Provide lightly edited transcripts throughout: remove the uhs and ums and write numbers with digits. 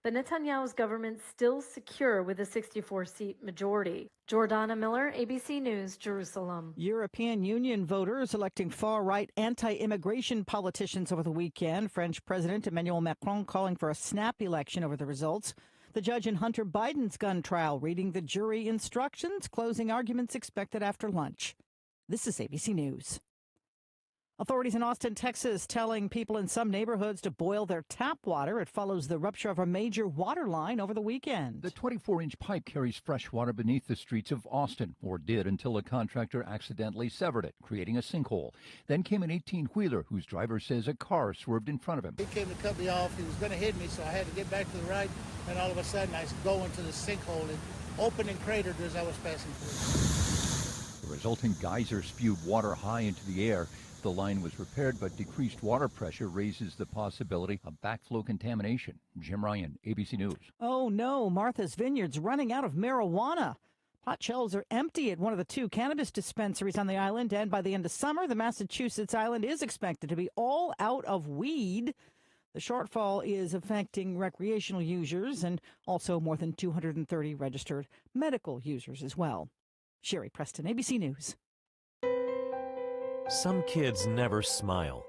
but Netanyahu's government still secure with a 64-seat majority. Jordana Miller, ABC News, Jerusalem. European Union voters electing far-right anti-immigration politicians over the weekend. French President Emmanuel Macron calling for a snap election over the results. The judge in Hunter Biden's gun trial reading the jury instructions. Closing arguments expected after lunch. This is ABC News. Authorities in Austin, Texas, telling people in some neighborhoods to boil their tap water. It follows the rupture of a major water line over the weekend. The 24-inch pipe carries fresh water beneath the streets of Austin, or did until a contractor accidentally severed it, creating a sinkhole. Then came an 18-wheeler whose driver says a car swerved in front of him. He came to cut me off. He was going to hit me, so I had to get back to the right. And all of a sudden, I go into the sinkhole. It opened and cratered as I was passing through. The resulting geyser spewed water high into the air. The line was repaired, but decreased water pressure raises the possibility of backflow contamination. Jim Ryan, ABC News. Oh, no. Martha's Vineyard's running out of marijuana. Pot shelves are empty at one of the 2 cannabis dispensaries on the island, and by the end of summer, the Massachusetts island is expected to be all out of weed. The shortfall is affecting recreational users and also more than 230 registered medical users as well. Sherry Preston, ABC News. Some kids never smile.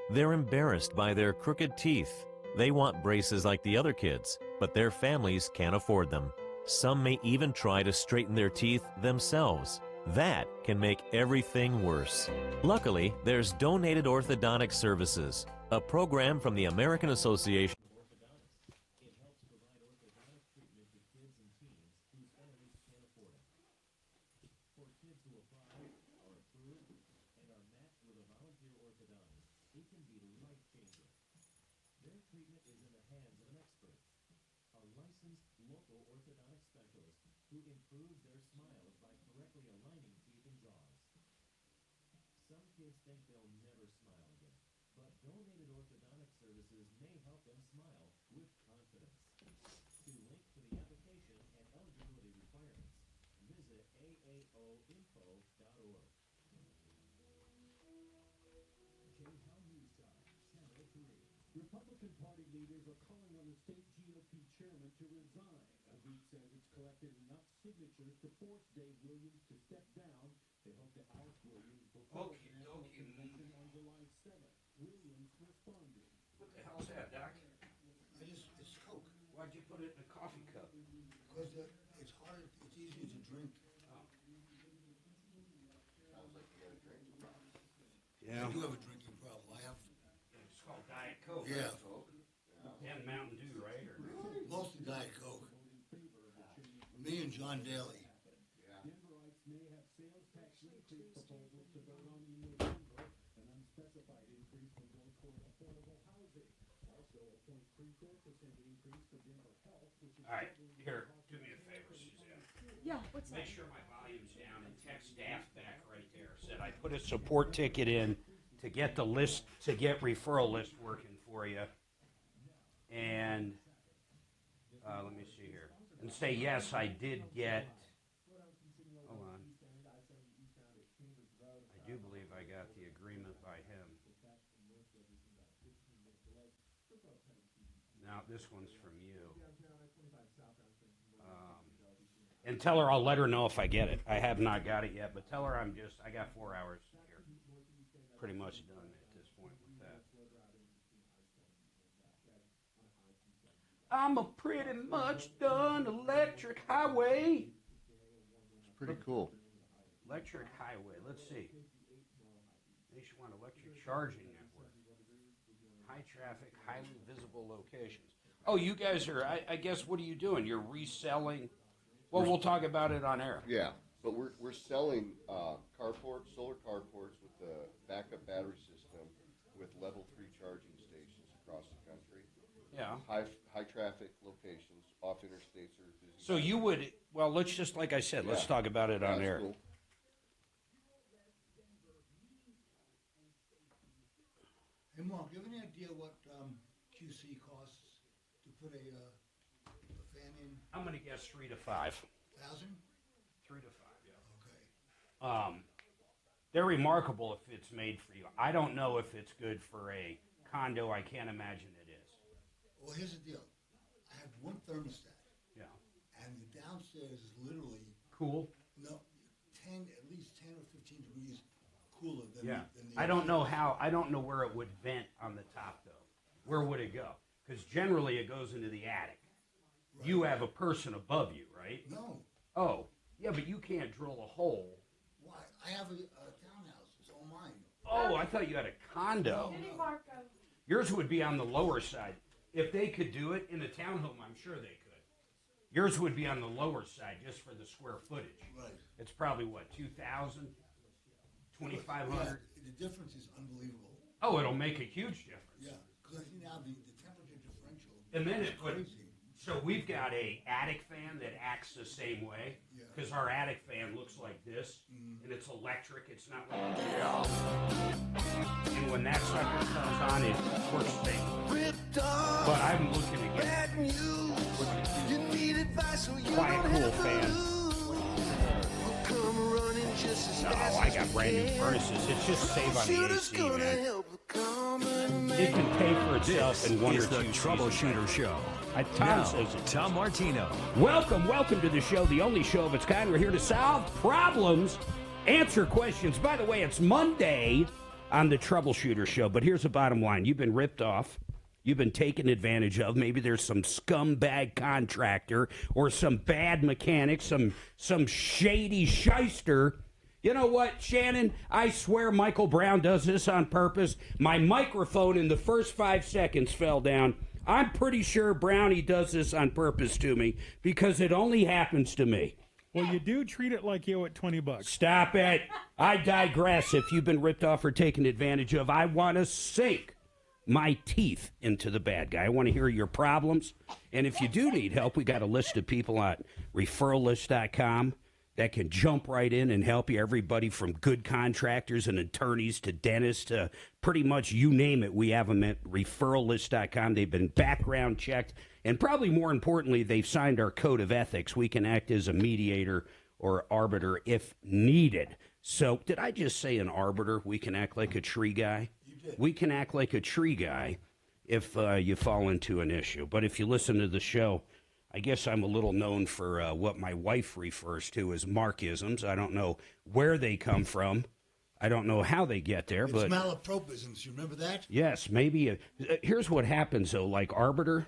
They're embarrassed by their crooked teeth. They want braces like the other kids, but their families can't afford them. Some may even try to straighten their teeth themselves. That can make everything worse. Luckily, there's Donated Orthodontic Services, a program from the American Association. who improve their smiles by correctly aligning teeth and jaws. Some kids think they'll never smile again, but Donated Orthodontic Services may help them smile with confidence. To link to the application and eligibility requirements, visit aaoinfo.org. Republican Party leaders are calling on the state GOP chairman to resign. The group says it's collected enough signatures to force Dave Williams to step down. They hope to oust Williams before the national convention on July 7th. Williams responded. What the hell's that, Doc? It's Coke. Why'd you put it in a coffee cup? Because it's hard, it's easier to drink. Oh. Sounds like you got a drinking problem. Yeah. I do have a drinking problem. I have. It's called Diet Coke. Yeah. Coke. And Mountain Dew, right? Or Mostly Diet Coke. Me and John Daly. yeah. Denverites may have sales tax increase proposals to vote on in November. An unspecified increase will go toward affordable housing. Also, a 0.34% increase for Denver Health, which is... All right, here, do me a favor, Suzanne. Yeah, what's Make sure my volume's down and text staff back right there. Said I put a support ticket in to get the list, to get referral list working for you. And let me see here. And say, yes, I did get, hold on. I do believe I got the agreement by him. Now, this one's from you. And tell her I'll let her know if I get it. I have not got it yet, but tell her I got 4 hours here. Pretty much done at this point with that. I'm a pretty much done electric highway. It's pretty cool. Electric highway, let's see. Nationwide electric charging network. High traffic, highly visible locations. Oh, you guys are, I guess, what are you doing? You're reselling? Well, we'll talk about it on air. Yeah, but we're selling carports, solar carports with the backup battery system with level 3 charging stations across the country. Yeah. High traffic locations, off interstates or busy. So you would, well, let's just, like I said, let's talk about it on air. Cool. Hey, Mark, do you have any idea what QC costs to put a fan in? I'm going to guess 3 to 5. 1,000? 3 to 5, yeah. Okay. They're remarkable if it's made for you. I don't know if it's good for a condo. I can't imagine it is. Well, here's the deal. I have one upstairs is literally Cool. no 10, at least 10 or 15 degrees cooler than Yeah. than the I don't know where it would vent on the top, though. Where would it go? Because generally it goes into the attic. Right. You have a person above you, right? No. Oh, yeah, but you can't drill a hole. Why? I have a townhouse. It's all mine. Oh, I thought you had a condo. Yours would be on the lower side. If they could do it in a townhome, I'm sure they could. Yours would be on the lower side just for the square footage. Right. It's probably, what, 2,000? 2,500? Yeah, the difference is unbelievable. Oh, it'll make a huge difference. Yeah, because now the temperature differential And then is it would, crazy. so we've got a attic fan that acts the same way. Yeah. Because our attic fan looks like this, and it's electric. It's not like and when that sucker comes on, it works the same. But I'm looking to get quiet, cool fan. No, I got brand new furnaces. It's just save on the AC, man. It can pay for itself in one or It's two the Troubleshooter Show. Tom Now, says it. Tom Martino. Welcome to the show, the only show of its kind. We're here to solve problems, answer questions. By the way, it's Monday on the Troubleshooter Show, but here's the bottom line. You've been ripped off. You've been taken advantage of. Maybe there's some scumbag contractor or some bad mechanic, some shady shyster. You know what, Shannon? I swear Michael Brown does this on purpose. My microphone in the first 5 seconds fell down. I'm pretty sure Brownie does this on purpose to me because it only happens to me. Well, you do treat it like you owe it $20. Stop it. I digress. If you've been ripped off or taken advantage of, I want to sink my teeth into the bad guy. I want to hear your problems. And if you do need help, we got a list of people at referrallist.com that can jump right in and help you. Everybody from good contractors and attorneys to dentists to pretty much you name it. We have them at referrallist.com. They've been background checked. And probably more importantly, they've signed our code of ethics. We can act as a mediator or arbiter if needed. So did I just say an arbiter? We can act like a tree guy? You did. We can act like a tree guy if you fall into an issue. But if you listen to the show, I guess I'm a little known for what my wife refers to as Markisms. I don't know where they come from. I don't know how they get there. It's but malapropisms. You remember that? Yes, maybe. Here's what happens, though. Like arbiter,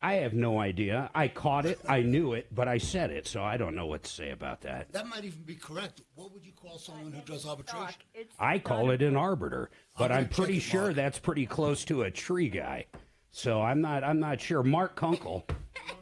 I have no idea. I caught it. I knew it, but I said it, so I don't know what to say about that. That might even be correct. What would you call someone who does arbitration? I call it an arbiter, but I'm pretty check it, sure Mark. that's pretty close to a tree guy. So I'm not sure. Mark Kunkel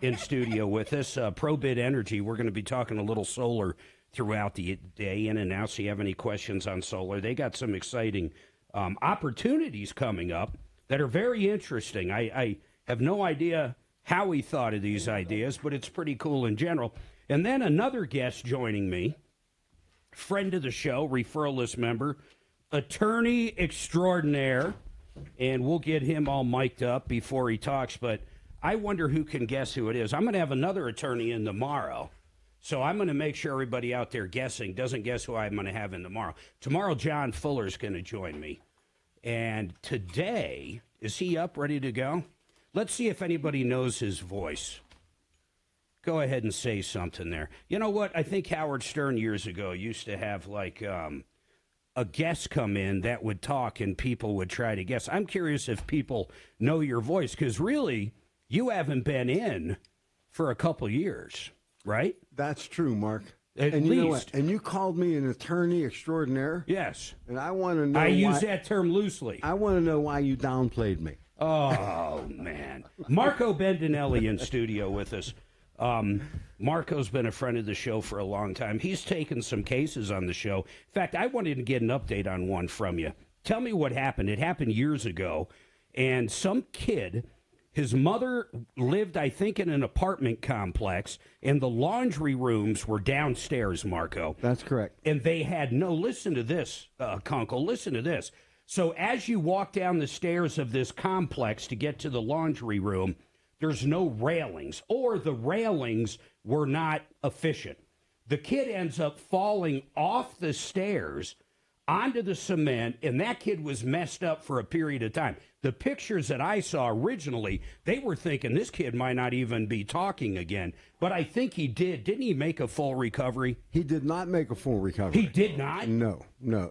in studio with us, ProBid Energy. We're going to be talking a little solar throughout the day in and out. So you have any questions on solar? They got some exciting opportunities coming up that are very interesting. I have no idea how he thought of these ideas, but it's pretty cool in general. And then another guest joining me, friend of the show, referral list member, attorney extraordinaire, and we'll get him all mic'd up before he talks, but I wonder who can guess who it is. I'm going to have another attorney in tomorrow, so I'm going to make sure everybody out there guessing doesn't guess who I'm going to have in tomorrow. Tomorrow, John Fuller's going to join me, and today, is he up, ready to go? Let's see if anybody knows his voice. Go ahead and say something there. You know what? I think Howard Stern years ago used to have like a guest come in that would talk and people would try to guess. I'm curious if people know your voice because really you haven't been in for a couple years, right? That's true, Mark. At and least. You know what? And you called me an attorney extraordinaire. Yes. And I want to know I why, use that term loosely. I want to know why you downplayed me. Oh, man. Marco Bendinelli in studio with us. Marco's been a friend of the show for a long time. He's taken some cases on the show. In fact, I wanted to get an update on one from you. Tell me what happened. It happened years ago, and some kid, his mother lived, I think, in an apartment complex, and the laundry rooms were downstairs, Marco. That's correct. And they had no, listen to this, Kunkel, listen to this. So as you walk down the stairs of this complex to get to the laundry room, there's no railings, or the railings were not efficient. The kid ends up falling off the stairs onto the cement, and that kid was messed up for a period of time. The pictures that I saw originally, they were thinking this kid might not even be talking again. But I think he did. Didn't he make a full recovery? He did not make a full recovery. He did not? No.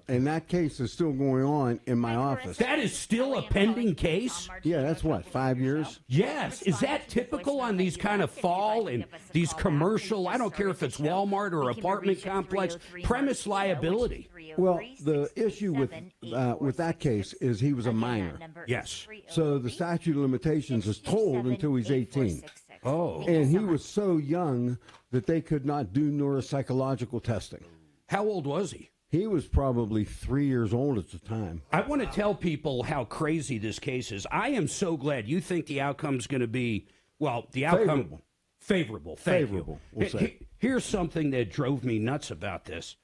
And that case is still going on in my office. That is still a pending case? Yeah, that's what, 5 years? Yes. Is that typical on these kind of fall and these commercial, I don't care if it's Walmart or apartment complex, premise liability? Well, the issue with that case is he was a minor. Yes. So the statute of limitations is told until he's 18. Oh. And he was so young that they could not do neuropsychological testing. How old was he? He was probably 3 years old at the time. I want to tell people how crazy this case is. I am so glad you think the outcome's going to be, well, the outcome... Favorable. Favorable, we'll say. Here's something that drove me nuts about this.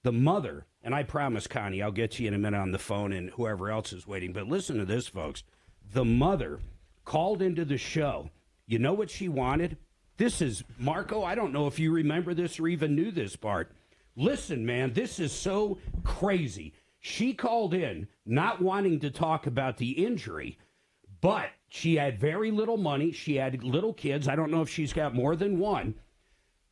The mother, and I promise, Connie, I'll get to you in a minute on the phone and whoever else is waiting, but listen to this, folks. The mother called into the show. You know what she wanted? This is, Marco, I don't know if you remember this or even knew this part. Listen, man, this is so crazy. She called in not wanting to talk about the injury, but she had very little money. She had little kids. I don't know if she's got more than one.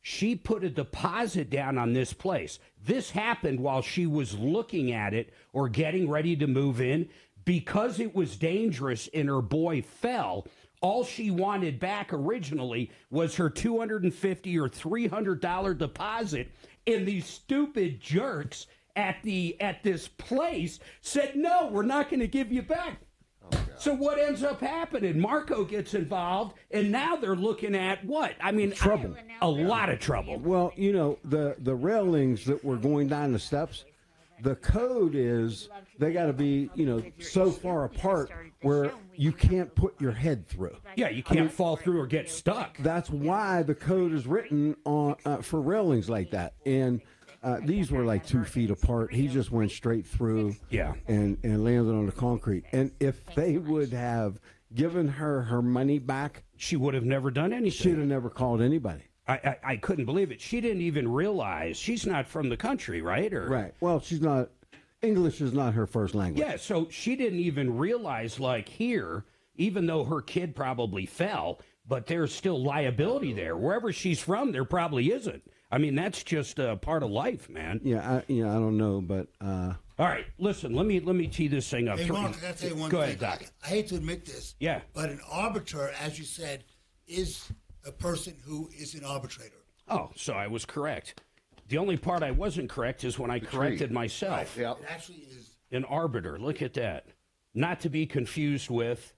She put a deposit down on this place. This happened while she was looking at it or getting ready to move in. Because it was dangerous and her boy fell, all she wanted back originally was her $250 or $300 deposit. And these stupid jerks at this place said, no, we're not going to give you back. So what ends up happening? Marco gets involved, and now they're looking at what? I mean, trouble. A lot of trouble. Well, you know, the railings that were going down the steps, the code is they got to be, you know, so far apart where you can't put your head through. Yeah, you can't fall through or get stuck. That's why the code is written on for railings like that. And these were like 2 feet apart. He just went straight through. Yeah. And landed on the concrete. And if they would have given her money back, she would have never done anything. She'd have never called anybody. I couldn't believe it. She didn't even realize she's not from the country, right? Right. Well, she's not. English is not her first language. Yeah, so she didn't even realize, like here, even though her kid probably fell, but there's still liability there. Wherever she's from, there probably isn't. I mean, that's just a part of life, man. Yeah, I don't know, but. All right, listen. Let me tee this thing up. Hey, Mark, I got to tell you one Go thing. ahead, Doc. I hate to admit this. Yeah. But an arbiter, as you said, is a person who is an arbitrator. Oh, so I was correct. The only part I wasn't correct is when I corrected myself. It actually is. An arbiter. Look at that. Not to be confused with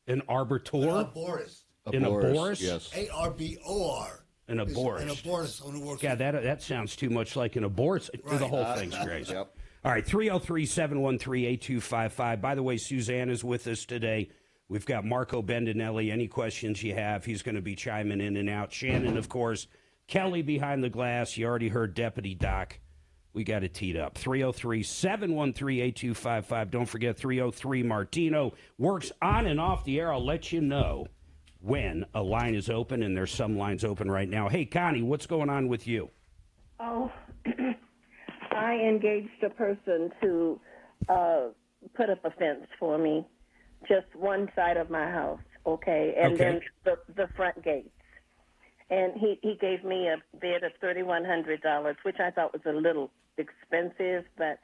an arbiter. An arborist. An arborist? Yes. A-R-B-O-R. An aborist. An aborist, someone who works. Yeah, that sounds too much like an aborist. Right. The whole thing's crazy. Yep. All right, 303-713-8255. By the way, Suzanne is with us today. We've got Marco Bendinelli. Any questions you have, he's going to be chiming in and out. Shannon, of course. Kelly behind the glass. You already heard Deputy Doc. We got it teed up. 303-713-8255. Don't forget 303 Martino. Works on and off the air. I'll let you know when a line is open, and there's some lines open right now. Hey, Connie, what's going on with you? Oh, I engaged a person to put up a fence for me, just one side of my house, okay, and then the front gates. And he gave me a bid of $3,100, which I thought was a little expensive, but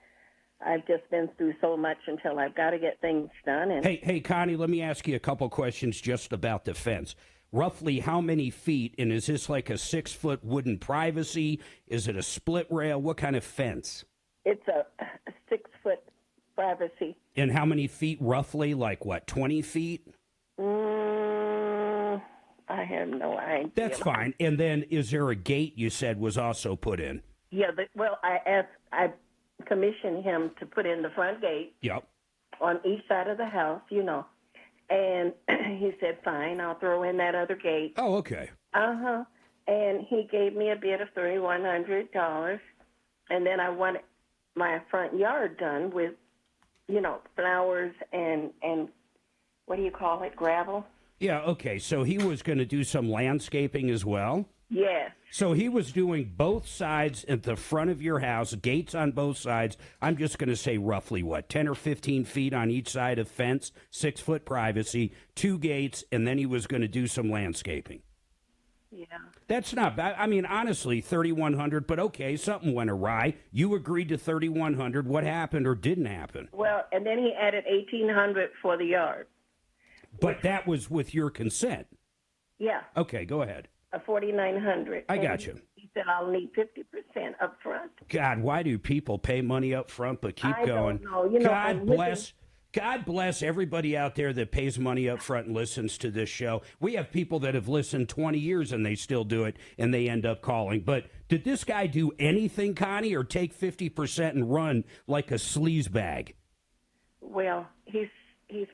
I've just been through so much until I've got to get things done. And Hey, Connie, let me ask you a couple questions just about the fence. Roughly how many feet, and is this like a 6-foot wooden privacy? Is it a split rail? What kind of fence? It's a 6-foot privacy. And how many feet roughly? Like what, 20 feet? I have no idea. That's fine. And then is there a gate you said was also put in? Yeah, I commissioned him to put in the front gate. Yep. On each side of the house, you know. And he said, fine, I'll throw in that other gate. Oh, okay. Uh-huh. And he gave me a bid of $3,100. And then I wanted my front yard done with, you know, flowers and what do you call it, gravel? Yeah, okay. So he was going to do some landscaping as well? Yes. So he was doing both sides at the front of your house, gates on both sides. I'm just going to say roughly what, 10 or 15 feet on each side of fence, 6-foot privacy, 2 gates, and then he was going to do some landscaping. Yeah. That's not bad. I mean, honestly, 3,100, but okay, something went awry. You agreed to 3,100. What happened or didn't happen? Well, and then he added 1,800 for the yard. But that was with your consent. Yeah. Okay, go ahead. 4,900. I got you. He said I'll need 50% up front. God, why do people pay money up front but keep going? I don't know. You know, God bless everybody out there that pays money up front and listens to this show. We have people that have listened 20 years and they still do it and they end up calling. But did this guy do anything, Connie, or take 50% and run like a sleaze bag? Well, he's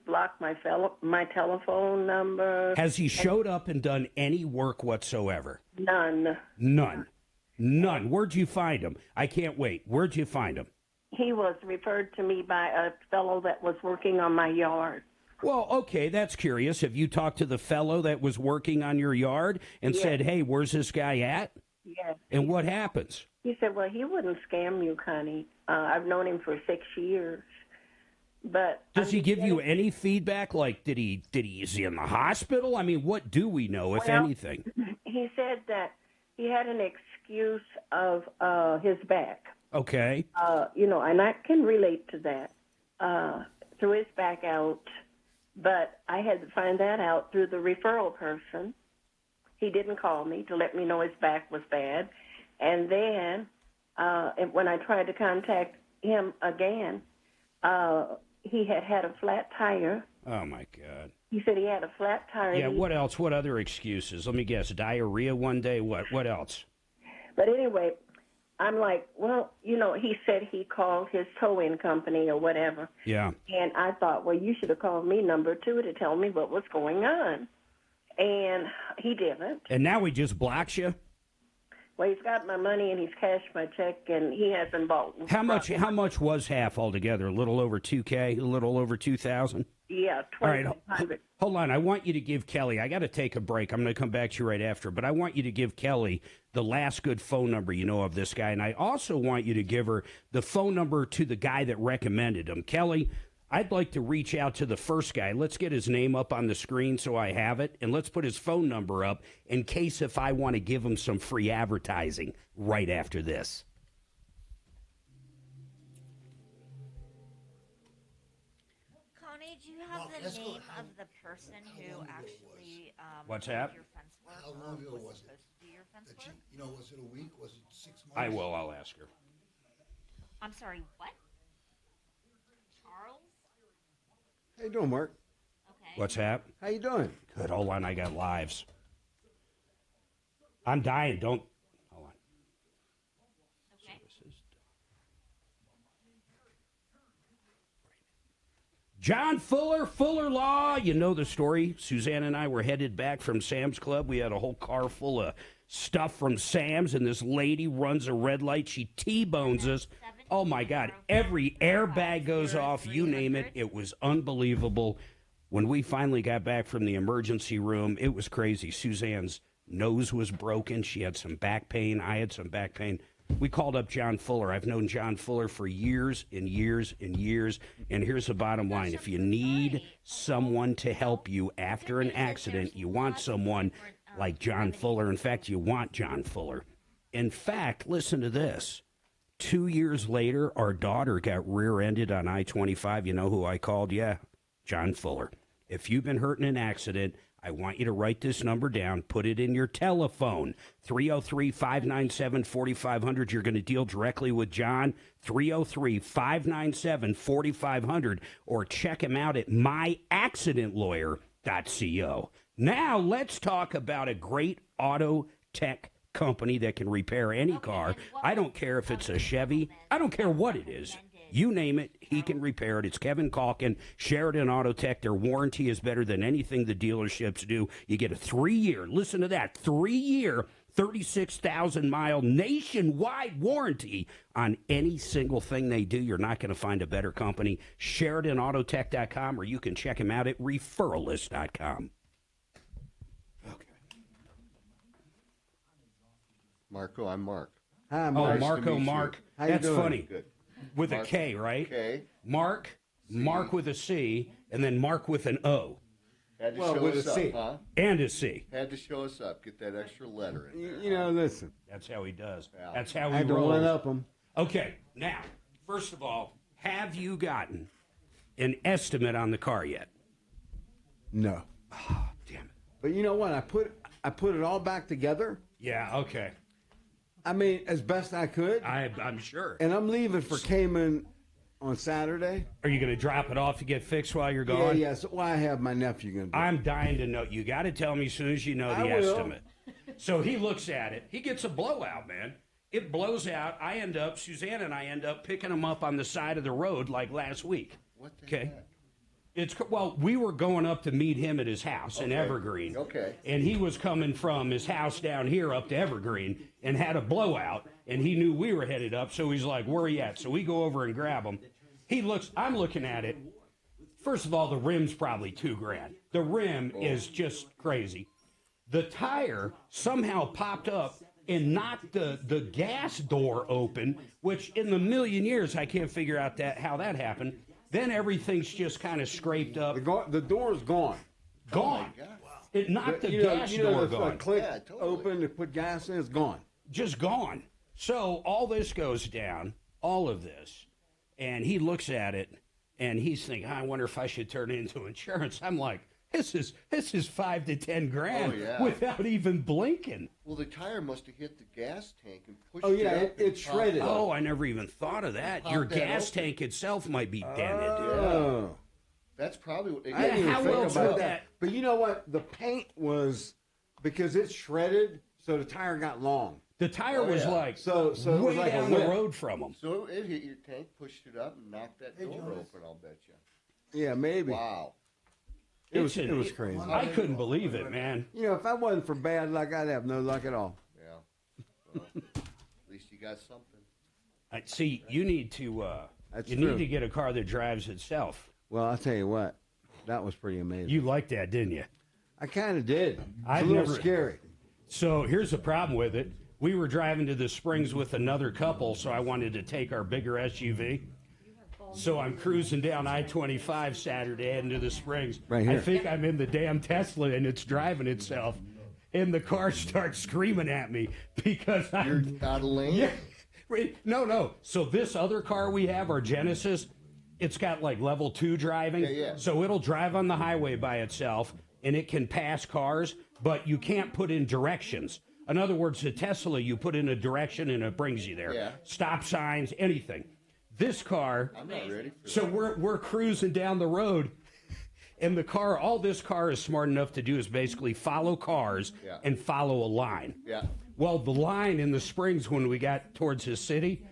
blocked my telephone number. Has he showed up and done any work whatsoever? None. None. Where'd you find him? I can't wait. Where'd you find him? He was referred to me by a fellow that was working on my yard. Well, okay, that's curious. Have you talked to the fellow that was working on your yard and said, hey, where's this guy at? Yes. And what happens? He said, well, he wouldn't scam you, Connie. I've known him for 6 years. But does he give you any feedback? Like, is he in the hospital? I mean, what do we know, if anything? He said that he had an excuse of his back. Okay. And I can relate to that. Threw his back out, but I had to find that out through the referral person. He didn't call me to let me know his back was bad. And then when I tried to contact him again, he had a flat tire. Oh, my God. He said he had a flat tire. Yeah, what else? What other excuses? Let me guess. Diarrhea one day? What else? But anyway, I'm like, well, he said he called his towing company or whatever. Yeah. And I thought, well, you should have called me number 2 to tell me what was going on. And he didn't. And now he just blocks you? Well, he's got my money and he's cashed my check and he hasn't bought. How much was half altogether? A little over $2,000? A little over $2,000? Yeah, $2,500. All right, hold on. I want you to give Kelly, I got to take a break. I'm going to come back to you right after, but I want you to give Kelly the last good phone number you know of this guy, and I also want you to give her the phone number to the guy that recommended him. Kelly, I'd like to reach out to the first guy. Let's get his name up on the screen so I have it, and let's put his phone number up in case if I want to give him some free advertising right after this. Connie, do you have the name of the person who actually What's that? your fence work? How long ago was it? Supposed to do your fence That work? was it a week? Was it 6 months? I will. I'll ask her. I'm sorry, what? Charles? How you doing, Mark? Okay. What's that? How you doing? Good. Hold on. I got lives. I'm dying. Don't. Hold on. Okay. John Fuller, Fuller Law. You know the story. Suzanne and I were headed back from Sam's Club. We had a whole car full of stuff from Sam's, and this lady runs a red light. She T-bones us. Oh, my God. Every airbag goes off. You name it. It was unbelievable. When we finally got back from the emergency room, it was crazy. Suzanne's nose was broken. She had some back pain. I had some back pain. We called up John Fuller. I've known John Fuller for years and years and years. And here's the bottom line. If you need someone to help you after an accident, you want someone like John Fuller. In fact, you want John Fuller. In fact, listen to this. 2 years later, our daughter got rear-ended on I-25. You know who I called? Yeah, John Fuller. If you've been hurt in an accident, I want you to write this number down, put it in your telephone, 303-597-4500. You're going to deal directly with John, 303-597-4500, or check him out at myaccidentlawyer.co. Now let's talk about a great auto tech company that can repair any car. I don't care if it's a Chevy. I don't care what it is. You name it, he can repair it. It's Kevin Calkin, Sheridan Auto Tech. Their warranty is better than anything the dealerships do. You get a 3-year, listen to that, 3-year, 36,000-mile nationwide warranty on any single thing they do. You're not going to find a better company. SheridanAutotech.com, or you can check them out at referralist.com. Marco, I'm Mark. Hi, Oh, Mark. Marco Mark. How you That's doing? funny. Good. With Mark, a K, right? K. Mark, Mark with a C, and then Mark with an O. Had to Well, show with us a up, C. huh? And a C. Had to show us up. Get that extra letter in there. You know, listen. That's how he does. Yeah. That's how I he had to one rolls. up them. Okay, now, first of all, have you gotten an estimate on the car yet? No. Oh, damn it. But you know what? I put it all back together. Yeah, okay. I mean, as best I could. I'm sure. And I'm leaving for Cayman on Saturday. Are you going to drop it off to get fixed while you're Yeah, gone? yeah. So I have my nephew going to do it. I'm dying to know. You got to tell me as soon as you know I the will. estimate. So he looks at it. He gets a blowout, man. It blows out. Suzanne and I end up picking him up on the side of the road like last week. What the Okay. heck? Well, we were going up to meet him at his house in Evergreen. Okay. And he was coming from his house down here up to Evergreen and had a blowout, and he knew we were headed up, so he's like, where are you at? So we go over and grab him. I'm looking at it. First of all, the rim's probably $2,000. The rim is just crazy. The tire somehow popped up and knocked the gas door open, which in the million years I can't figure out how that happened. Then everything's just kind of scraped up. The door's gone. Gone. It knocked the You know, gas you know, door the gone. click Yeah, totally. open to put gas in, it's gone. Just gone. So all this goes down, all of this, and he looks at it and he's thinking, I wonder if I should turn it into insurance. I'm like, this is $5 to $10,000 Oh, yeah. without even blinking. Well, the tire must have hit the gas tank and pushed Oh, yeah, it up. it and popped shredded. up. Oh, I never even thought of that. Your Pop that gas open. tank itself might be dented. Oh. That's probably what. I didn't even how think else about would that. that- But you know what? The paint was, because it's shredded, so the tire got long. The tire Oh, was yeah. like So it way was like a down the whip. road from him. So it hit your tank, pushed it up, and knocked that door open. I'll bet you. Yeah, maybe. Wow. It was crazy. I couldn't believe it, man. You know, if I wasn't for bad luck, I'd have no luck at all. Yeah. Well, at least you got something. See, you need to That's you true. need to get a car that drives itself. Well, I'll tell you what. That was pretty amazing. You liked that, didn't you? I kind of did. It's I've a little never- scary. So here's the problem with it. We were driving to the Springs with another couple, so I wanted to take our bigger SUV. So I'm cruising down I-25 Saturday into the Springs. Right here. I think I'm in the damn Tesla and it's driving itself. And the car starts screaming at me because You're I'm out of lane. Yeah. No. So this other car we have, our Genesis, it's got like level 2 driving. Yeah. So it'll drive on the highway by itself and it can pass cars, but you can't put in directions. In other words, the Tesla, you put in a direction and it brings you there. Yeah. Stop signs, anything. This car, I'm not ready for so that. we're cruising down the road, and the car, all this car is smart enough to do is basically follow cars Yeah. and follow a line. Yeah. Well, the line in the Springs when we got towards his city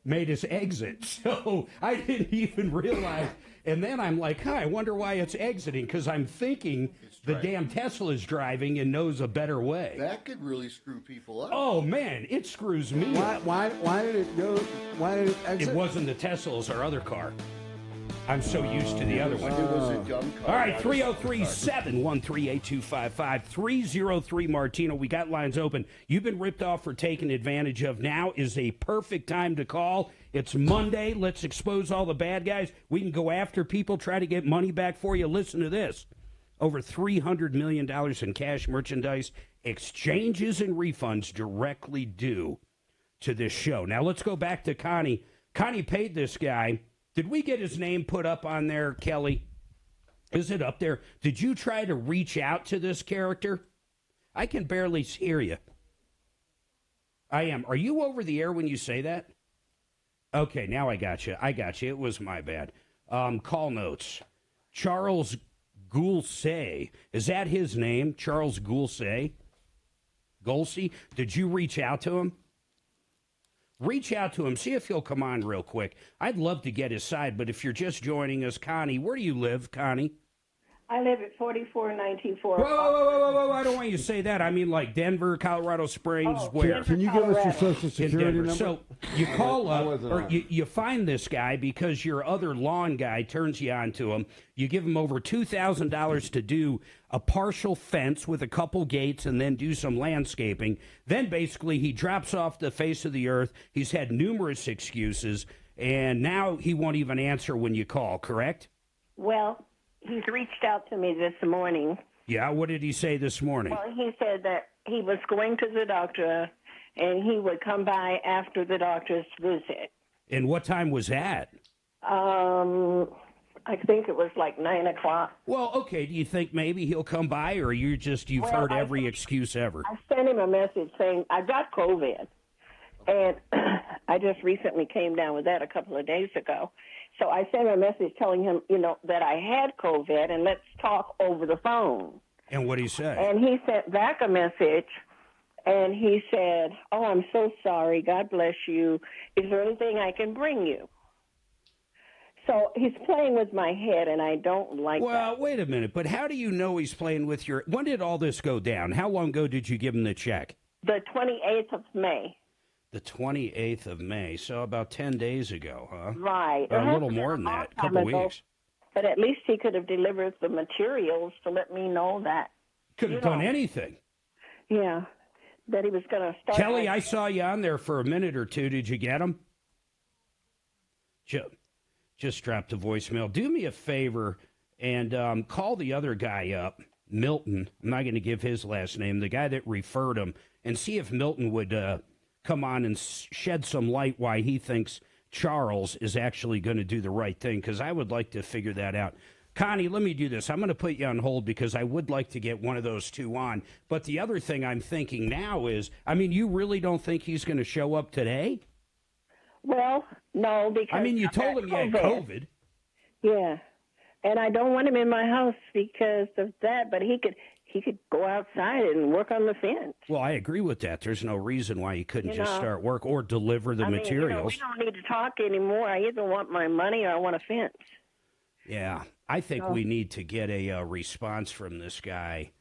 made us exit. So I didn't even realize. And then I'm like, I wonder why it's exiting, because I'm thinking the damn Tesla is driving and knows a better way. That could really screw people up. Oh, man, it screws me up. Why did it go? Why did it exit? It wasn't the Tesla, it was our other car. I'm so used to the other one. It was a dumb car. All right, not a smart 303 713 8255 303 Martino. We got lines open. You've been ripped off or taken advantage of. Now is a perfect time to call. It's Monday. Let's expose all the bad guys. We can go after people, try to get money back for you. Listen to this. Over $300 million in cash merchandise, exchanges, and refunds directly due to this show. Now, let's go back to Connie. Connie paid this guy. Did we get his name put up on there, Kelly? Is it up there? Did you try to reach out to this character? I can barely hear you. I am. Are you over the air when you say that? Okay, now I got you. It was my bad. Call notes. Charles Goulsey. Is that his name? Charles Goulsey? Golsey? Did you reach out to him? Reach out to him. See if he'll come on real quick. I'd love to get his side, but if you're just joining us, Connie, where do you live, Connie? I live at 4494. Whoa, I don't want you to say that. I mean like Denver, Colorado Springs, where? Can you give us your social security number? So you call up, or you find this guy because your other lawn guy turns you on to him. You give him over $2,000 to do a partial fence with a couple gates and then do some landscaping. Then basically he drops off the face of the earth. He's had numerous excuses, and now he won't even answer when you call, correct? Well, he's reached out to me this morning. Yeah, what did he say this morning? Well, he said that he was going to the doctor and he would come by after the doctor's visit. And what time was that? I think it was like 9 o'clock. Well, okay, do you think maybe he'll come by, or you've heard every excuse ever? I sent him a message saying, I got COVID. And I just recently came down with that a couple of days ago. So I sent him a message telling him, that I had COVID and let's talk over the phone. And what did he say? And he sent back a message and he said, oh, I'm so sorry. God bless you. Is there anything I can bring you? So he's playing with my head, and I don't like that. Well, wait a minute. But how do you know he's playing with your... When did all this go down? How long ago did you give him the check? The 28th of May. The 28th of May. So about 10 days ago, huh? Right. Or a little more than that. A couple weeks. But at least he could have delivered the materials to let me know that. Could have done anything. Yeah. That he was going to start... Kelly, I saw you on there for a minute or two. Did you get him? Just dropped a voicemail. Do me a favor and call the other guy up, Milton. I'm not going to give his last name, the guy that referred him, and see if Milton would come on and shed some light why he thinks Charles is actually going to do the right thing, because I would like to figure that out. Connie, let me do this. I'm going to put you on hold because I would like to get one of those two on. But the other thing I'm thinking now is, you really don't think he's going to show up today? Well, no, because... you told him you had COVID. Yeah, and I don't want him in my house because of that, but he could go outside and work on the fence. Well, I agree with that. There's no reason why he couldn't just start work or deliver the materials. We don't need to talk anymore. I either want my money or I want a fence. Yeah, I think we need to get a response from this guy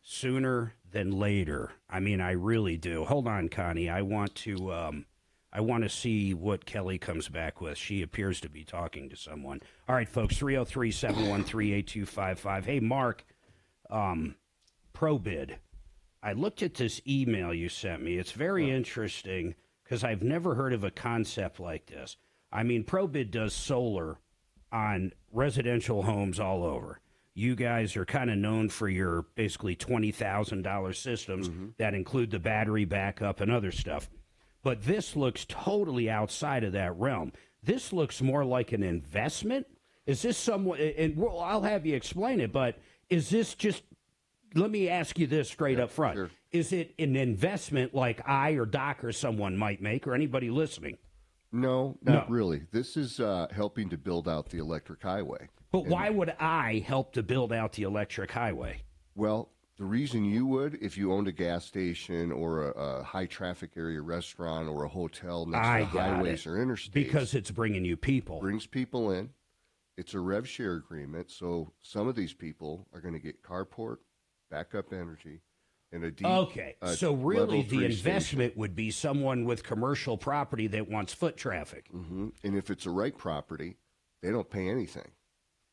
sooner than later. I really do. Hold on, Connie. I want to see what Kelly comes back with. She appears to be talking to someone. All right, folks, 303-713-8255. Hey, Mark, ProBid. I looked at this email you sent me. It's very interesting because I've never heard of a concept like this. ProBid does solar on residential homes all over. You guys are kind of known for your basically $20,000 systems that include the battery backup and other stuff. But this looks totally outside of that realm. This looks more like an investment. Is this somewhat, and I'll have you explain it, but is this just, let me ask you this straight up front. Sure. Is it an investment like I or Doc or someone might make, or anybody listening? No, not really. This is helping to build out the electric highway. But why would I help to build out the electric highway? Well, the reason you would, if you owned a gas station or a high-traffic area restaurant or a hotel next to highways or interstates. Because it's bringing you people. Brings people in. It's a rev share agreement, so some of these people are going to get carport, backup energy, and a deep so really the investment would be someone with commercial property that wants foot traffic. Mm-hmm. And if it's a right property, they don't pay anything.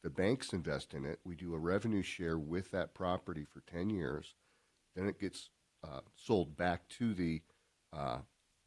The banks invest in it. We do a revenue share with that property for 10 years. Then it gets sold back to the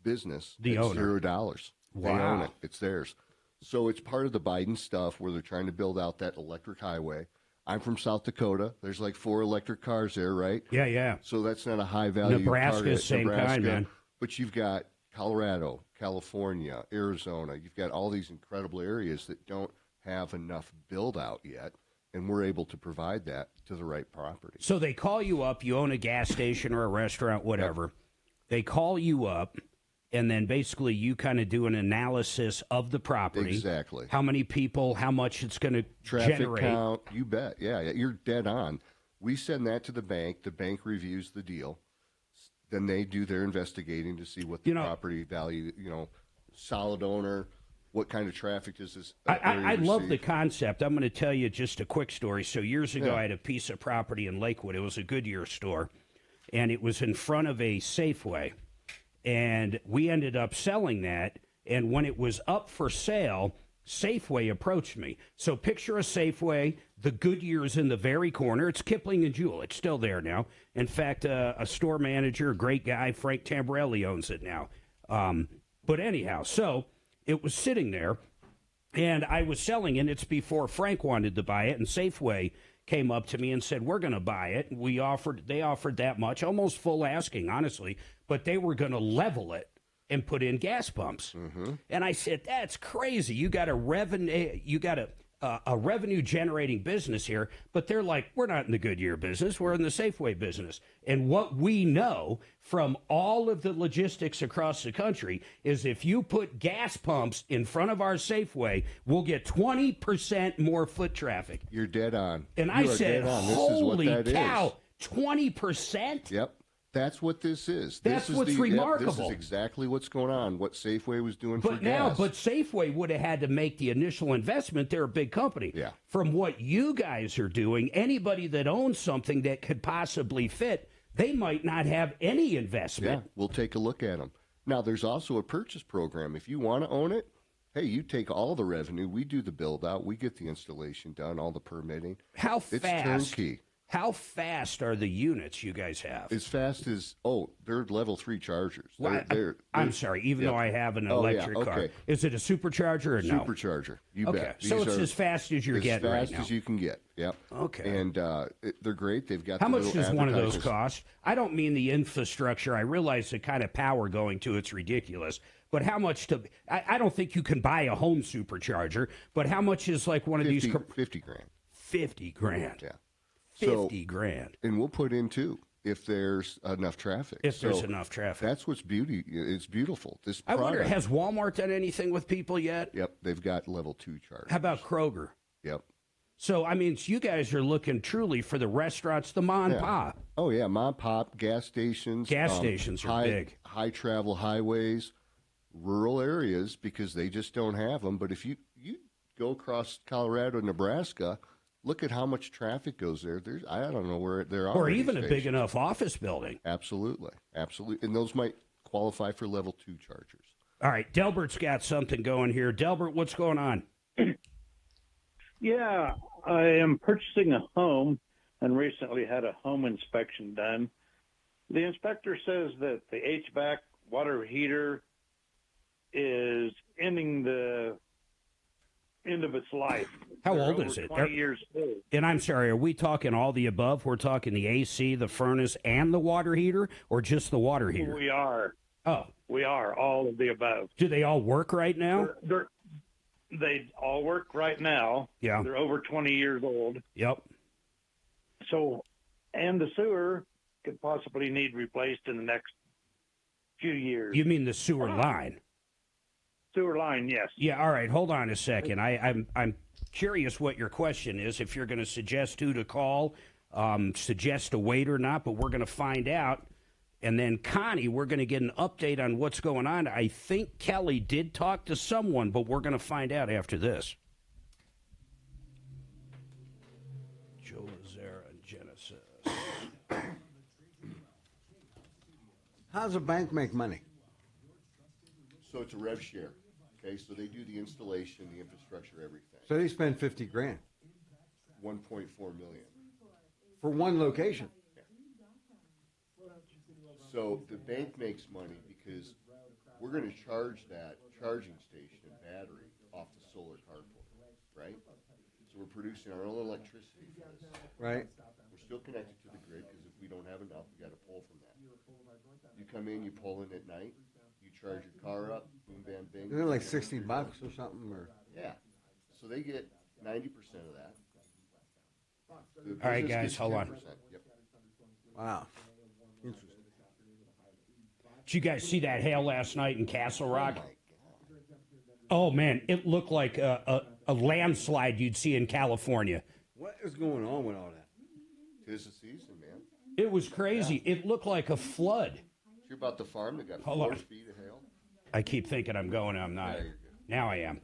business. The owner. $0. Wow. They own it. It's theirs. So it's part of the Biden stuff where they're trying to build out that electric highway. I'm from South Dakota. There's like 4 electric cars there, right? Yeah. So that's not a high-value Nebraska's same kind, man. But you've got Colorado, California, Arizona. You've got all these incredible areas that don't have enough build-out yet, and we're able to provide that to the right property. So they call you up. You own a gas station or a restaurant, whatever. Yep. They call you up, and then basically you kind of do an analysis of the property. Exactly. How many people, how much it's going to generate. Traffic count, you bet. Yeah, you're dead on. We send that to the bank. The bank reviews the deal. Then they do their investigating to see what the property value, solid owner, What kind of traffic does this I love the receive? concept. I'm going to tell you just a quick story. So years ago, Yeah. I had a piece of property in Lakewood. It was a Goodyear store, and it was in front of a Safeway. And we ended up selling that. And when it was up for sale, Safeway approached me. So picture a Safeway. The Goodyear's in the very corner. It's Kipling and Jewell. It's still there now. In fact, a store manager, a great guy, Frank Tamborelli, owns it now. But anyhow, so it was sitting there, and I was selling it. It's before Frank wanted to buy it, and Safeway came up to me and said, we're going to buy it. They offered that much, almost full asking, honestly, but they were going to level it and put in gas pumps. And I said, that's crazy. You got a revenue generating business here, but they're like, we're not in the Goodyear business, we're in the Safeway business. And what we know from all of the logistics across the country is if you put gas pumps in front of our Safeway, we'll get 20% more foot traffic. You're dead on. And You I are said, dead on. This is what holy that is. cow, 20%? Yep. That's what this is. That's this is what's this remarkable. is exactly what's going on, what Safeway was doing for But now, gas. but Safeway would have had to make the initial investment. They're a big company. Yeah. From what you guys are doing, anybody that owns something that could possibly fit, they might not have any investment. Yeah, we'll take a look at them. Now, there's also a purchase program. If you want to own it, hey, you take all the revenue. We do the build out. We get the installation done, all the permitting. How It's fast? turnkey. How fast are the units you guys have? As fast as, they're level 3 chargers. Well, I'm sorry, even though I have an electric car. Is it a supercharger or no? Supercharger. You Okay, bet. so These it's are as fast as you're getting right As now. fast as you can get. Yep. Okay. And they're great. They've got How the much little does one of those advertisements. cost? I don't mean the infrastructure. I realize the kind of power going to it's ridiculous. But how much to? I don't think you can buy a home supercharger. But how much is like one of these? 50 grand. 50 grand. Yeah. 50 grand. And we'll put in two if there's enough traffic. If there's enough traffic. That's what's beauty. It's beautiful. This I wonder, product- has Walmart done anything with people yet? Yep, they've got level 2 chargers. How about Kroger? Yep. So, I mean, you guys are looking truly for the restaurants, the mom and Yeah. pop. Oh yeah, mom pop, gas stations. Gas stations are big. High travel highways, rural areas because they just don't have them. But if you go across Colorado, Nebraska, look at how much traffic goes there. I don't know where there are. Or any even a big stations. enough office building. Absolutely, and those might qualify for level 2 chargers. All right, Delbert's got something going here. Delbert, what's going on? Yeah, I am purchasing a home and recently had a home inspection done. The inspector says that the HVAC water heater is ending the end of its life. How They're old over is it? 20 years old. And I'm sorry, are we talking all the above? We're talking the AC, the furnace, and the water heater, or just the water heater? We are. Oh. We are, all of the above. Do they all work right now? They all work right now. Yeah. They're over 20 years old. Yep. So, and the sewer could possibly need replaced in the next few years. You mean the sewer line? Sewer line, yes. Yeah, all right, hold on a second. I'm curious what your question is, if you're going to suggest who to call, suggest a wait or not, but we're going to find out. And then, Connie, we're going to get an update on what's going on. I think Kelly did talk to someone, but we're going to find out after this. Joe Lazara and Genesis. How does a bank make money? So it's a rev share. Okay, so they do the installation, the infrastructure, everything. So they spend 50 grand 1.4 million. for one location. So the bank makes money because we're going to charge that charging station and battery off the solar carport, right? So we're producing our own electricity for this. Right. We're still connected to the grid because if we don't have enough, we got to pull from that. You come in, you pull in at night, you charge your car up, boom, bam, bing. Isn't it like $60 or something? Or Yeah. So they get 90% of that. The All right, business guys, gets hold on. 10%. Yep. Wow. Interesting. Did you guys see that hail last night in Castle Rock? Oh, man, it looked like a landslide you'd see in California. What is going on with all that? 'Tis the season, man. It was crazy. It looked like a flood. You're about the farm that got Hold 4 on. feet of hail. I keep thinking I'm going, I'm not. Yeah, you're good. Now I am.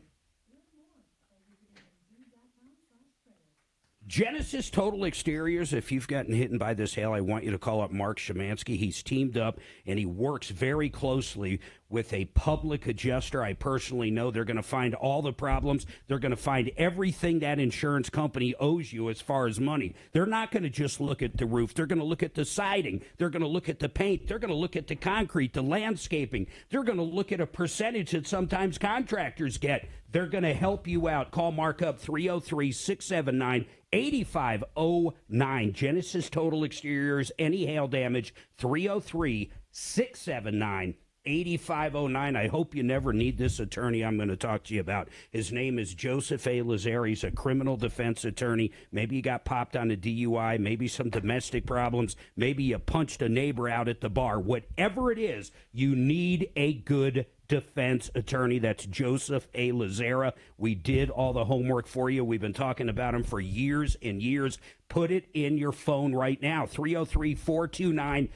Genesis Total Exteriors, if you've gotten hit by this hail, I want you to call up Mark Szymanski. He's teamed up, and he works very closely with a public adjuster. I personally know they're going to find all the problems. They're going to find everything that insurance company owes you as far as money. They're not going to just look at the roof. They're going to look at the siding. They're going to look at the paint. They're going to look at the concrete, the landscaping. They're going to look at a percentage that sometimes contractors get. They're going to help you out. Call Mark up 303-679-8509. Genesis Total Exteriors, any hail damage, 303-679-8509. I hope you never need this attorney I'm going to talk to you about. His name is Joseph A. Lazare. He's a criminal defense attorney. Maybe you got popped on a DUI, maybe some domestic problems, maybe you punched a neighbor out at the bar. Whatever it is, you need a good defense attorney. That's Joseph A. Lazare. We did all the homework for you. We've been talking about him for years and years. Put it in your phone right now. 303-429-6200.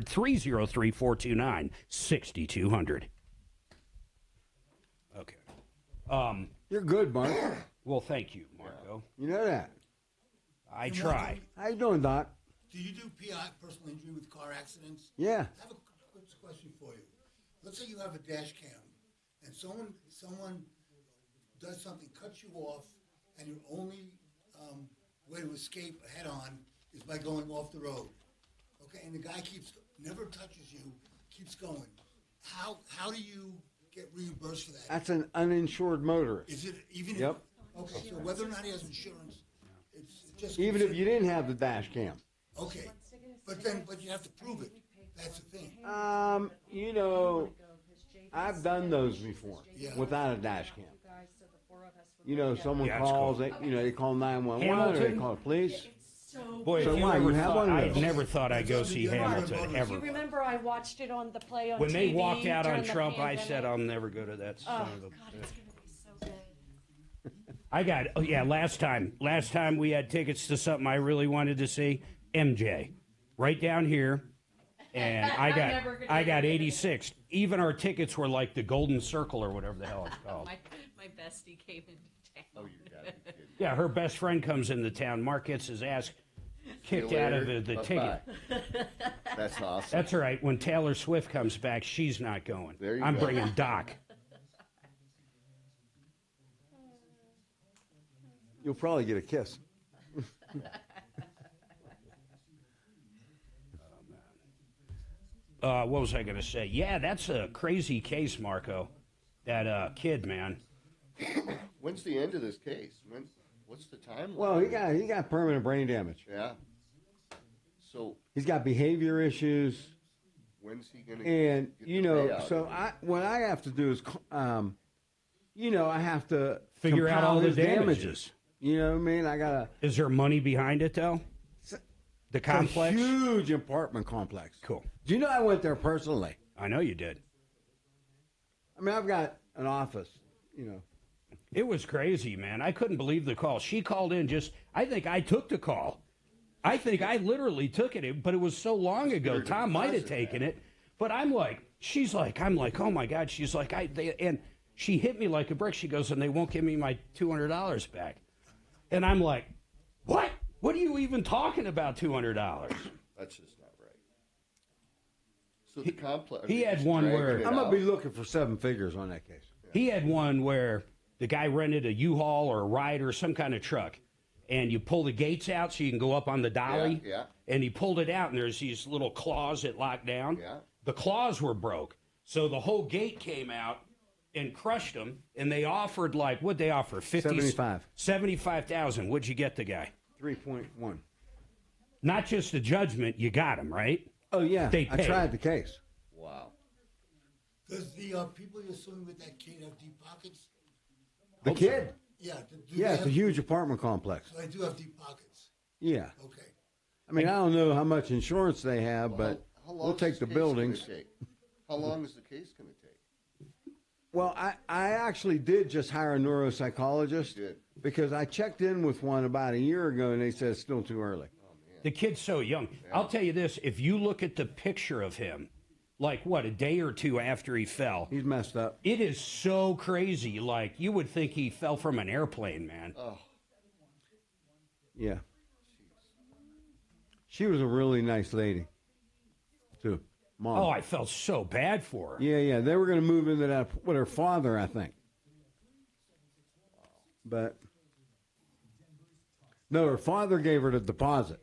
303-429-6200. Okay. You're good, Mark. Well, thank you, Marco. You know that. I try. How you doing, Doc? Do you do PI, personal injury with car accidents? Yeah. I have a quick question for you. Let's say you have a dash cam, and someone does something, cuts you off, and your only way to escape head-on is by going off the road. Okay, and the guy never touches you, keeps going. How do you get reimbursed for that? That's an uninsured motorist. Is it even? Yep. Okay, so whether or not he has insurance, it's just Even if you didn't have the dash cam. Okay, but you have to prove it. That's the thing. You know, I've done those before without a dash cam. You know, someone calls, cool. they call 911 or they call the police. Boy, So if you why, ever you have thought, one of I those? never thought I'd go see Hamilton, ever. You remember I watched it on the play on When they TV walked out on during the Trump, I pandemic? said, I'll never go to that son Oh, of a God, it's going to be so good. Last time we had tickets to something I really wanted to see, MJ, right down here, and I got 86. Even our tickets were like the Golden Circle or whatever the hell it's called. my bestie came into town. Oh, you got it. Yeah, her best friend comes into town. Mark gets his ass kicked out of the ticket. That's awesome. That's all right. When Taylor Swift comes back, she's not going. I'm go. bringing Doc. You'll probably get a kiss. What was I going to say? Yeah, that's a crazy case, Marco. That kid, man. When's the end of this case? What's the timeline? Well, he got permanent brain damage. Yeah. So he's got behavior issues. When's he going to? And get you the know, payout? so what I have to do is, I have to Figure out compile all the his damages. You know what I mean? I gotta. Is there money behind it though? The complex? It's a huge apartment complex. Cool. Do you know I went there personally? I know you did. I mean, I've got an office. It was crazy, man. I couldn't believe the call. She called in I think I took the call. I think I literally took it, but it was so long ago. Tom might have taken it. But I'm like, oh my God. She's like, and she hit me like a brick. She goes, and they won't give me my $200 back. And I'm like, what? What are you even talking about, $200? That's just not right. So the complex. He had one where I'm gonna be looking for 7 figures on that case. He had one where the guy rented a U-Haul or a ride or some kind of truck, and you pull the gates out so you can go up on the dolly. Yeah. And he pulled it out, and there's these little claws that lock down. Yeah. The claws were broke, so the whole gate came out and crushed them. And they offered what'd they offer? 75,000. What'd you get the guy? 3.1. Not just a judgment, you got him, right? Oh yeah, They I paid. tried the case. Wow. Does the people you're suing with that kid have deep pockets? The kid? Yeah. It's a huge apartment complex. So they do have deep pockets. Yeah. Okay. I mean, I don't know how much insurance they have, but How long we'll is take this the case buildings. gonna take? How long is the case going to take? Well, I actually did just hire a neuropsychologist because I checked in with one about a year ago, and they said it's still too early. The kid's so young. I'll tell you this, if you look at the picture of him, like, what, a day or two after he fell. He's messed up. It is so crazy. Like, you would think he fell from an airplane, man. Oh. Yeah. She was a really nice lady, too. Mom. Oh, I felt so bad for her. Yeah. They were going to move into that with her father, I think. But no, her father gave her the deposit.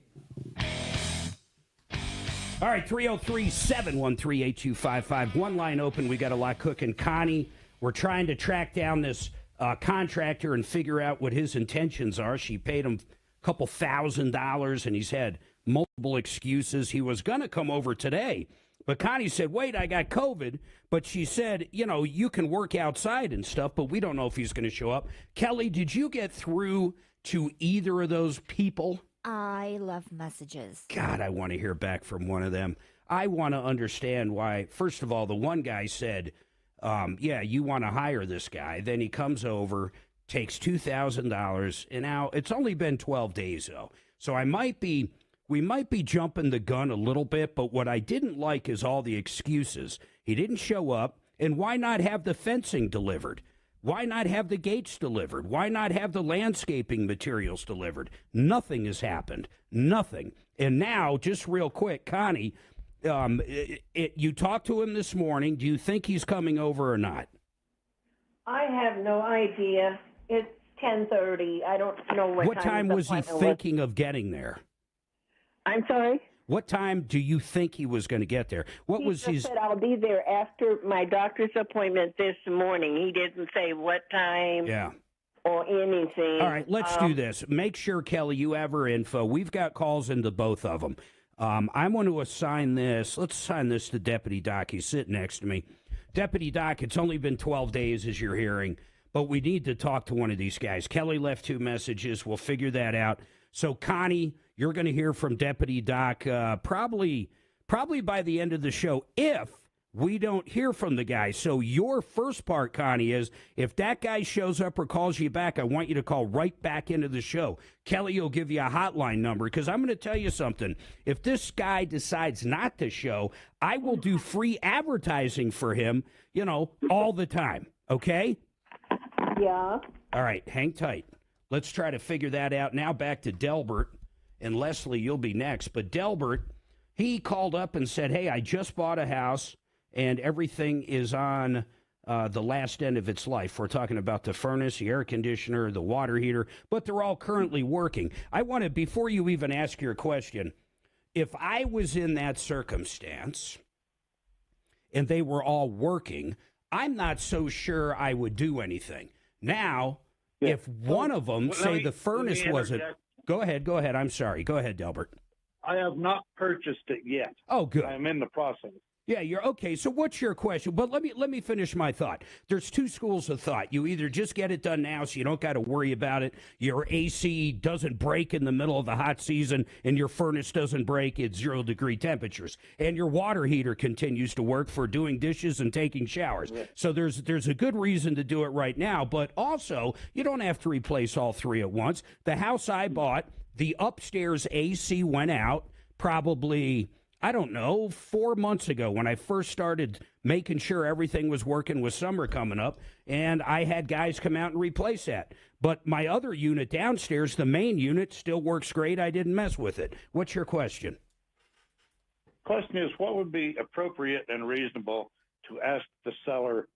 All right, 303-713-8255. One line open. We got a lot cooking. Connie, we're trying to track down this contractor and figure out what his intentions are. She paid him a couple $1,000, and he's had multiple excuses. He was going to come over today, but Connie said, wait, I got COVID. But she said, you can work outside and stuff, but we don't know if he's going to show up. Kelly, did you get through to either of those people? I love messages. God, I want to hear back from one of them. I want to understand why. First of all, the one guy said, yeah, you want to hire this guy. Then he comes over, takes $2,000. And now it's only been 12 days, though. So we might be jumping the gun a little bit. But what I didn't like is all the excuses. He didn't show up. And why not have the fencing delivered? Why not have the gates delivered? Why not have the landscaping materials delivered? Nothing has happened. Nothing. And now, just real quick, Connie, you talked to him this morning. Do you think he's coming over or not? I have no idea. It's 10:30. I don't know What time was he thinking of getting there? I'm sorry? What time do you think he was going to get there? What was He his... said I'll be there after my doctor's appointment this morning. He didn't say what time or anything. All right, let's do this. Make sure, Kelly, you have her info. We've got calls into both of them. I want to assign this. Let's assign this to Deputy Doc. He's sitting next to me. Deputy Doc, it's only been 12 days, as you're hearing, but we need to talk to one of these guys. Kelly left 2 messages. We'll figure that out. So, Connie, you're going to hear from Deputy Doc probably by the end of the show if we don't hear from the guy. So your first part, Connie, is if that guy shows up or calls you back, I want you to call right back into the show. Kelly will give you a hotline number because I'm going to tell you something. If this guy decides not to show, I will do free advertising for him, all the time. Okay? Yeah. All right, hang tight. Let's try to figure that out. Now back to Delbert. And Leslie, you'll be next. But Delbert, he called up and said, hey, I just bought a house, and everything is on the last end of its life. We're talking about the furnace, the air conditioner, the water heater, but they're all currently working. I want to, before you even ask your question, if I was in that circumstance and they were all working, I'm not so sure I would do anything. Now, if one of them, say the furnace wasn't... Go ahead. I'm sorry. Go ahead, Delbert. I have not purchased it yet. Oh, good. I'm in the process. Yeah, you're okay. So what's your question? But let me finish my thought. There's 2 schools of thought. You either just get it done now so you don't got to worry about it. Your AC doesn't break in the middle of the hot season and your furnace doesn't break at 0-degree temperatures. And your water heater continues to work for doing dishes and taking showers. Yeah. So there's a good reason to do it right now, but also you don't have to replace all 3 at once. The house I bought, the upstairs AC went out probably, I don't know, 4 months ago when I first started making sure everything was working with summer coming up, and I had guys come out and replace that. But my other unit downstairs, the main unit, still works great. I didn't mess with it. What's your question? Question is, what would be appropriate and reasonable to ask the seller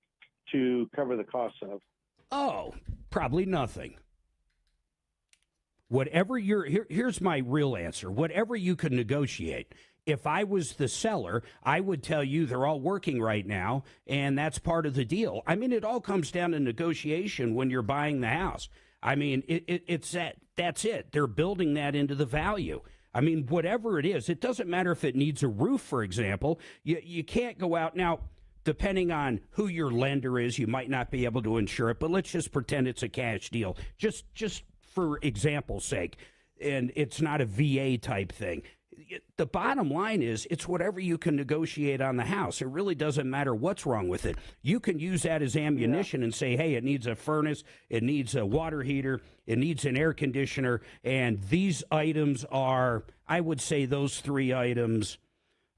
to cover the costs of? Oh, probably nothing. Whatever here's my real answer. Whatever you could negotiate. If I was the seller, I would tell you they're all working right now, and that's part of the deal. I mean, it all comes down to negotiation when you're buying the house. I mean, that's it. They're building that into the value. I mean, whatever it is, it doesn't matter if it needs a roof, for example. You can't go out now. Depending on who your lender is, you might not be able to insure it, but let's just pretend it's a cash deal. Just for example's sake, and it's not a VA type thing. The bottom line is it's whatever you can negotiate on the house. It really doesn't matter what's wrong with it. You can use that as ammunition and say, hey, it needs a furnace, it needs a water heater, it needs an air conditioner, and these items are, I would say those 3 items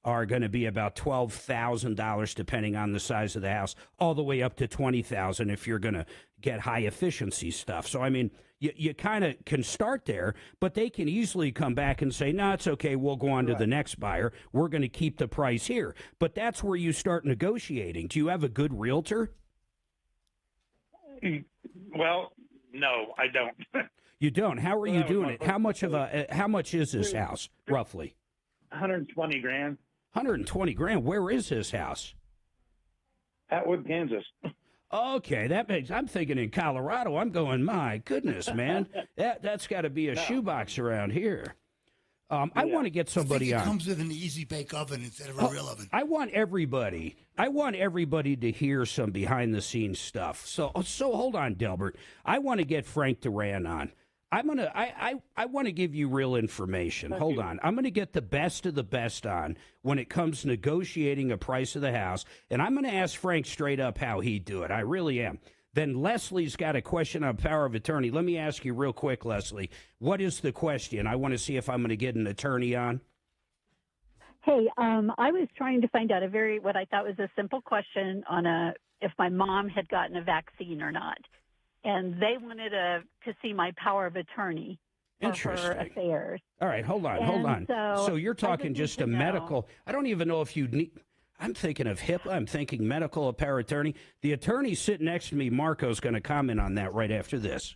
are going to be about $12,000 depending on the size of the house, all the way up to $20,000 if you're going to get high efficiency stuff. So I mean, you kind of can start there, but they can easily come back and say, no, it's okay, we'll go on to the next buyer. We're going to keep the price here. But that's where you start negotiating. Do you have a good realtor? Well, no, I don't. You don't. How are you doing it? How much is this house roughly? 120 grand. 120 grand. Where is this house? Atwood, Kansas. Okay, that makes. I'm thinking in Colorado. I'm going. My goodness, man, that's got to be a shoebox around here. I want to get somebody it on. Comes with an easy bake oven instead of a real oven. I want everybody to hear some behind the scenes stuff. So hold on, Delbert. I want to get Frank Duran on. I want to give you real information. Hold on. I'm going to get the best of the best on when it comes to negotiating a price of the house, and I'm going to ask Frank straight up how he'd do it. I really am. Then Leslie's got a question on power of attorney. Let me ask you real quick, Leslie. What is the question? I want to see if I'm going to get an attorney on. Hey, I was trying to find out what I thought was a simple question on if my mom had gotten a vaccine or not. And they wanted to see my power of attorney for her affairs. All right, hold on. So you're talking just a medical. I don't even know if you need. I'm thinking of HIPAA. I'm thinking medical power attorney. The attorney sitting next to me, Marco's going to comment on that right after this.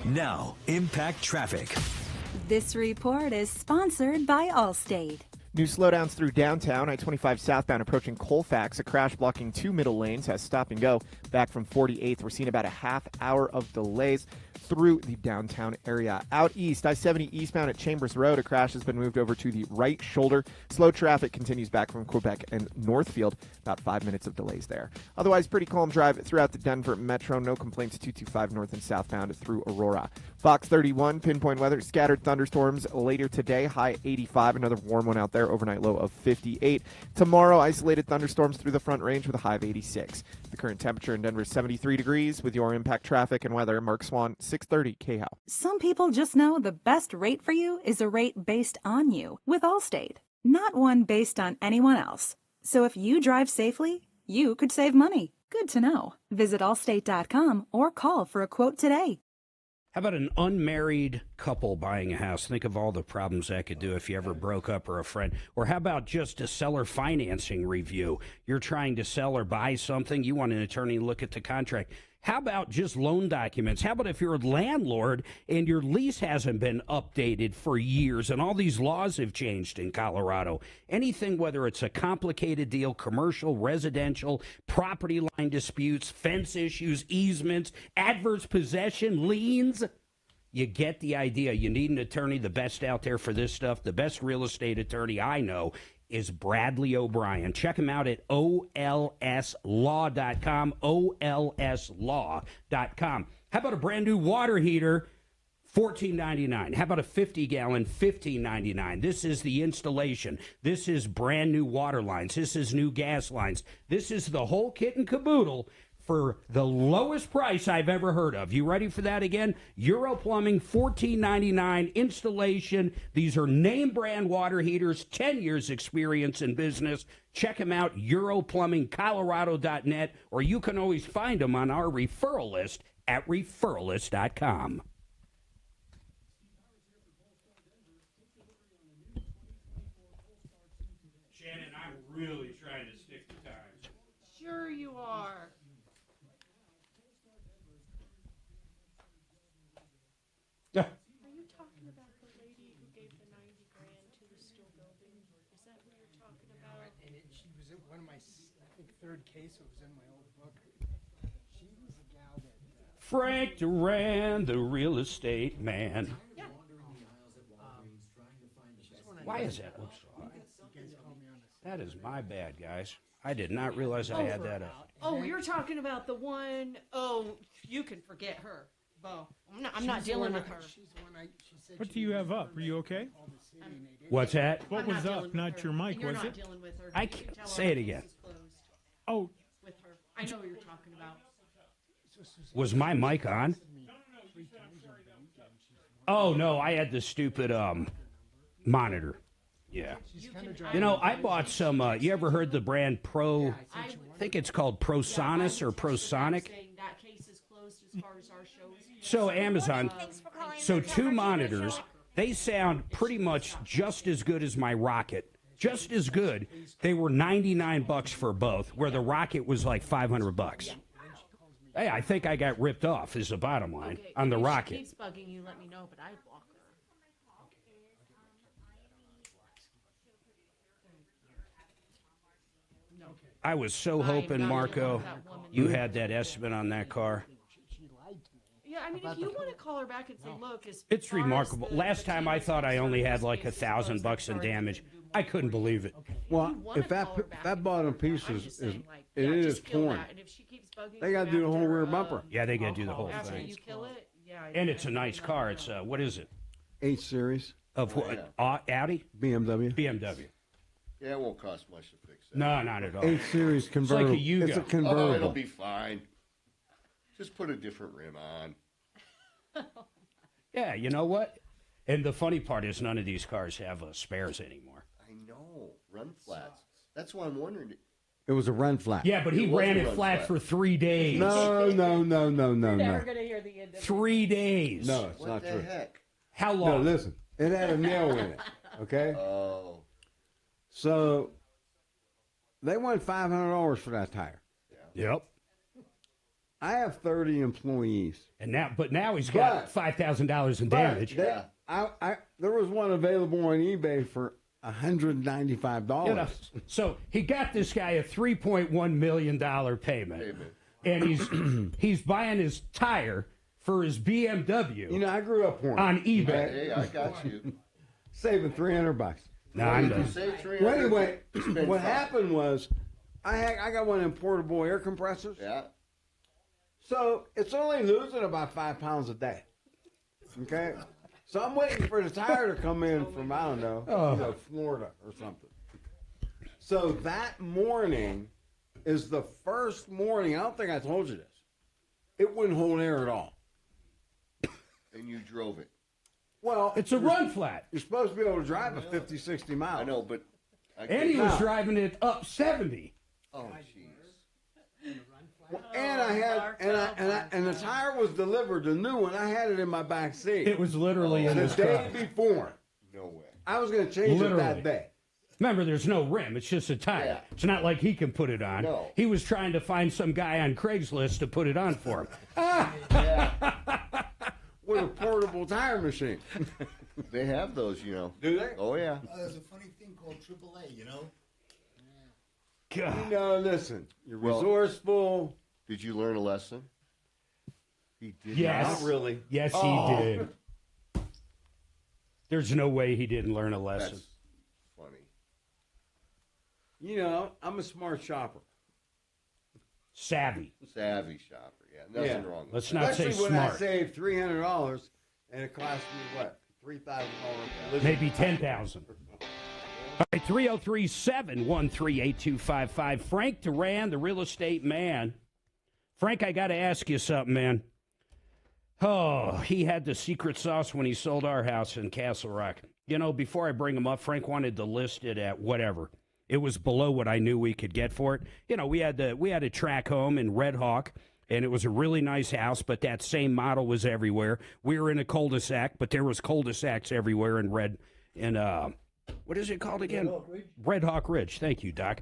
Now, Impact Traffic. This report is sponsored by Allstate. New slowdowns through downtown. I-25 southbound approaching Colfax. A crash blocking 2 middle lanes has stop and go. Back from 48th, we're seeing about a half hour of delays through the downtown area. Out east, I-70 eastbound at Chambers Road. A crash has been moved over to the right shoulder. Slow traffic continues back from Quebec and Northfield. About 5 minutes of delays there. Otherwise, pretty calm drive throughout the Denver Metro. No complaints 225 north and southbound through Aurora. Fox 31, pinpoint weather. Scattered thunderstorms later today. High 85. Another warm one out there. Overnight low of 58. Tomorrow, isolated thunderstorms through the Front Range with a high of 86. The current temperature in Denver is 73 degrees. With your Impact Traffic and weather, Mark Swan, 630 KHOW. Some people just know the best rate for you is a rate based on you with Allstate, not one based on anyone else. So if you drive safely, you could save money. Good to know. Visit allstate.com or call for a quote today. How about an unmarried couple buying a house? Think of all the problems that could do if you ever broke up or a friend. Or how about just a seller financing review? You're trying to sell or buy something. You want an attorney to look at the contract. How about just loan documents? How about if you're a landlord and your lease hasn't been updated for years and all these laws have changed in Colorado? Anything, whether it's a complicated deal, commercial, residential, property line disputes, fence issues, easements, adverse possession, liens. You get the idea. You need an attorney, the best out there for this stuff. The best real estate attorney I know is Bradley O'Brien. Check him out at olslaw.com, olslaw.com. How about a brand new water heater, $14.99? How about a 50-gallon, $15.99? This is the installation. This is brand new water lines. This is new gas lines. This is the whole kit and caboodle for the lowest price I've ever heard of. You ready for that again? Euro Plumbing, $14.99 installation. These are name brand water heaters, 10 years experience in business. Check them out, europlumbingcolorado.net, or you can always find them on our referral list at referralist.com. Shannon, I'm really trying to stick to time. Sure you are. Yeah. Are you talking about the lady who gave the $90,000 to the steel building? Is that who you're talking about? And she was in one of my, I think, third case. It was in my old book. She was a gal that. Frank Duran, the real estate man. Yeah. Why is that look so high? That is my bad, guys. I did not realize I had that up. Oh, you're talking about the one, you can forget her. Bo. I'm not dealing with her. What do you have up? Are you okay? What's that? What was up? Not your mic, was it? Dealing with her. I can't say it again. Oh. With her. I know what you're talking about. Was my mic on? Oh, no, I had the stupid monitor. Yeah. You know, I bought some, you ever heard the brand Pro, I think it's called ProSonus or ProSonic? That case is closed as far as our shows. So Amazon, so two monitors, they sound pretty much just as good as my Rocket. Just as good. They were $99 for both, where the Rocket was like $500. Hey, I think I got ripped off is the bottom line on the Rocket. If she keeps bugging you, let me know, but I block her. I was so hoping, Marco, you had that estimate on that car. Yeah, I mean, if you want to call her back and say, look, It's remarkable. Last time I thought I only had like $1,000 in damage. I couldn't believe it. Well, if that bottom piece is it is torn, they got to do the whole rear bumper. Yeah, they got to do the whole after thing. you kill it, yeah. And it's a nice car. It's what is it? 8 Series. Of what? Audi? BMW. BMW. Yeah, it won't cost much to fix that. No, not at all. 8 Series convertible. It's like a Yugo. It's a convertible. Oh, it'll be fine. Just put a different rim on. Yeah, you know what? And the funny part is none of these cars have spares anymore. I know. Run flats. That's why I'm wondering. It was a run flat. Yeah, but he ran it flat for 3 days. No. Never gonna hear the end of it. 3 days. No, it's not What the true. heck? How No, long? listen. It had a nail in it. Okay. Oh. So they want $500 for that tire. Yep. I have 30 employees. And now he's got $5,000 in damage. There was one available on eBay for $195. You know, so he got this guy a $3.1 million payment. And he's buying his tire for his BMW. You know, I grew up poor. On eBay. Hey, I got you. Saving $300. No, I'm If you done. save $300, Well, anyway, spend what $5. happened was I got one of them portable air compressors. Yeah. So it's only losing about 5 pounds a day. Okay? So I'm waiting for the tire to come in from, I don't know, Florida or something. So that morning is the first morning, I don't think I told you this, it wouldn't hold air at all. And you drove it. Well, It's a run flat. You're supposed to be able to drive at 50, 60 miles. I know, but... And he was driving it up 70. Oh, jeez. And I had, and the tire was delivered, the new one. I had it in my back seat. It was literally in the his day car. before. No way. I was going to change Literally. it that day. Remember, there's no rim. It's just a tire. Yeah. It's not like he can put it on. No. He was trying to find some guy on Craigslist to put it on for him. With a portable tire machine. They have those, you know. Do they? Oh, yeah. There's a funny thing called AAA, you know? God. You know, listen, you're Well- resourceful. Did you learn a lesson? He did Yes. Not really. Yes, he Oh. did. There's no way he didn't learn a lesson. That's funny. You know, I'm a smart shopper. Savvy. Savvy shopper. Yeah, nothing wrong with Let's that. not say Especially when I smart. saved $300 and it cost me what? $3,000. Maybe 10,000. All right, 303-713-8255. Frank Duran, the real estate man. Frank, I got to ask you something, man. Oh, he had the secret sauce when he sold our house in Castle Rock. You know, before I bring him up, Frank wanted to list it at whatever. It was below what I knew we could get for it. You know, we had a track home in Red Hawk, and it was a really nice house, but that same model was everywhere. We were in a cul-de-sac, but there was cul-de-sacs everywhere in what is it called again? Red Hawk Ridge. Thank you, Doc.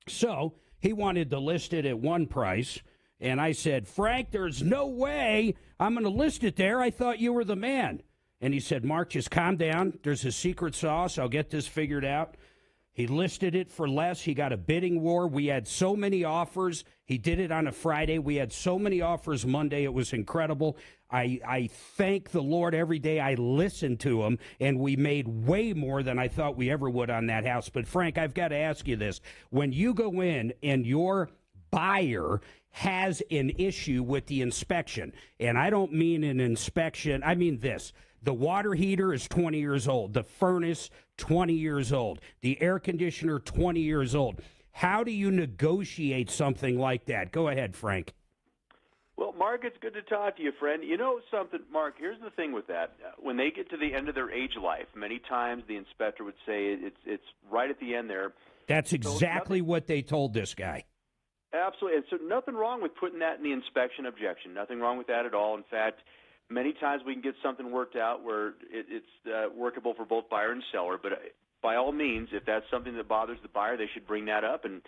So he wanted to list it at one price, and I said, Frank, there's no way I'm going to list it there. I thought you were the man. And he said, Mark, just calm down. There's a secret sauce. I'll get this figured out. He listed it for less. He got a bidding war. We had so many offers. He did it on a Friday. We had so many offers Monday. It was incredible. I thank the Lord every day I listened to him, and we made way more than I thought we ever would on that house. But, Frank, I've got to ask you this. When you go in and your buyer has an issue with the inspection, and I don't mean an inspection, I mean this. The water heater is 20 years old. The furnace, 20 years old. The air conditioner, 20 years old. How do you negotiate something like that? Go ahead, Frank. Well, Mark, it's good to talk to you, friend. You know something, Mark, here's the thing with that. When they get to the end of their age life, many times the inspector would say it's right at the end there. That's exactly what they told this guy. Absolutely. And so nothing wrong with putting that in the inspection objection. Nothing wrong with that at all. In fact, many times we can get something worked out where it's workable for both buyer and seller. But by all means, if that's something that bothers the buyer, they should bring that up and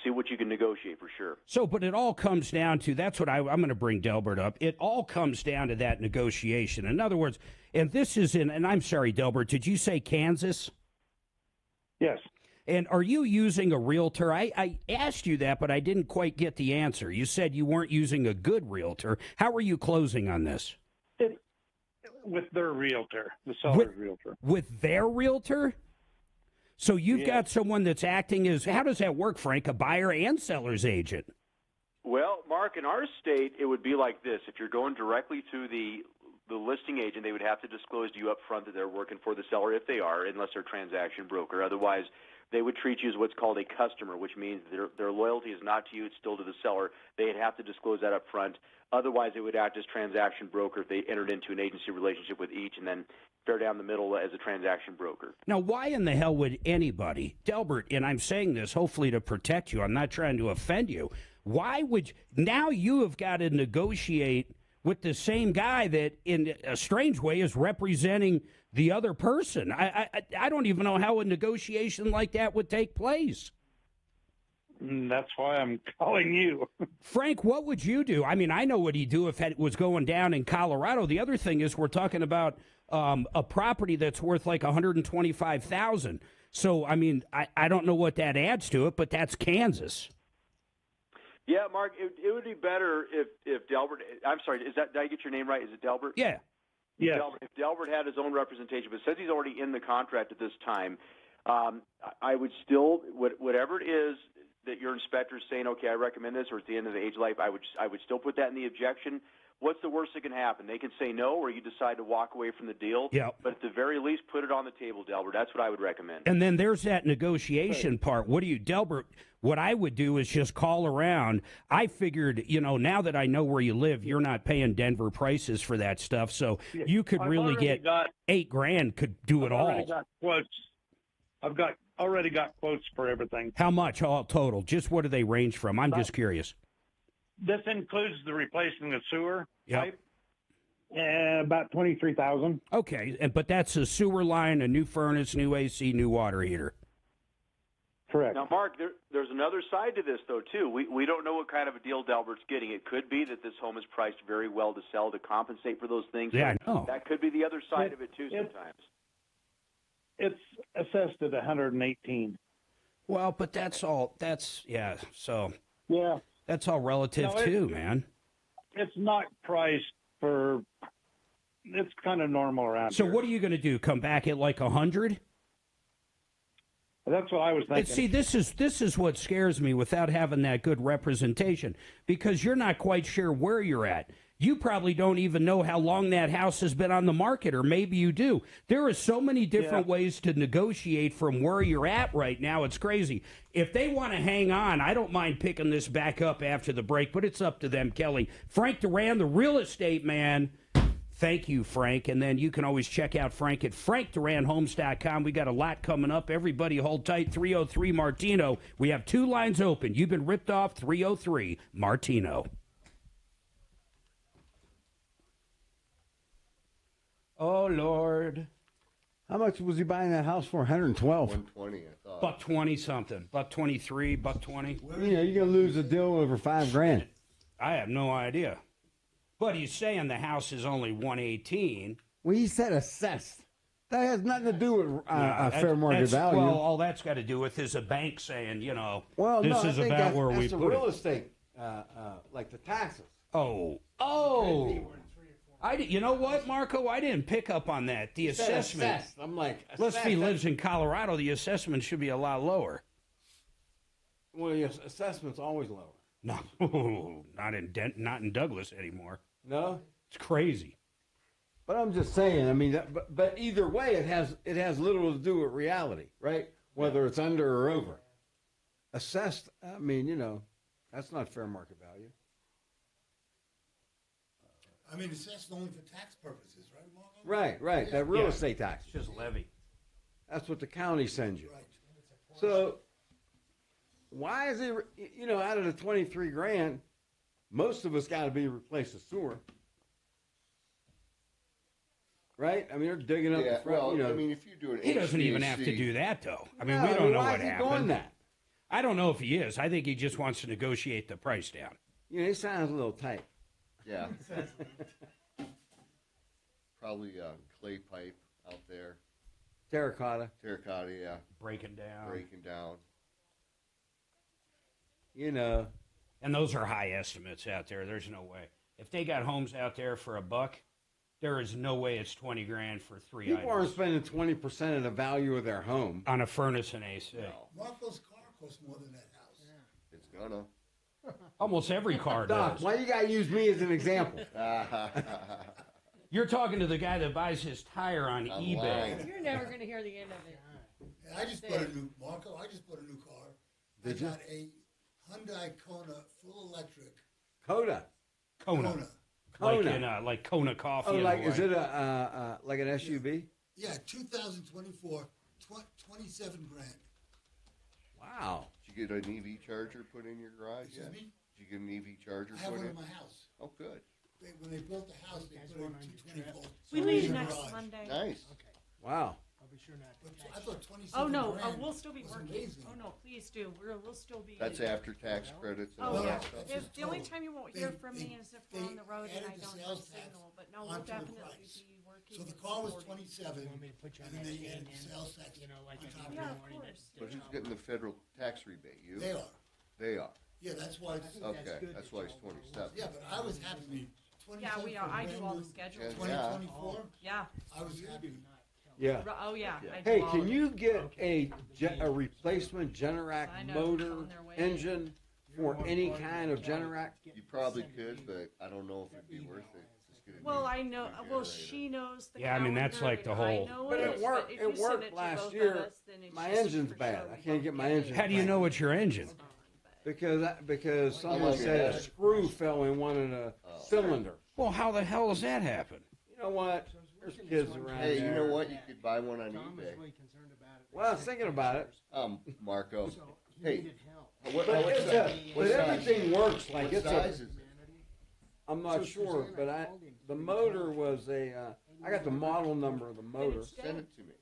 see what you can negotiate for sure. So, but it all comes down to, that's what I'm going to bring Delbert up. It all comes down to that negotiation. In other words, and this is and I'm sorry, Delbert, did you say Kansas? Yes. And are you using a realtor? I asked you that, but I didn't quite get the answer. You said you weren't using a good realtor. How are you closing on this? With their realtor, the seller's realtor. With their realtor? So you've got someone that's acting as, how does that work, Frank, a buyer and seller's agent? Well, Mark, in our state, it would be like this. If you're going directly to the listing agent, they would have to disclose to you up front that they're working for the seller if they are, unless they're a transaction broker. Otherwise, they would treat you as what's called a customer, which means their loyalty is not to you, it's still to the seller. They'd have to disclose that up front. Otherwise, they would act as transaction broker if they entered into an agency relationship with each and then fare down the middle as a transaction broker. Now, why in the hell would anybody, Delbert, and I'm saying this hopefully to protect you, I'm not trying to offend you, why would, now you have got to negotiate with the same guy that in a strange way is representing the other person. I don't even know how a negotiation like that would take place. That's why I'm calling you. Frank, what would you do? I mean, I know what he'd do if it was going down in Colorado. The other thing is we're talking about a property that's worth like $125,000. So, I mean, I don't know what that adds to it, but that's Kansas. Yeah, Mark, it would be better if Delbert, I'm sorry, did I get your name right? Is it Delbert? Yeah. Yes. If Delbert had his own representation, but says he's already in the contract at this time, I would still, whatever it is that your inspector is saying, okay, I recommend this, or at the end of the age life, I would still put that in the objection. What's the worst that can happen? They can say no, or you decide to walk away from the deal. Yeah. But at the very least, put it on the table, Delbert. That's what I would recommend. And then there's that negotiation part. What do you, Delbert, what I would do is just call around. I figured, now that I know where you live, you're not paying Denver prices for that stuff. So you could really get $8,000 could do it all. I've already got quotes. I've already got quotes for everything. How much all total? Just what do they range from? I'm just curious. This includes the replacing the sewer pipe. About $23,000. Okay, but that's a sewer line, a new furnace, new AC, new water heater. Correct. Now, Mark, there's another side to this, though, too. We don't know what kind of a deal Delbert's getting. It could be that this home is priced very well to sell to compensate for those things. Yeah, I know. That could be the other side of it, too, sometimes. It's assessed at $118,000. Well, but that's all. So yeah, that's all relative too, man. It's not priced for. It's kind of normal around So here. what are you going to do? Come back at like 100? That's what I was thinking. And see, this is what scares me without having that good representation, because you're not quite sure where you're at. You probably don't even know how long that house has been on the market, or maybe you do. There are so many different ways to negotiate from where you're at right now. It's crazy. If they want to hang on, I don't mind picking this back up after the break, but it's up to them, Kelly. Frank Duran, the real estate man. Thank you, Frank. And then you can always check out Frank at frankduranhomes.com. We got a lot coming up. Everybody hold tight. 303 Martino. We have 2 lines open. You've been ripped off. 303 Martino. Oh, Lord. How much was he buying that house for? 112. 120, I thought. Buck 20 something. Buck 23, buck 20. You're going to lose a deal over $5,000. I have no idea. But he's saying the house is only 118. Well, he said assessed. That has nothing to do with fair market value. Well, all that's got to do with is a bank saying, well, this no, is I think about where we that's put real it. estate, like the taxes. Oh. You know what, Marco? I didn't pick up on that. The assessment. Assessed. I'm like, Unless he lives in Colorado, the assessment should be a lot lower. Well, your assessment's always lower. No, not in Douglas anymore. No, it's crazy. But I'm just saying. I mean, but either way, it has little to do with reality, right? Whether it's under or over. Assessed. I mean, that's not fair market value. I mean, it's assessed only for tax purposes, right, Margo? Right. That real Yeah. estate tax. It's just levy. That's what the county sends you. Right. So why is it, out of the 23 grand, most of us got to be replace the sewer. Right? I mean, they're digging up the front, I mean, if you do an He doesn't even have to HVAC do that, though. I mean, No, we I don't mean, know why what is he happened. doing that? I don't know if he is. I think he just wants to negotiate the price down. He sounds a little tight. Yeah. Probably clay pipe out there. Terracotta. Terracotta, yeah. Breaking down. And those are high estimates out there. There's no way. If they got homes out there for $1, there is no way it's 20 grand for 3 people aren't items. spending 20% of the value of their home On a furnace and AC. Marco's car costs more than that house. It's gonna. Almost every car Doc, does. why you got to use me as an example? You're talking to the guy that buys his tire on eBay. You're never going to hear the end of it. Yeah, I just bought a new Marco. I just bought a new car. Did you? I got a Hyundai Kona full electric. Kona. Like Kona coffee. Oh, in like Hawaii. is it a like an SUV? Yeah, 2024, 27 grand. Wow. Did you get an EV charger put in your garage Excuse yet? me? Did you get an EV charger I have put one in? in my house. Oh, good. When they built the house, they put in 220 volt. We in leave the next garage. Monday. Nice. Okay. Wow. I'll be sure not to. But I thought 27 Oh no, grand we'll still be was working. amazing. Oh no, please do. We'll still be. That's after tax credits and Oh all yeah. that stuff. That's If the only total. time you won't hear They- from they- me is if we're on the road and added I the don't have sales tax signal. But no, we'll onto the definitely price. be working. So the car was supporting. 27, You want me to put you and on then that they chain added the in, sales tax like on I top do of Yeah, it. of morning course. But who's getting the federal tax rebate? You? They are. They are. Yeah, that's why. It's, Okay, that's why it's 27. yeah, but I was happy. 27 Yeah, we are. for I do brand all new the schedules. Yeah. 2024. Yeah. I was happy. Yeah. Oh yeah. Yeah. I do Hey, all can of you it. get a replacement Generac I know, motor on their way. engine for any kind of Generac? You probably could, but I don't know if it'd be worth it. Just get a Well, new I know. Well, generator. she knows the. Yeah, I mean, that's calendar, like the and whole- I know But it worked. if It you send worked it to last both of year. us, then it's My just engine's for bad. sure I we can't both get my it. engine. How do you know it's your engine? Because someone long said is a that? screw fell in one of the cylinders. Well, how the hell does that happen? You know what? There's kids around Hey, there. you know what? You could buy one on Tom was eBay. really concerned about it. Well, I was thinking about it. Marco. So he Hey, needed help. what, But, what it's size? but everything works like What it's size a. is it? I'm not sure, but the motor was I got the model number of the motor. Send it to me.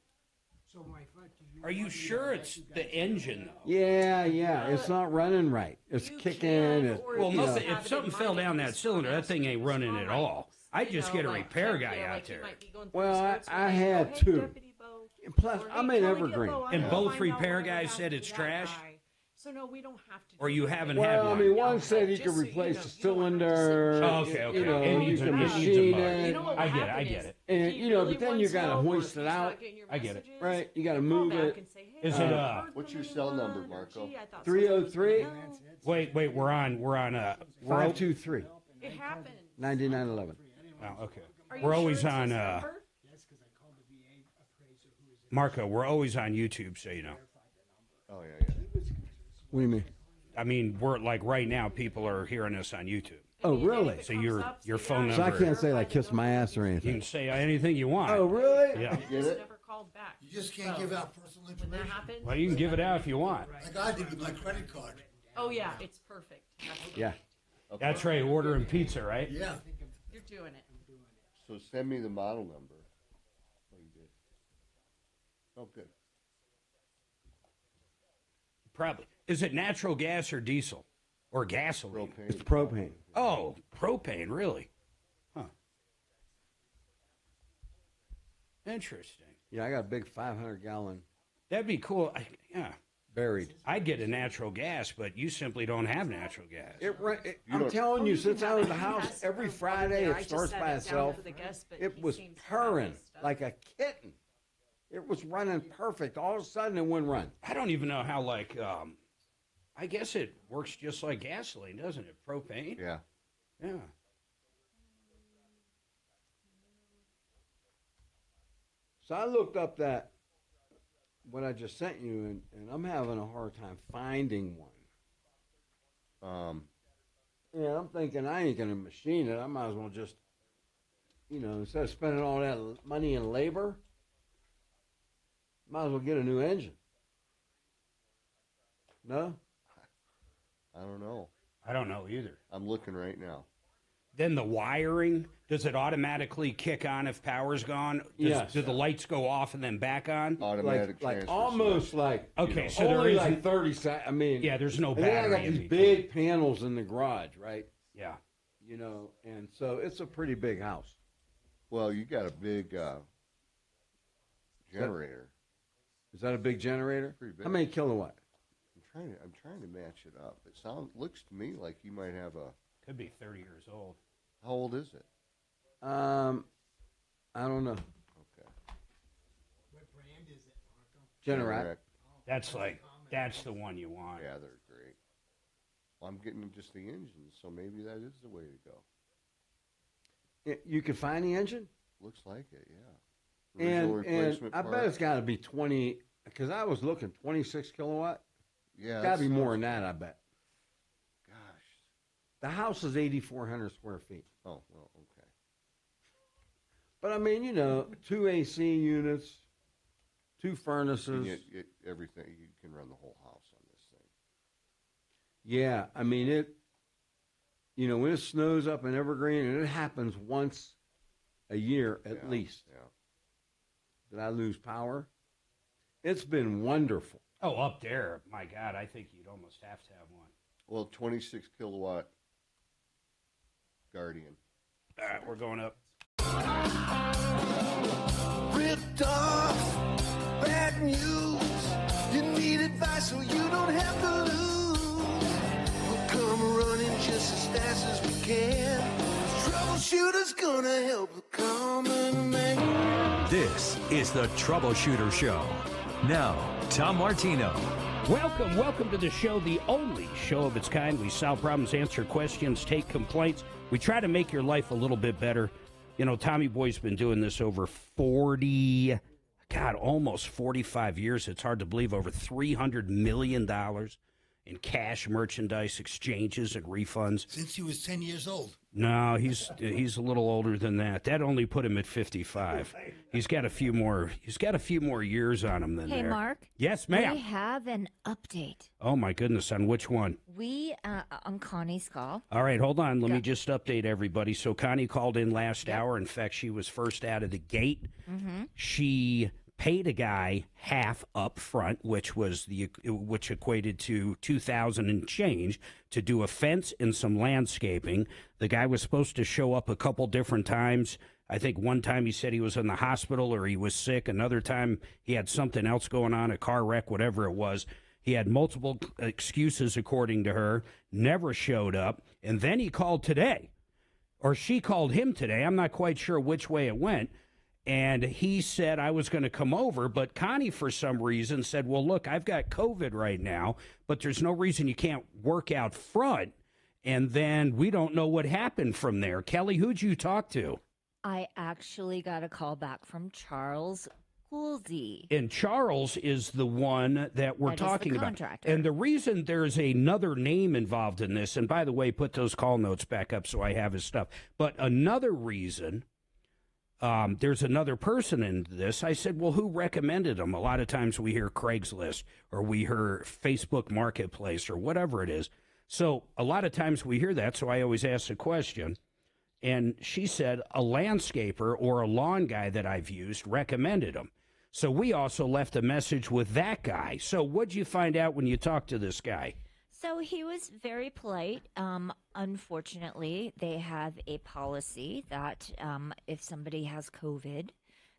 So my foot, do Are you want me to sure let it's you guys the know? engine though? Yeah, it's not running right. It's You kicking. can, It's, or Well, you nothing. have If it something in fell mind down if that it's cylinder, that thing ain't running at all. I'd You just know, get a like, repair check, guy you know, out like you there. might be going through Well, skirts I and they go, had "Hey, two. Deputy Bo," Plus, or, I'm "Hey, in can we get Evergreen. Bo? I And wanna both find repair out whatever guys happened said to it's that trash? guy." So no, we don't have to. Or do you that. haven't But- had Well, I one. mean, Yeah, one but said he just could so you replace know, the you don't have to sit cylinder. and Oh, just, okay, You okay. know, It you needs can a machine mud. it. You know what I will get it, happen I get is it. And, if he you know, really but then you wants gotta help, or hoist if it he's not out. getting your I get it. messages, Right, you got to call move back it. and say, "Hey, Is I it, heard What's from your cell number, anyone," or, Marco? "Gee, I thought 303? somebody was gonna Wait, we're on. We're 523 help." It happens. 9911. Oh, okay. Are you We're sure always it's this on. number? Yes, because I called the VA appraiser who is in Marco, we're always on YouTube, so you know. Oh, yeah. What do you mean? I mean, we're like right now, people are hearing us on YouTube. Oh, really? So your phone So I number. can't say like kiss my ass or You anything. can say anything you want. Oh, really? Yeah. Get it? Never called back. You just can't give out personal When that information. happens. Well, you can give it out if you want. Like I did with my credit card. Oh yeah, it's perfect. Yeah. That's right. Ordering pizza, right? Yeah. You're doing it. So send me the model number. Oh, you did. Oh, good. Probably. Is it natural gas or diesel? Or gasoline? Propane. It's propane. Oh, propane, really? Huh. Interesting. Yeah, I got a big 500-gallon That'd be cool. Yeah. buried. I'd get a natural gas, but you simply don't have natural gas. I'm telling you, since I was at the house, every Friday I it just starts set by it down itself. for the guests, but It he was seems to purring have his stuff. like a kitten. It was running perfect. All of a sudden, it wouldn't run. I don't even know how, like, I guess it works just like gasoline, doesn't it? Propane? Yeah. Yeah. So I looked up what I just sent you, and I'm having a hard time finding one. Yeah, I'm thinking I ain't gonna machine it. I might as well just instead of spending all that money in labor, might as well get a new engine. No? I don't know. I don't know either. I'm looking right now. Then the wiring, does it automatically kick on if power's gone? Yes. Do the lights go off and then back on? Automatic Like transfer almost switch. like Okay, so only there like isn't- 30 seconds. I mean, Yeah, there's no and then I battery got in these between. big panels in the garage, right? Yeah. And so it's a pretty big house. Well, you got a big generator. Is that a big generator? Pretty big. How many kilowatt? I'm trying to match it up. It looks to me like you might have a. Could be 30 years old. How old is it? I don't know. Okay. What brand is it, Marco? Generac. That's the one you want. Yeah, they're great. Well, I'm getting just the engine, so maybe that is the way to go. You can find the engine? Looks like it, yeah. Original And replacement I bet part. it's got to be 20, because I was looking 26 kilowatt. Yeah, It's got to be that more sounds than that, I bet. Gosh. The house is 8,400 square feet. Oh, well, okay. But I mean, 2 AC units, 2 furnaces. And yet, everything, you can run the whole house on this thing. Yeah, I mean, when it snows up in Evergreen, and it happens once a year at least, that I lose power, it's been wonderful. Oh, up there, my God, I think you'd almost have to have one. Well, 26 kilowatt Guardian. All right, we're going up. Ripped off, bad news. You need advice so you don't have to lose. We'll come running just as fast as we can. Troubleshooter's gonna help the common man. This is the Troubleshooter Show. Now, Tom Martino. Welcome to the show, the only show of its kind. We solve problems, answer questions, take complaints. We try to make your life a little bit better. Tommy Boy's been doing this over almost 45 years. It's hard to believe, over $300 million in cash, merchandise, exchanges, and refunds. Since he was 10 years old. No, he's a little older than that. That only put him at 55. He's got a few more years on him than Hey, there. Mark. Yes, ma'am. We have an update. Oh my goodness, on which one? We on Connie's call. All right, hold on. Let me just update everybody. So Connie called in last hour. In fact, she was first out of the gate. Mm-hmm. She paid a guy half up front, which equated to $2,000 and change, to do a fence and some landscaping. The guy was supposed to show up a couple different times. I think one time he said he was in the hospital or he was sick. Another time he had something else going on, a car wreck, whatever it was. He had multiple excuses, according to her, never showed up. And then he called today, or she called him today. I'm not quite sure which way it went. And he said, I was going to come over, but Connie, for some reason, said, well, look, I've got COVID right now, but there's no reason you can't work out front. And then we don't know what happened from there. Kelly, who'd you talk to? I actually got a call back from Charles Goulsey. And Charles is the one that we're That is the talking about. contractor. And the reason there's another name involved in this, and by the way, put those call notes back up so I have his stuff. But another reason, there's another person in this. I said, well, who recommended him? A lot of times we hear Craigslist or we hear Facebook Marketplace or whatever it is. So a lot of times we hear that, so I always ask the question. And she said a landscaper or a lawn guy that I've used recommended him. So we also left a message with that guy. So what'd you find out when you talked to this guy? So he was very polite. Unfortunately, they have a policy that if somebody has COVID,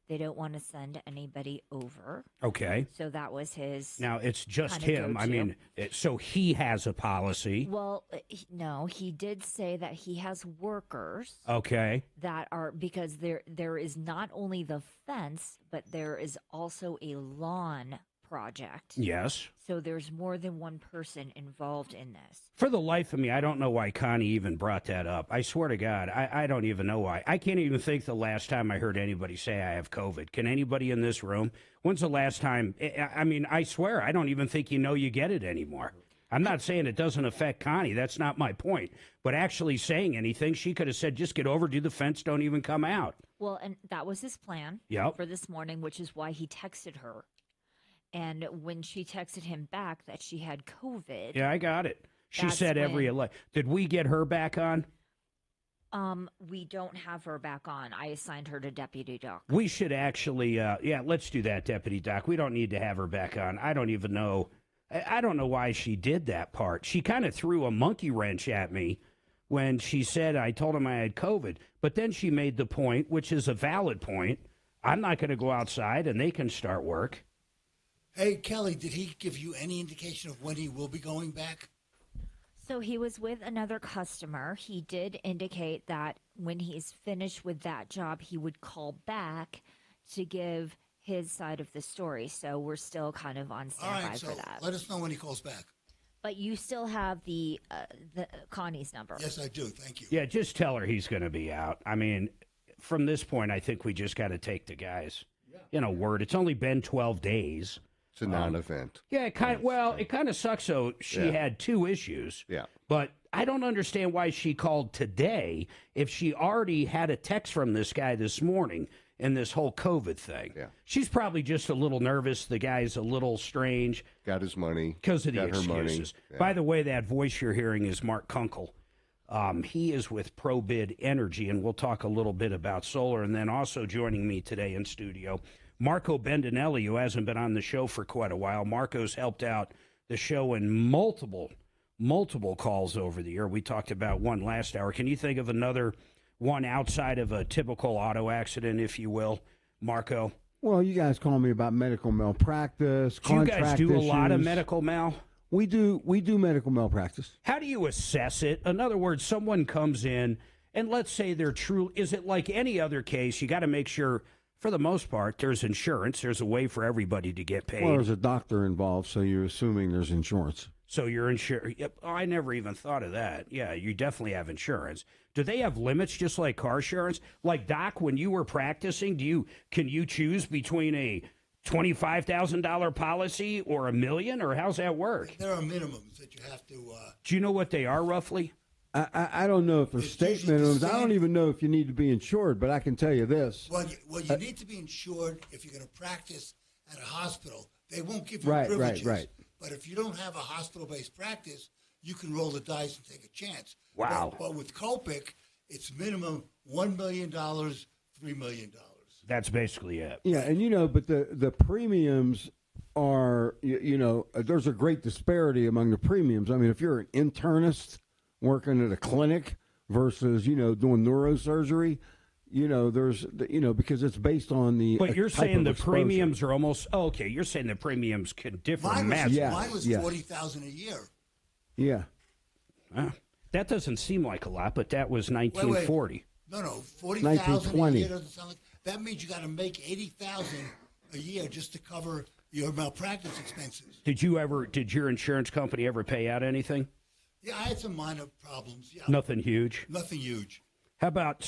they don't want to send anybody over. Okay. So that was his. Now, it's just kinda him. I go-to. mean, so he has a policy. Well, no, he did say that he has workers Okay. that are, because there is not only the fence, but there is also a lawn project. Yes. So there's more than one person involved in this. For the life of me, I don't know why Connie even brought that up. I swear to God, I don't even know why. I can't even think the last time I heard anybody say I have COVID. Can anybody in this room? When's the last time? I mean, I swear, I don't even think you get it anymore. I'm not saying it doesn't affect Connie. That's not my point. But actually saying anything, she could have said, just get over, do the fence, don't even come out. Well, and that was his plan Yep. for this morning, which is why he texted her. And when she texted him back that she had COVID. Yeah, I got it. She That's said Did we get her back on? We don't have her back on. I assigned her to Deputy Doc. We should actually, let's do that, Deputy Doc. We don't need to have her back on. I don't even know. I don't know why she did that part. She kind of threw a monkey wrench at me when she said I told him I had COVID. But then she made the point, which is a valid point. I'm not going to go outside and they can start work. Hey, Kelly, did he give you any indication of when he will be going back? So he was with another customer. He did indicate that when he's finished with that job, he would call back to give his side of the story. So we're still kind of on All standby right, so for that. let us know when he calls back. But you still have the Connie's number. Yes, I do. Thank you. Yeah, just tell her he's going to be out. I mean, from this point, I think we just got to take the guy's, word. It's only been 12 days. It's a non-event. Yeah, it kind of sucks. So she had 2 issues. Yeah. But I don't understand why she called today if she already had a text from this guy this morning in this whole COVID thing. Yeah. She's probably just a little nervous. The guy's a little strange. Got his money. Because of the got her money. excuses. Yeah. By the way, that voice you're hearing is Mark Kunkel. He is with ProBid Energy, and we'll talk a little bit about solar. And then also joining me today in studio, Marco Bendinelli, who hasn't been on the show for quite a while. Marco's helped out the show in multiple calls over the year. We talked about one last hour. Can you think of another one outside of a typical auto accident, if you will, Marco? Well, you guys call me about medical malpractice, Do you contract guys do a lot of issues. medical mal? We do medical malpractice. How do you assess it? In other words, someone comes in, and let's say they're true. Is it like any other case? You got to make sure, for the most part, there's insurance. There's a way for everybody to get paid. Well, there's a doctor involved, so you're assuming there's insurance. So you're insured. Yep. Oh, I never even thought of that. Yeah, you definitely have insurance. Do they have limits just like car insurance? Like, Doc, when you were practicing, can you choose between a $25,000 policy or $1 million, or how's that work? There are minimums that you have to. Do you know what they are roughly? I don't know if there's state minimums. I don't even know if you need to be insured, but I can tell you this. Well, you need to be insured if you're going to practice at a hospital. They won't give you Right. privileges. But if you don't have a hospital-based practice, you can roll the dice and take a chance. Wow. But with Copic, it's minimum $1 million, $3 million. That's basically it. Yeah, and but the premiums are, there's a great disparity among the premiums. I mean, if you're an internist working at a clinic versus, doing neurosurgery, there's, because it's based on the. But you're type saying of the exposure. premiums are almost okay. You're saying the premiums can differ massively. Mine was $40,000 a year. Yeah. That doesn't seem like a lot, but that was 1940. No, $40,000 a 1920. year doesn't sound like. That means you got to make $80,000 a year just to cover your malpractice expenses. Did your insurance company ever pay out anything? Yeah, I had some minor problems. Yeah. Nothing huge. Nothing huge. How about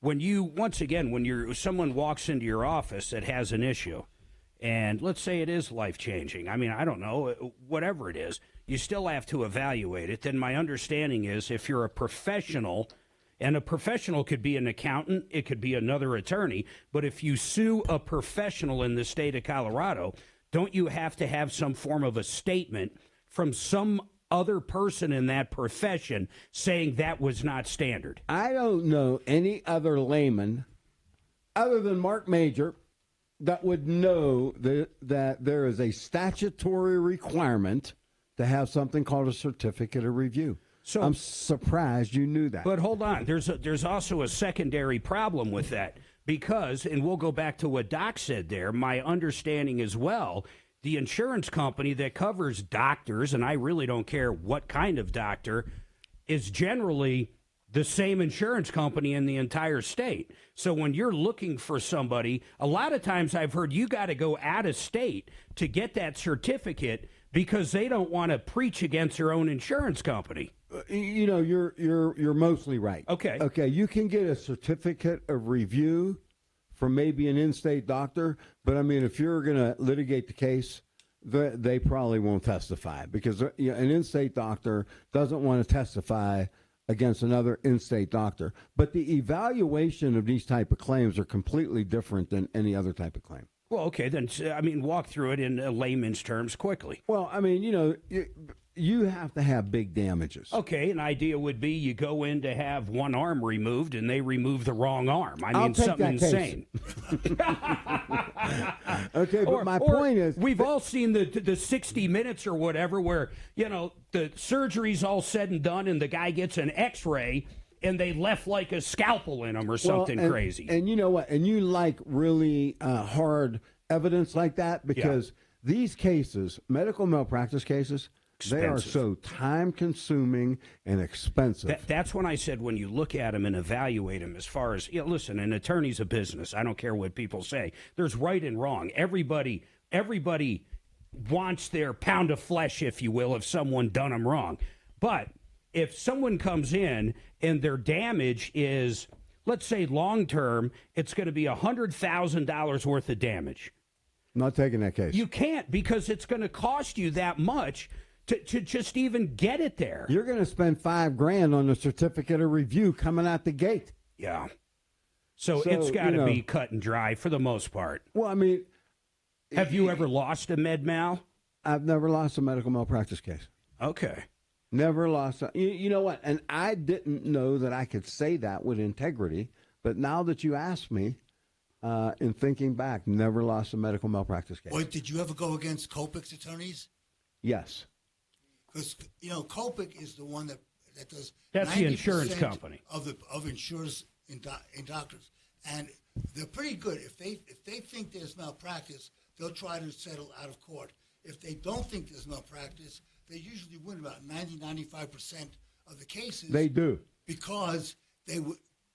when someone walks into your office that has an issue, and let's say it is life-changing. I mean, I don't know, whatever it is, you still have to evaluate it. Then my understanding is if you're a professional, and a professional could be an accountant, it could be another attorney, but if you sue a professional in the state of Colorado, don't you have to have some form of a statement from some other person in that profession saying that was not standard? I don't know any other layman other than Marc Mager that would know that there is a statutory requirement to have something called a certificate of review. So I'm surprised you knew that. But hold on, there's also a secondary problem with that because, and we'll go back to what Doc said there, my understanding as well, the insurance company that covers doctors, and I really don't care what kind of doctor, is generally the same insurance company in the entire state. So when you're looking for somebody, a lot of times I've heard you got to go out of state to get that certificate because they don't want to preach against their own insurance company. You're mostly right. Okay, you can get a certificate of review from maybe an in-state doctor, but I mean, if you're going to litigate the case, they probably won't testify because an in-state doctor doesn't want to testify against another in-state doctor. But the evaluation of these type of claims are completely different than any other type of claim. Well, okay, then, walk through it in layman's terms quickly. Well, you have to have big damages. Okay, an idea would be you go in to have one arm removed and they remove the wrong arm. I'll take something that insane. Okay, but my point is... We've all seen the 60 Minutes or whatever where, the surgery's all said and done and the guy gets an x-ray and they left like a scalpel in him or something crazy. And you know what? And you like really hard evidence like that because these cases, medical malpractice cases, they are so time-consuming and expensive. That's when I said when you look at them and evaluate them as far as, listen, an attorney's a business. I don't care what people say. There's right and wrong. Everybody wants their pound of flesh, if you will, if someone done them wrong. But if someone comes in and their damage is, let's say long-term, it's going to be $100,000 worth of damage. I'm not taking that case. You can't because it's going to cost you that much to just even get it there. You're going to spend $5,000 on the certificate of review coming out the gate. Yeah. So it's got to be cut and dry for the most part. Well, have you ever lost a med mal? I've never lost a medical malpractice case. Okay. Never lost. You know what? And I didn't know that I could say that with integrity. But now that you asked me, in thinking back, never lost a medical malpractice case. Or did you ever go against Copic's attorneys? Yes. Because Copic is the one that does. That's the insurance company of insurers in doctors, and they're pretty good. If they think there's malpractice, they'll try to settle out of court. If they don't think there's malpractice, they usually win about 90-95% of the cases. They do because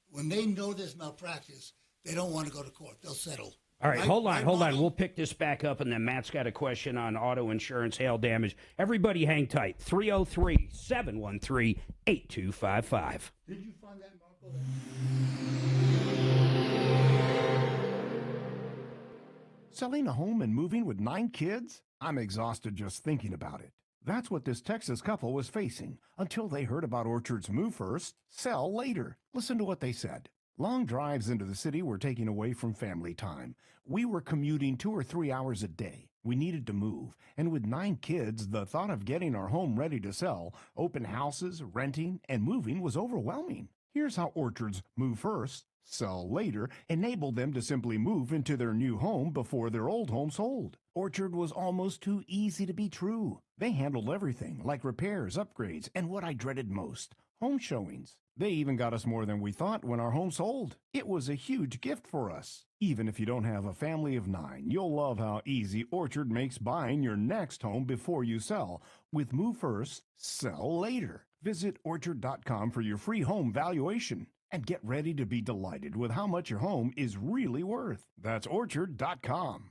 when they know there's malpractice, they don't want to go to court. They'll settle. All right, hold on. We'll pick this back up, and then Matt's got a question on auto insurance, hail damage. Everybody hang tight. 303-713-8255. Did you find that, Marco? Selling a home and moving with 9 kids? I'm exhausted just thinking about it. That's what this Texas couple was facing until they heard about Orchard's Move First, Sell Later. Listen to what they said. Long drives into the city were taking away from family time. We were commuting 2 or 3 hours a day. We needed to move, and with 9 kids, the thought of getting our home ready to sell, open houses, renting, and moving was overwhelming. Here's how Orchard's Move First, Sell Later enabled them to simply move into their new home before their old home sold. Orchard was almost too easy to be true. They handled everything, like repairs, upgrades, and what I dreaded most, home showings. They even got us more than we thought when our home sold. It was a huge gift for us. Even if you don't have a family of 9, you'll love how easy Orchard makes buying your next home before you sell. With Move First, Sell Later. Visit Orchard.com for your free home valuation. And get ready to be delighted with how much your home is really worth. That's Orchard.com.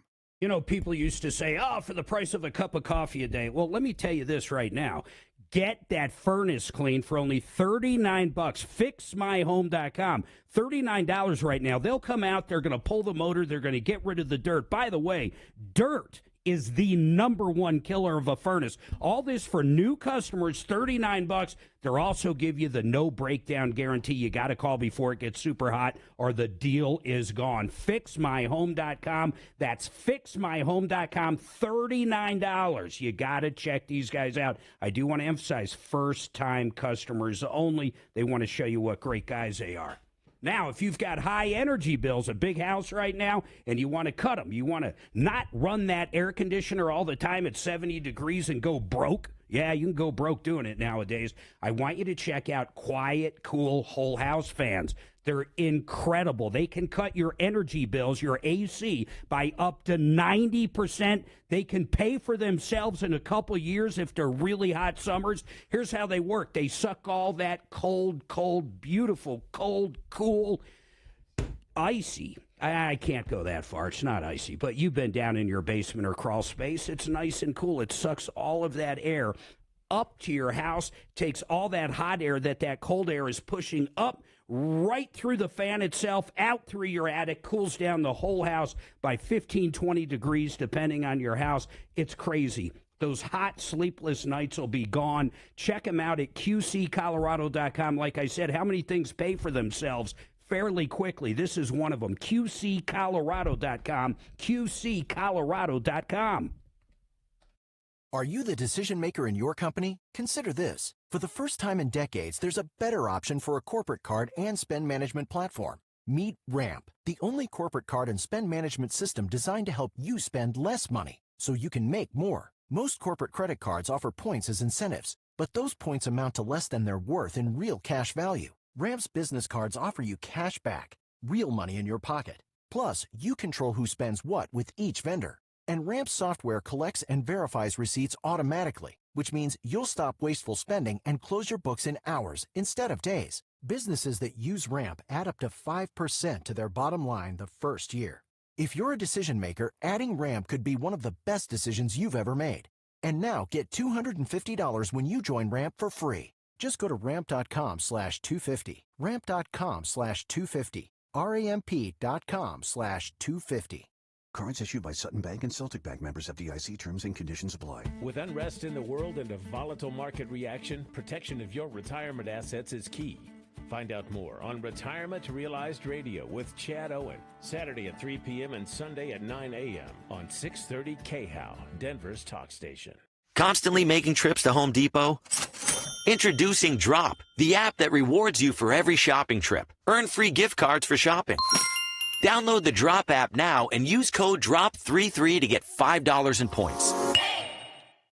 People used to say, for the price of a cup of coffee a day. Well, let me tell you this right now. Get that furnace clean for only $39. FixMyHome.com. $39 right now. They'll come out. They're going to pull the motor. They're going to get rid of the dirt. By the way, dirt is the #1 killer of a furnace. All this for new customers, $39. They'll also give you the no breakdown guarantee. You got to call before it gets super hot or the deal is gone. FixMyHome.com. That's FixMyHome.com. $39. You got to check these guys out. I do want to emphasize first-time customers only. They want to show you what great guys they are. Now, if you've got high energy bills, a big house right now, and you want to cut them, you want to not run that air conditioner all the time at 70 degrees and go broke. Yeah, you can go broke doing it nowadays. I want you to check out Quiet Cool Whole House fans. They're incredible. They can cut your energy bills, your AC, by up to 90%. They can pay for themselves in a couple years if they're really hot summers. Here's how they work. They suck all that cold, beautiful, cold, cool, icy. I can't go that far. It's not icy, but you've been down in your basement or crawl space. It's nice and cool. It sucks all of that air up to your house, takes all that hot air that cold air is pushing up, right through the fan itself, out through your attic, cools down the whole house by 15, 20 degrees, depending on your house. It's crazy. Those hot, sleepless nights will be gone. Check them out at qccolorado.com. Like I said, how many things pay for themselves fairly quickly? This is one of them. qccolorado.com. qccolorado.com. Are you the decision maker in your company? Consider this. For the first time in decades, there's a better option for a corporate card and spend management platform. Meet Ramp, the only corporate card and spend management system designed to help you spend less money so you can make more. Most corporate credit cards offer points as incentives, but those points amount to less than their worth in real cash value. Ramp's business cards offer you cash back, real money in your pocket. Plus, you control who spends what with each vendor. And Ramp software collects and verifies receipts automatically, which means you'll stop wasteful spending and close your books in hours instead of days. Businesses that use Ramp add up to 5% to their bottom line the first year. If you're a decision maker, adding Ramp could be one of the best decisions you've ever made. And now get $250 when you join Ramp for free. Just go to ramp.com/250. Ramp.com/250. ramp.com/250. Cards issued by Sutton Bank and Celtic Bank, members FDIC. Terms and conditions apply. With unrest in the world and a volatile market reaction, protection of your retirement assets is key. Find out more on Retirement Realized Radio with Chad Owen, Saturday at 3 p.m. and Sunday at 9 a.m. on 630 KHOW, Denver's talk station. Constantly making trips to Home Depot? Introducing Drop, the app that rewards you for every shopping trip. Earn free gift cards for shopping. Download the Drop app now and use code DROP33 to get $5 in points.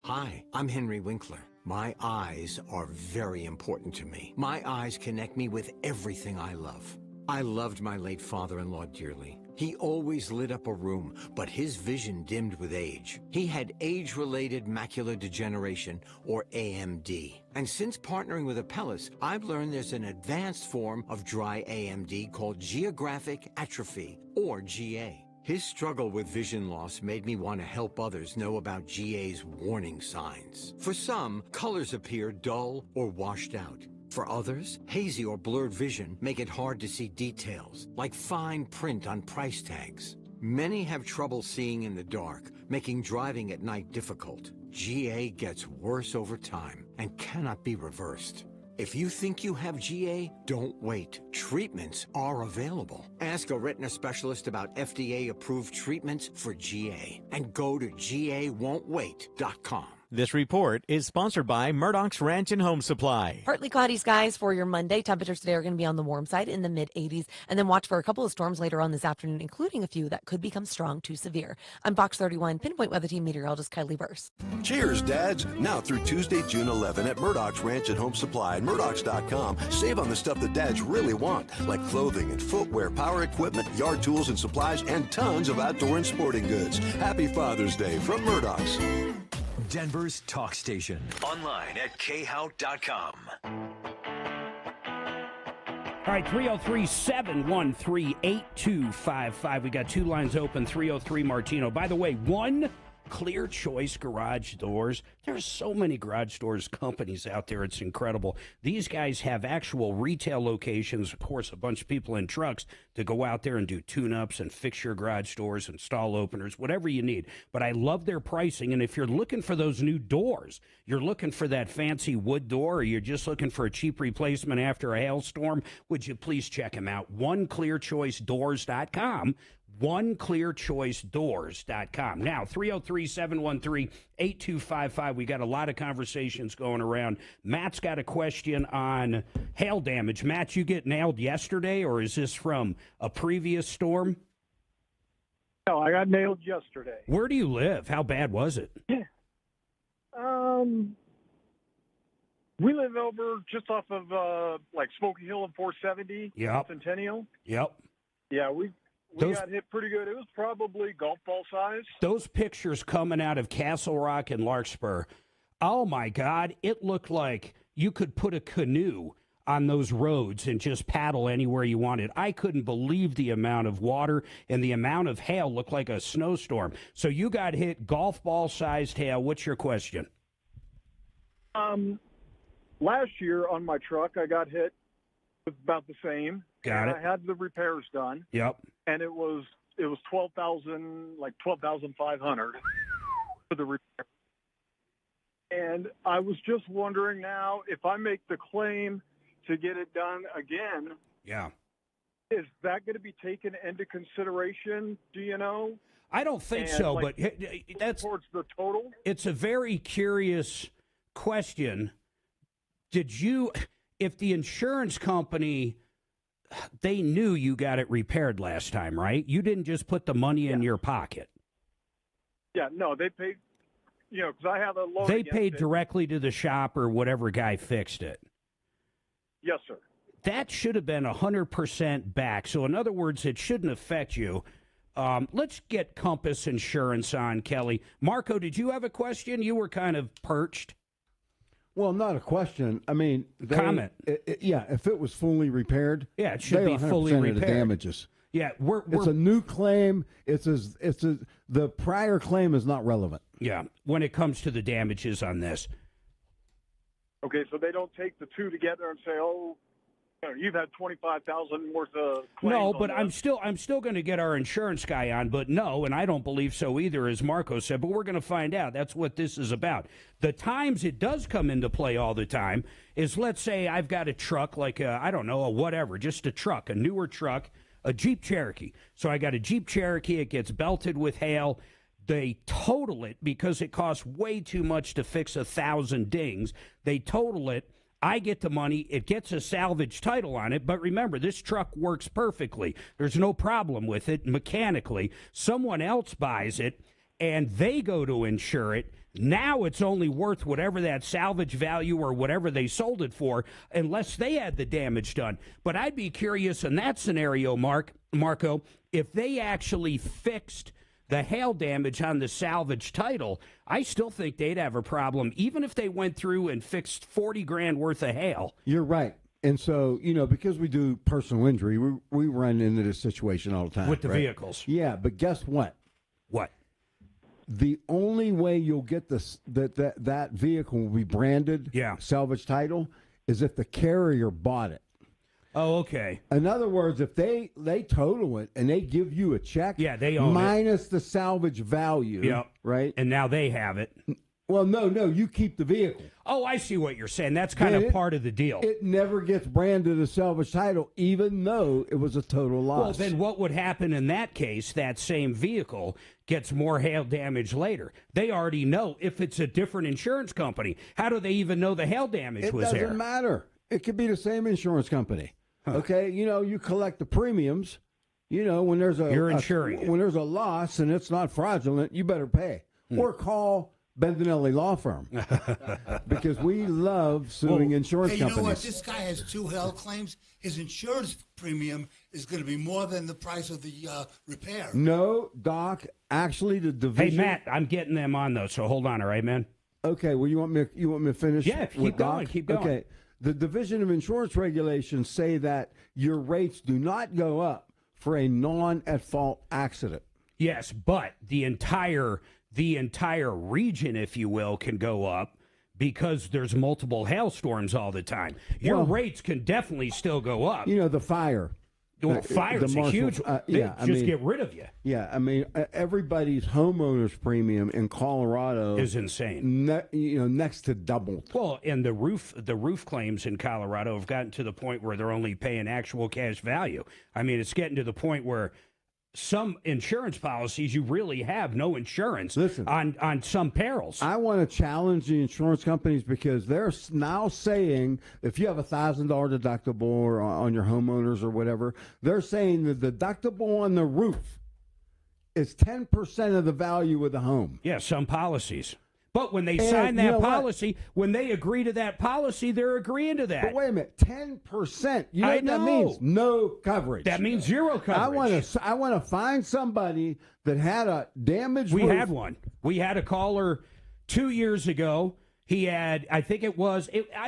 Hi, I'm Henry Winkler. My eyes are very important to me. My eyes connect me with everything I love. I loved my late father-in-law dearly. He always lit up a room, but his vision dimmed with age. He had age-related macular degeneration, or AMD. And since partnering with Apellis, I've learned there's an advanced form of dry AMD called geographic atrophy, or GA. His struggle with vision loss made me want to help others know about GA's warning signs. For some, colors appear dull or washed out. For others, hazy or blurred vision make it hard to see details, like fine print on price tags. Many have trouble seeing in the dark, making driving at night difficult. GA gets worse over time and cannot be reversed. If you think you have GA, don't wait. Treatments are available. Ask a retina specialist about FDA-approved treatments for GA and go to GAWon'tWait.com. This report is sponsored by Murdoch's Ranch and Home Supply. Partly cloudy skies for your Monday. Temperatures today are going to be on the warm side in the mid-80s. And then watch for a couple of storms later on this afternoon, including a few that could become strong to severe. I'm Fox 31 Pinpoint Weather Team meteorologist Kylie Burse. Cheers, Dads. Now through Tuesday, June 11 at Murdoch's Ranch and Home Supply and Murdoch's.com. Save on the stuff that dads really want, like clothing and footwear, power equipment, yard tools and supplies, and tons of outdoor and sporting goods. Happy Father's Day from Murdoch's. Denver's talk station. Online at khow.com. All right, 303-713-8255. We got two lines open, 303 Martino. By the way, one Clear Choice Garage Doors. There's so many garage doors companies out there. It's incredible. These guys have actual retail locations. Of course, a bunch of people in trucks to go out there and do tune-ups and fix your garage doors, install openers, whatever you need. But I love their pricing. And if you're looking for those new doors, you're looking for that fancy wood door, or you're just looking for a cheap replacement after a hailstorm, would you please check them out? OneClearChoiceDoors.com. OneClearChoiceDoors.com. Now, 303-713-8255. We got a lot of conversations going around. Matt's got a question on hail damage. Matt, you get nailed yesterday, or is this from a previous storm? No, I got nailed yesterday. Where do you live? How bad was it? We live over just off of like Smoky Hill and 470. Yep. Centennial. Yep. Yeah, we got hit pretty good. It was probably golf ball size. Those pictures coming out of Castle Rock and Larkspur, oh, my God, it looked like you could put a canoe on those roads and just paddle anywhere you wanted. I couldn't believe the amount of water, and the amount of hail looked like a snowstorm. So you got hit golf ball-sized hail. What's your question? Last year on my truck, I got hit was about the same. Got and it. I had the repairs done. Yep. And it was 12,500 for the repair. And I was just wondering now, if I make the claim to get it done again, Yeah. is that going to be taken into consideration? Do you know? I don't think And, so, like, but that's towards the total. It's a very curious question. Did you, if the insurance company, they knew you got it repaired last time, right? You didn't just put the money in your pocket. Yeah, no, they paid. Because I have a loan. They against paid it. directly to the shop or whatever guy fixed it. Yes, sir. That should have been 100% back. So, in other words, it shouldn't affect you. Let's get Compass Insurance on, Kelly. Marco, did you have a question? You were kind of perched. Well, not a question. I mean, Comment. Yeah, if it was fully repaired, yeah, it should be 100% fully of the repaired. damages. Yeah, it's a new claim. The prior claim is not relevant. Yeah, when it comes to the damages on this. Okay, so they don't take the two together and say, "Oh, you've had 25,000 worth of claims." No, on but this." I'm still going to get our insurance guy on, but no, and I don't believe so either, as Marco said, but we're going to find out. That's what this is about. The times it does come into play all the time is, let's say I've got a truck, like I don't know, a whatever, just a truck, a newer truck, a Jeep Cherokee. So I got a Jeep Cherokee, it gets belted with hail. They total it because it costs way too much to fix 1,000 dings. They total it. I get the money. It gets a salvage title on it. But remember, this truck works perfectly. There's no problem with it mechanically. Someone else buys it, and they go to insure it. Now it's only worth whatever that salvage value or whatever they sold it for, unless they had the damage done. But I'd be curious in that scenario, Marco, if they actually fixed the hail damage on the salvage title. I still think they'd have a problem, even if they went through and fixed 40 grand worth of hail. You're right. And so, because we do personal injury, we run into this situation all the time. With the right? vehicles. Yeah, but guess what? What? The only way you'll get this that vehicle will be branded salvage title is if the carrier bought it. Oh, okay. In other words, if they total it and they give you a check, they own minus the salvage value, Yep. right? And now they have it. Well, no, you keep the vehicle. Oh, I see what you're saying. That's kind of part of the deal. It never gets branded a salvage title, even though it was a total loss. Well, then what would happen in that case? That same vehicle gets more hail damage later. They already know if it's a different insurance company. How do they even know the hail damage was there? It doesn't matter. It could be the same insurance company. Huh. Okay, you collect the premiums. When there's You're insuring it. When there's a loss and it's not fraudulent, you better pay or call Benvenelli Law Firm because we love suing insurance companies. You know what? This guy has 2 hail claims. His insurance premium is going to be more than the price of the repair. No, Doc. Actually, the division. Hey, Matt, I'm getting them on though. So hold on, all right, man. Okay. Well, you want me to finish? Yeah, keep going. Doc? Keep going. Okay. The Division of Insurance Regulations say that your rates do not go up for a non-at-fault accident. Yes, but the entire region, if you will, can go up because there's multiple hailstorms all the time. Your rates can definitely still go up. The fire. Well, fire's a huge one. Get rid of you. Yeah, I mean, everybody's homeowner's premium in Colorado is insane. Next to doubled. Well, and the roof claims in Colorado have gotten to the point where they're only paying actual cash value. I mean, it's getting to the point where some insurance policies you really have no insurance on some perils. I want to challenge the insurance companies because they're now saying if you have $1,000 deductible or on your homeowners or whatever, they're saying the deductible on the roof is 10% of the value of the home. Yeah, some policies. But when they sign that policy, when they agree to that policy, they're agreeing to that. But wait a minute, 10%. You know what that means? No coverage. That means zero coverage. I want to find somebody that had a damaged roof. We had one. We had a caller 2 years ago. He had, I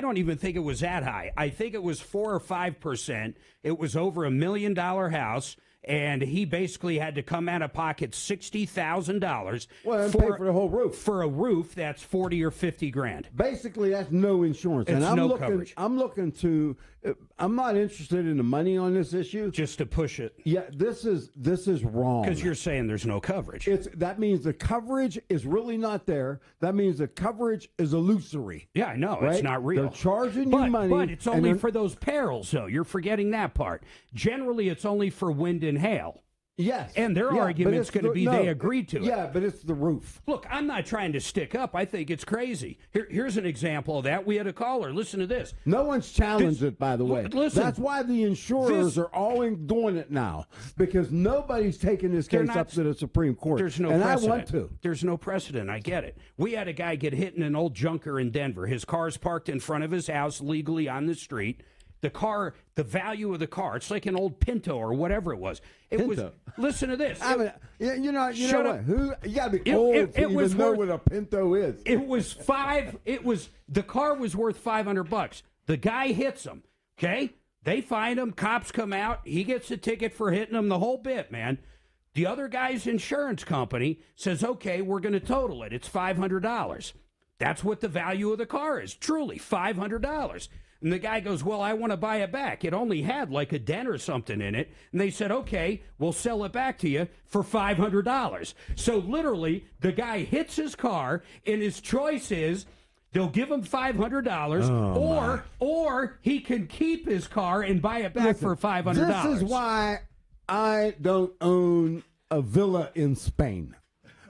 don't even think it was that high. I think it was 4 or 5%. It was over $1 million house. and he basically had to come out of pocket $60,000 and pay for the whole roof. For a roof that's 40 or 50 grand. Basically, that's no insurance. It's and I'm no looking, coverage. I'm looking to. I'm not interested in the money on this issue. Just to push it. Yeah, this is wrong. Because you're saying there's no coverage. That means the coverage is really not there. That means the coverage is illusory. Yeah, I know. Right? It's not real. They're charging you money. But it's only for those perils, though. You're forgetting that part. Generally, it's only for wind and hail. Yes. And their argument's going to be they agreed to it. Yeah, but it's the roof. Look, I'm not trying to stick up. I think it's crazy. Here's an example of that. We had a caller. Listen to this. No one's challenged it, by the way. Listen. That's why the insurers are all doing it now, because nobody's taking this case up to the Supreme Court. There's no and precedent. I want to. There's no precedent. I get it. We had a guy get hit in an old junker in Denver. His car's parked in front of his house legally on the street. The value of the car, it's like an old Pinto or whatever it was. Listen to this. You know what? You got to be It- old it- to it was even know worth- what a Pinto is. The car was worth $500. The guy hits him. Okay? They find him. Cops come out. He gets a ticket for hitting him, the whole bit, man. The other guy's insurance company says, okay, we're going to total it. It's $500. That's what the value of the car is. Truly, $500. And the guy goes, well, I want to buy it back. It only had like a dent or something in it. And they said, okay, we'll sell it back to you for $500. So literally, the guy hits his car, and his choice is they'll give him $500, or he can keep his car and buy it back for $500. This is why I don't own a villa in Spain.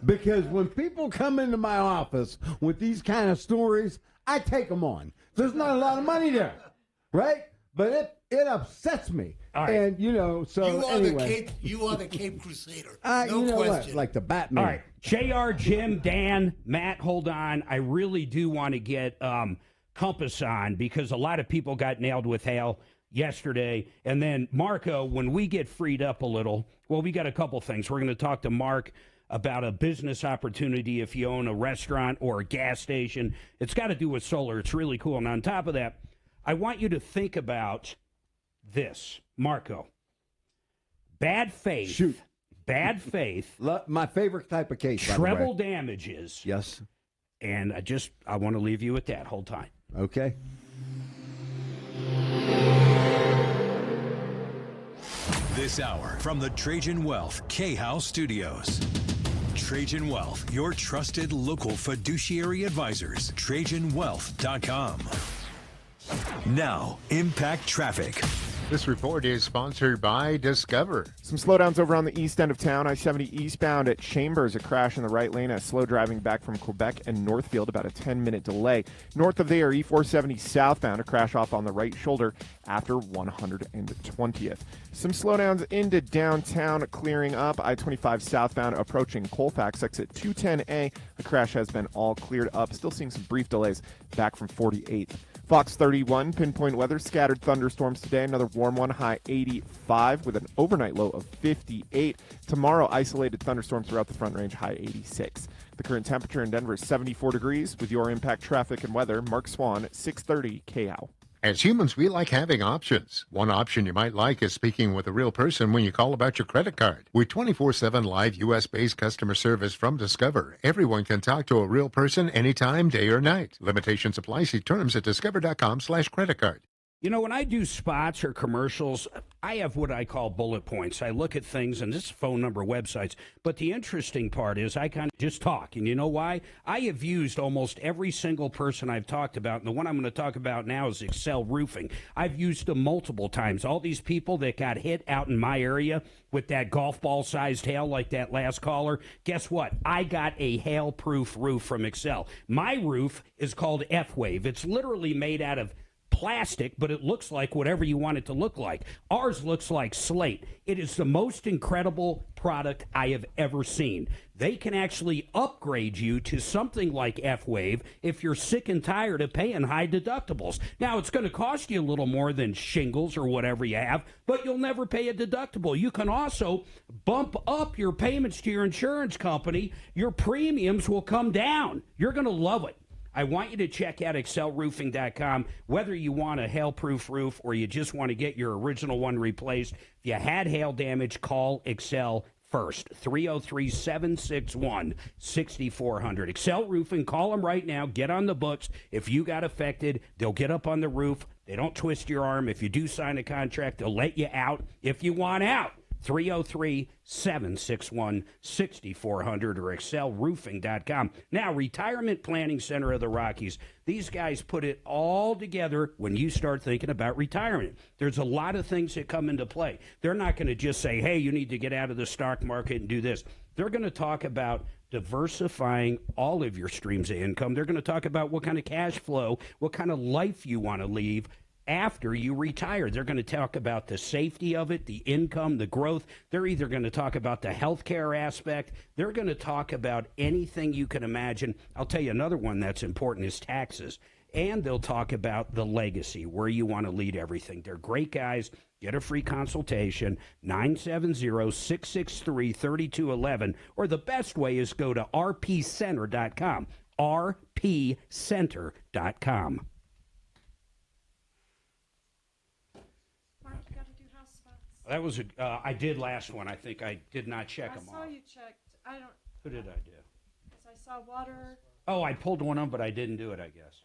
Because when people come into my office with these kind of stories, I take them on. There's not a lot of money there, right? But it upsets me. All right. And, so anyway. You are the Cape Crusader. You know question. what? Like the Batman. All right. JR, Jim, Dan, Matt, hold on. I really do want to get Compass on, because a lot of people got nailed with hail yesterday. And then, Marco, when we get freed up a little, well, we got a couple things. We're going to talk to Mark about a business opportunity if you own a restaurant or a gas station. It's got to do with solar. It's really cool. And on top of that, I want you to think about this, Marco. Bad faith. Shoot. Bad faith. My favorite type of case, by the way. Treble damages. Yes. And I want to leave you with that. Hold time. Okay. This hour from the Trajan Wealth K-House Studios. Trajan Wealth, your trusted local fiduciary advisors. TrajanWealth.com. Now, Impact Traffic. This report is sponsored by Discover. Some slowdowns over on the east end of town. I-70 eastbound at Chambers, a crash in the right lane. Slow driving back from Quebec and Northfield, about a 10-minute delay. North of there, E470 southbound, a crash off on the right shoulder after 120th. Some slowdowns into downtown, clearing up. I-25 southbound approaching Colfax, exit 210A. The crash has been all cleared up. Still seeing some brief delays back from 48th. Fox 31, pinpoint weather, scattered thunderstorms today. Another warm one, high 85 with an overnight low of 58. Tomorrow, isolated thunderstorms throughout the Front Range, high 86. The current temperature in Denver is 74 degrees. With your Impact Traffic and Weather, Mark Swan, 630 KHOW. As humans, we like having options. One option you might like is speaking with a real person when you call about your credit card. With 24/7 live U.S.-based customer service from Discover, everyone can talk to a real person anytime, day or night. Limitations apply. See terms at discover.com/creditcard. You know, when I do spots or commercials, I have what I call bullet points. I look at things, and this is phone number, websites. But the interesting part is I kind of just talk. And you know why? I have used almost every single person I've talked about. And the one I'm going to talk about now is Excel Roofing. I've used them multiple times. All these people that got hit out in my area with that golf ball-sized hail like that last caller, guess what? I got a hail-proof roof from Excel. My roof is called F-Wave. It's literally made out of plastic, but it looks like whatever you want it to look like. Ours looks like slate. It is the most incredible product I have ever seen. They can actually upgrade you to something like F-Wave if you're sick and tired of paying high deductibles. Now, it's going to cost you a little more than shingles or whatever you have, but you'll never pay a deductible. You can also bump up your payments to your insurance company. Your premiums will come down. You're going to love it. I want you to check out excelroofing.com. Whether you want a hail-proof roof or you just want to get your original one replaced, if you had hail damage, call Excel first. 303-761-6400. Excel Roofing, call them right now. Get on the books. If you got affected, they'll get up on the roof. They don't twist your arm. If you do sign a contract, they'll let you out if you want out. 303-761-6400 or excelroofing.com. Now, Retirement Planning Center of the Rockies. These guys put it all together when you start thinking about retirement. There's a lot of things that come into play. They're not going to just say, hey, you need to get out of the stock market and do this. They're going to talk about diversifying all of your streams of income. They're going to talk about what kind of cash flow, what kind of life you want to leave after you retire. They're going to talk about the safety of it, the income, the growth. They're either going to talk about the healthcare aspect. They're going to talk about anything you can imagine. I'll tell you another one that's important is taxes. And they'll talk about the legacy, where you want to lead everything. They're great guys. Get a free consultation, 970-663-3211. Or the best way is go to rpcenter.com, rpcenter.com. That was I did last one. I think I did not check them all. I saw you checked. I don't. Who did I do? Because I saw water. Oh, I pulled one up, but I didn't do it, I guess.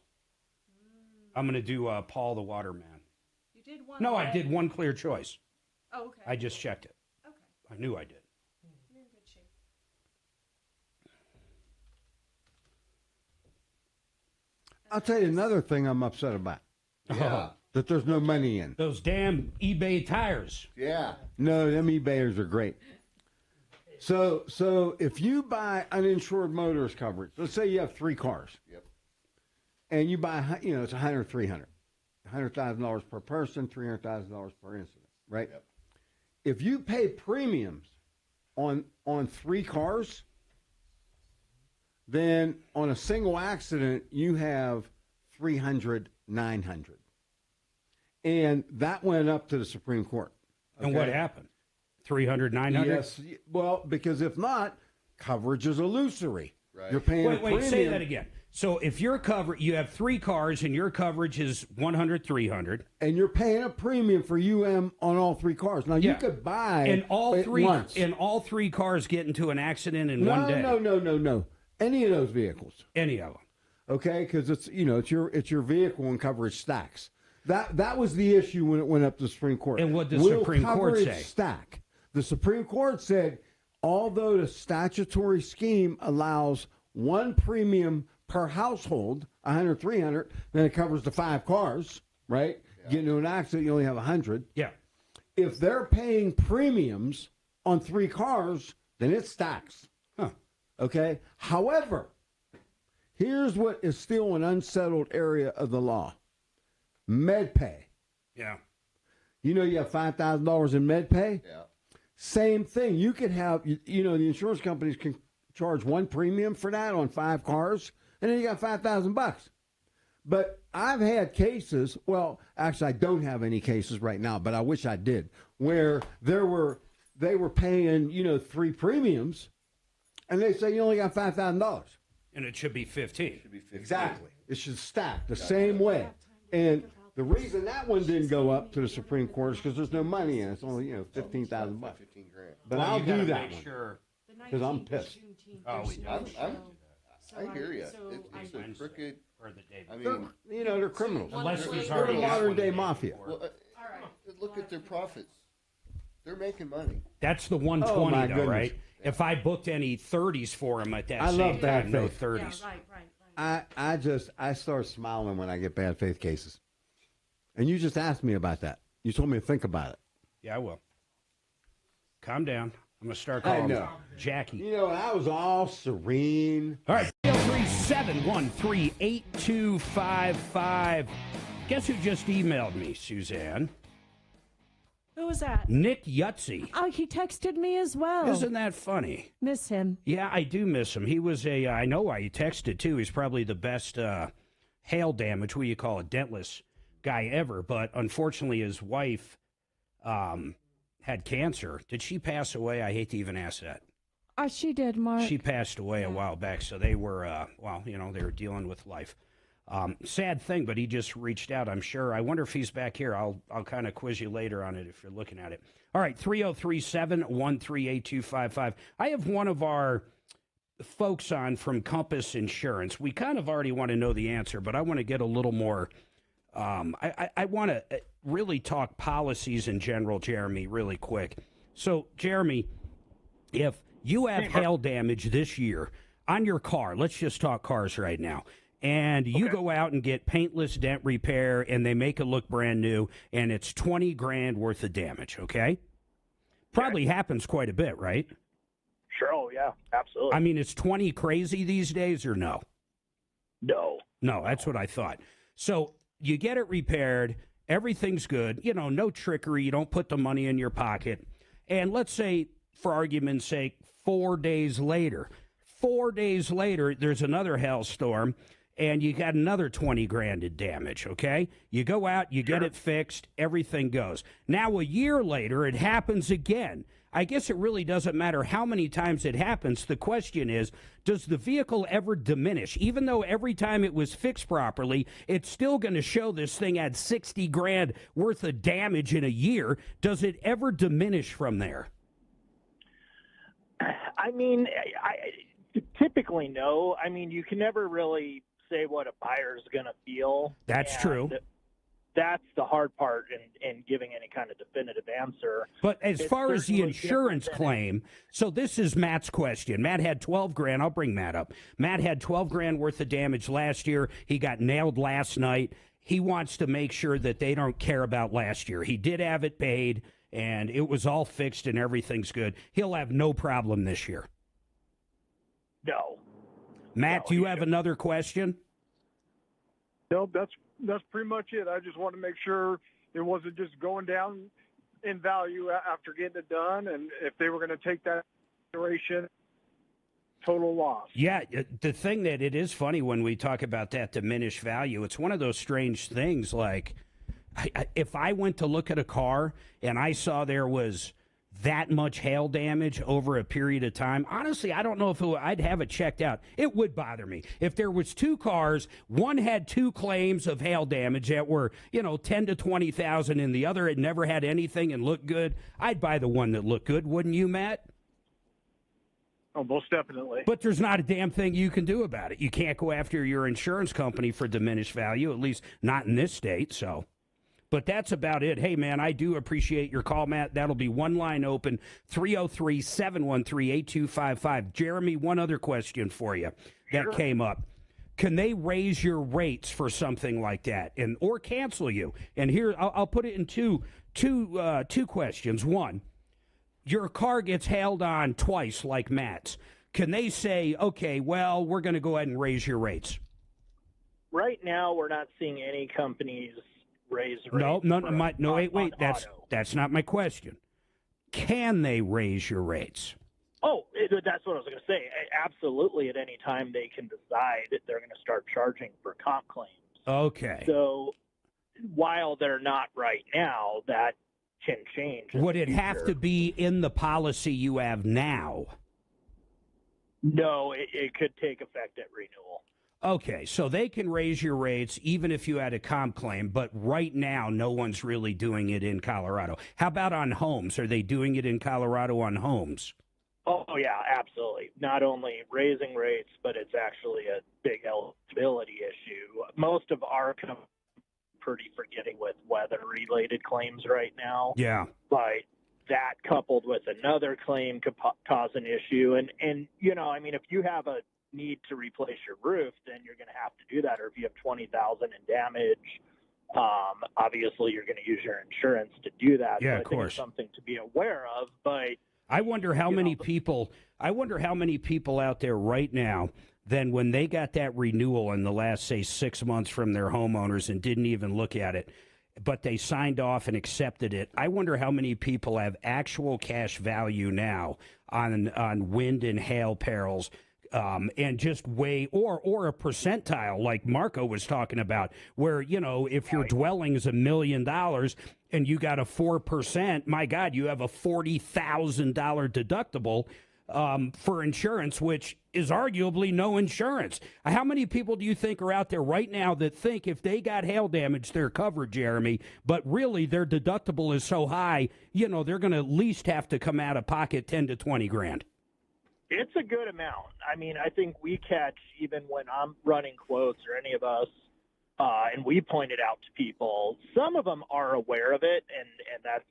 I'm going to do Paul the Waterman. You did one. No, I did one clear choice. Oh, okay. I just checked it. Okay. I knew I did. You're in good shape. I'll tell you another thing I'm upset about. Yeah. That there's no money in. Those damn eBay tires. Yeah. No, them eBayers are great. So if you buy uninsured motorist coverage, let's say you have 3 cars. Yep. And you buy, it's $100, $300. $100,000 per person, $300,000 per incident, right? Yep. If you pay premiums on 3 cars, then on a single accident, you have $300, $900. And that went up to the Supreme Court. Okay? And what happened? 300, 900? Yes. Well, because if not, coverage is illusory. Right. You're paying Wait, a premium. say that again. So if your you have 3 cars and your coverage is 100, 300. And you're paying a premium for UM on all 3 cars. Now, you could buy and all it 3 once. and all 3 cars get into an accident in one day. No. Any of those vehicles. Any of them. Okay, because it's your vehicle and coverage stacks. That was the issue when it went up to the Supreme Court. And what did the Will Supreme Court coverage say? Stack. The Supreme Court said, although the statutory scheme allows 1 premium per household, 100, 300, then it covers the 5 cars, right? Yeah. Get into an accident, you only have 100. Yeah. If they're paying premiums on 3 cars, then it stacks. Huh. Okay? However, here's what is still an unsettled area of the law. MedPay. Yeah. You have $5,000 in MedPay? Yeah. Same thing. You could have, the insurance companies can charge 1 premium for that on 5 cars, and then you got $5,000. But I've had cases, well, actually I don't have any cases right now, but I wish I did, where they were paying, 3 premiums, and they say you only got $5,000. And it should be 15. Exactly. It should stack the same way. And the reason that one didn't go up to the Supreme Court is because there's no money in it. It's only, $15,000. 15 grand. But Well, I'll you gotta do that make one. sure. Because I'm pissed. Oh, we don't. I hear you. It's a crooked. Or the day I They're, mean, they're criminals. Unless he's They're already the got modern one day the day mafia. before. well, look at their profits. They're making money. That's the Oh, 120, my though, goodness. right? If I booked any 30s for him at that I same love bad time, no faith. 30s. I start smiling when I get bad faith cases. And you just asked me about that. You told me to think about it. Yeah, I will. Calm down. I'm going to start I calling know. Jackie. I was all serene. All right, 307-138-8255. Guess who just emailed me, Suzanne? Who was that? Nick Yutzi. Oh, he texted me as well. Isn't that funny? Miss him. Yeah, I do miss him. He was I know why he texted, too. He's probably the best hail damage, what do you call it, dentless guy ever. But unfortunately, his wife had cancer. Did she pass away? I hate to even ask that. She did, Mark. She passed away a while back, so they were, they were dealing with life. Sad thing, but he just reached out, I'm sure. I wonder if he's back here. I'll kind of quiz you later on it if you're looking at it. All right, 303-713-8255. I have one of our folks on from Compass Insurance. We kind of already want to know the answer, but I want to get a little more. I want to really talk policies in general, Jeremy, really quick. So, Jeremy, if you have hail damage this year on your car, let's just talk cars right now, and you go out and get paintless dent repair and they make it look brand new and it's $20,000 worth of damage, okay? Probably happens quite a bit, right? Sure, oh, yeah, absolutely. I mean, is 20 crazy these days or no? No. No, that's what I thought. So you get it repaired, everything's good, no trickery, you don't put the money in your pocket, and let's say, for argument's sake, 4 days later, there's another hailstorm, and you got another $20,000 in damage, okay? You go out, you get it fixed, everything goes. Now, a year later, it happens again. I guess it really doesn't matter how many times it happens. The question is, does the vehicle ever diminish? Even though every time it was fixed properly, it's still going to show this thing had $60,000 worth of damage in a year. Does it ever diminish from there? I mean, typically no. I mean, you can never really say what a buyer's going to feel. That's true. That's the hard part in giving any kind of definitive answer. But as far as the insurance claim, so this is Matt's question. Matt had $12,000. I'll bring Matt up. Matt had $12,000 worth of damage last year. He got nailed last night. He wants to make sure that they don't care about last year. He did have it paid, and it was all fixed, and everything's good. He'll have no problem this year. No. Matt, do you have another question? No, that's pretty much it. I just want to make sure it wasn't just going down in value after getting it done, and if they were going to take that consideration, total loss. Yeah, the thing that it is funny when we talk about that diminished value, it's one of those strange things. Like, if I went to look at a car and I saw there was that much hail damage over a period of time, honestly, I don't know if I'd have it checked out. It would bother me. If there was two cars, one had two claims of hail damage that were, 10 to 20,000, and the other had never had anything and looked good, I'd buy the one that looked good, wouldn't you, Matt? Oh, most definitely. But there's not a damn thing you can do about it. You can't go after your insurance company for diminished value, at least not in this state, so... But that's about it. Hey, man, I do appreciate your call, Matt. That'll be one line open, 303-713-8255. Jeremy, one other question for you that came up. Can they raise your rates for something like that or cancel you? And here, I'll put it in two questions. One, your car gets hailed on twice like Matt's. Can they say, okay, well, we're going to go ahead and raise your rates? Right now, we're not seeing any companies raise rates. Wait. That's not my question. Can they raise your rates? Oh, that's what I was going to say. Absolutely, at any time they can decide that they're going to start charging for comp claims. Okay. So while they're not right now, that can change. Would it have to be in the policy you have now? No, it could take effect at renewal. Okay, so they can raise your rates even if you had a comp claim, but right now no one's really doing it in Colorado. How about on homes? Are they doing it in Colorado on homes? Oh, yeah, absolutely. Not only raising rates, but it's actually a big eligibility issue. Most of our companies are pretty forgiving with weather-related claims right now. Yeah. But that coupled with another claim could cause an issue. And if you have a need to replace your roof, then you're going to have to do that. Or if you have $20,000 in damage, obviously you're going to use your insurance to do that. Yeah, so of course. It's something to be aware of. But I wonder how many people out there right now, then when they got that renewal in the last, say, 6 months from their homeowners and didn't even look at it, but they signed off and accepted it. I wonder how many people have actual cash value now on wind and hail perils. And just weigh or a percentile like Marco was talking about, where, if your dwelling is $1 million and you got a 4%, my God, you have a $40,000 deductible. for insurance, which is arguably no insurance. How many people do you think are out there right now that think if they got hail damage, they're covered, Jeremy, but really their deductible is so high, they're going to at least have to come out of pocket 10 to 20 grand? It's a good amount. I mean, I think we catch, even when I'm running quotes or any of us, and we point it out to people, some of them are aware of it, and that's,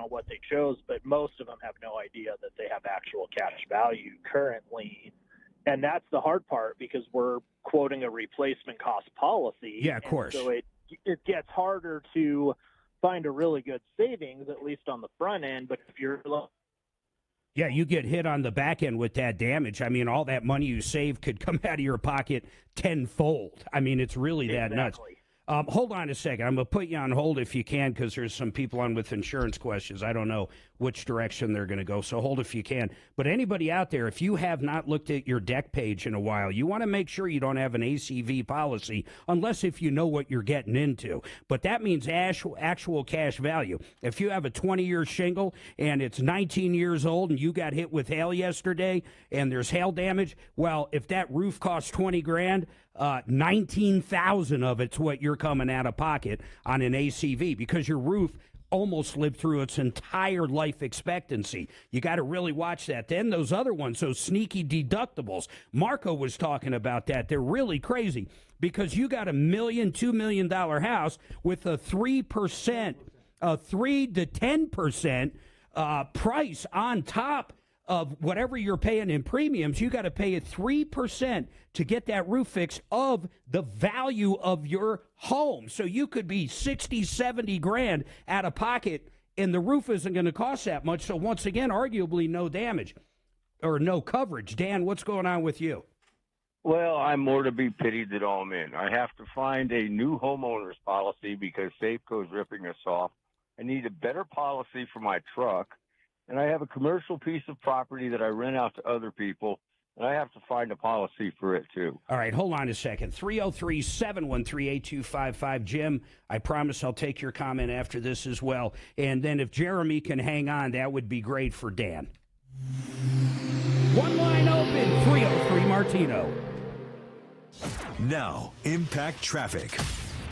what they chose, but most of them have no idea that they have actual cash value currently. And that's the hard part, because we're quoting a replacement cost policy. Yeah, of course. So it gets harder to find a really good savings, at least on the front end. But if you're yeah, you get hit on the back end with that damage. I mean, all that money you save could come out of your pocket tenfold. I mean, it's really that nuts. Hold on a second. I'm going to put you on hold if you can, because there's some people on with insurance questions. I don't know which direction they're going to go, so hold if you can. But anybody out there, if you have not looked at your deck page in a while, you want to make sure you don't have an ACV policy, unless if you know what you're getting into. But that means actual cash value. If you have a 20-year shingle and it's 19 years old and you got hit with hail yesterday and there's hail damage, well, if that roof costs 20 grand, 19,000 of it's what you're coming out of pocket on an ACV, because your roof almost lived through its entire life expectancy. You got to really watch that. Then those other ones, those sneaky deductibles. Marco was talking about that. They're really crazy, because you got $1 million, $2 million house with a 3%, a 3 to 10% price on top of whatever you're paying in premiums. You got to pay 3% to get that roof fixed of the value of your home. So you could be 60, 70 grand out of pocket, and the roof isn't going to cost that much. So once again, arguably no damage or no coverage. Dan, what's going on with you? Well, I'm more to be pitied than all men. I have to find a new homeowner's policy because Safeco is ripping us off. I need a better policy for my truck. And I have a commercial piece of property that I rent out to other people, and I have to find a policy for it, too. All right, hold on a second. 303-713-8255. Jim, I promise I'll take your comment after this as well. And then if Jeremy can hang on, that would be great for Dan. One line open, 303 Martino. Now, Impact Traffic.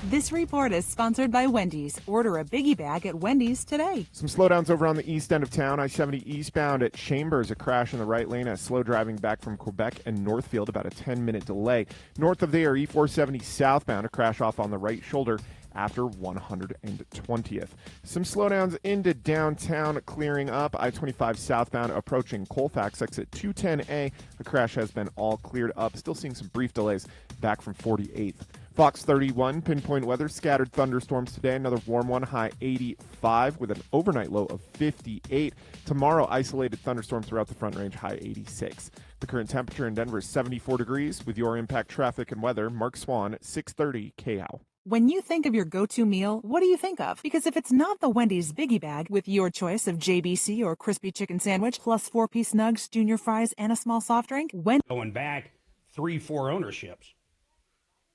This report is sponsored by Wendy's. Order a Biggie Bag at Wendy's today. Some slowdowns over on the east end of town. I-70 eastbound at Chambers, a crash in the right lane. A slow driving back from Quebec and Northfield, about a 10-minute delay. North of there, E470 southbound, a crash off on the right shoulder after 120th. Some slowdowns into downtown, clearing up. I-25 southbound approaching Colfax, exit 210A. The crash has been all cleared up. Still seeing some brief delays back from 48th. Fox 31, pinpoint weather, scattered thunderstorms today. Another warm one, high 85 with an overnight low of 58. Tomorrow, isolated thunderstorms throughout the Front Range, high 86. The current temperature in Denver is 74 degrees. With your Impact Traffic and weather, Mark Swan, 630 KHOW. When you think of your go-to meal, what do you think of? Because if it's not the Wendy's Biggie Bag with your choice of JBC or crispy chicken sandwich plus 4-piece nugs, junior fries, and a small soft drink, going back 3-4 ownerships.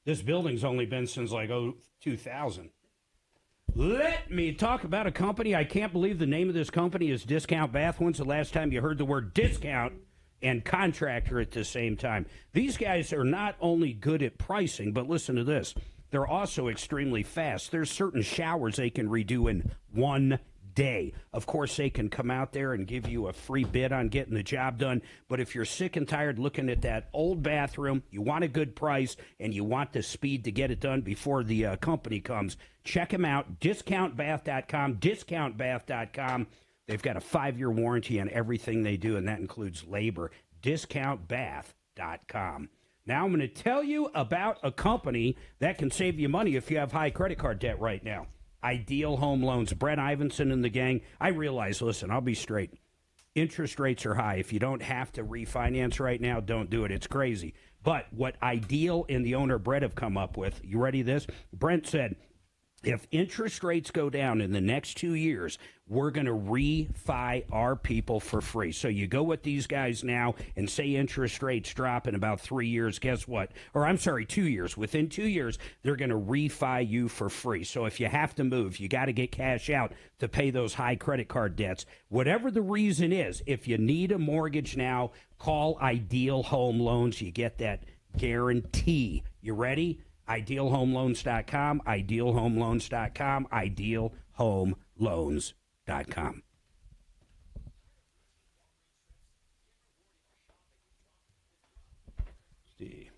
This building's only been since like 2000. Let me talk about a company. I can't believe the name of this company is Discount Bath. When's the last time you heard the word discount and contractor at the same time? These guys are not only good at pricing, but listen to this. They're also extremely fast. There's certain showers they can redo in 1 day. Of course, they can come out there and give you a free bid on getting the job done. But if you're sick and tired looking at that old bathroom, you want a good price, and you want the speed to get it done before the company comes, check them out, discountbath.com, discountbath.com. They've got a 5-year warranty on everything they do, and that includes labor. Discountbath.com. Now I'm going to tell you about a company that can save you money if you have high credit card debt right now. Ideal Home Loans. Brett Ivinson and the gang. I realize, listen, I'll be straight. Interest rates are high. If you don't have to refinance right now, don't do it. It's crazy. But what Ideal and the owner Brett have come up with, you ready this? Brent said, If interest rates go down in the next 2 years, we're going to refi our people for free. So you go with these guys now and say interest rates drop in about 3 years. Guess what? Or I'm sorry, 2 years. Within 2 years, they're going to refi you for free. So if you have to move, you got to get cash out to pay those high credit card debts. Whatever the reason is, if you need a mortgage now, call Ideal Home Loans. You get that guarantee. You ready? IdealHomeLoans.com, IdealHomeLoans.com, IdealHomeLoans.com. See.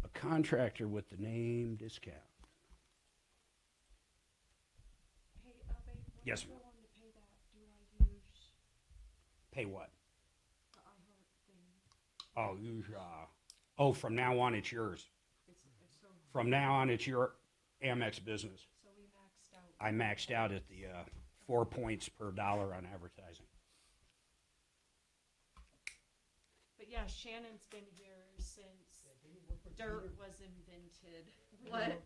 A contractor with the name discount. Yes, ma'am. Pay what? Oh, from now on it's yours. From now on it's your Amex business. So we maxed out. I maxed out at the 4 points per dollar on advertising. But yeah, Shannon's been here since dirt was invented. What?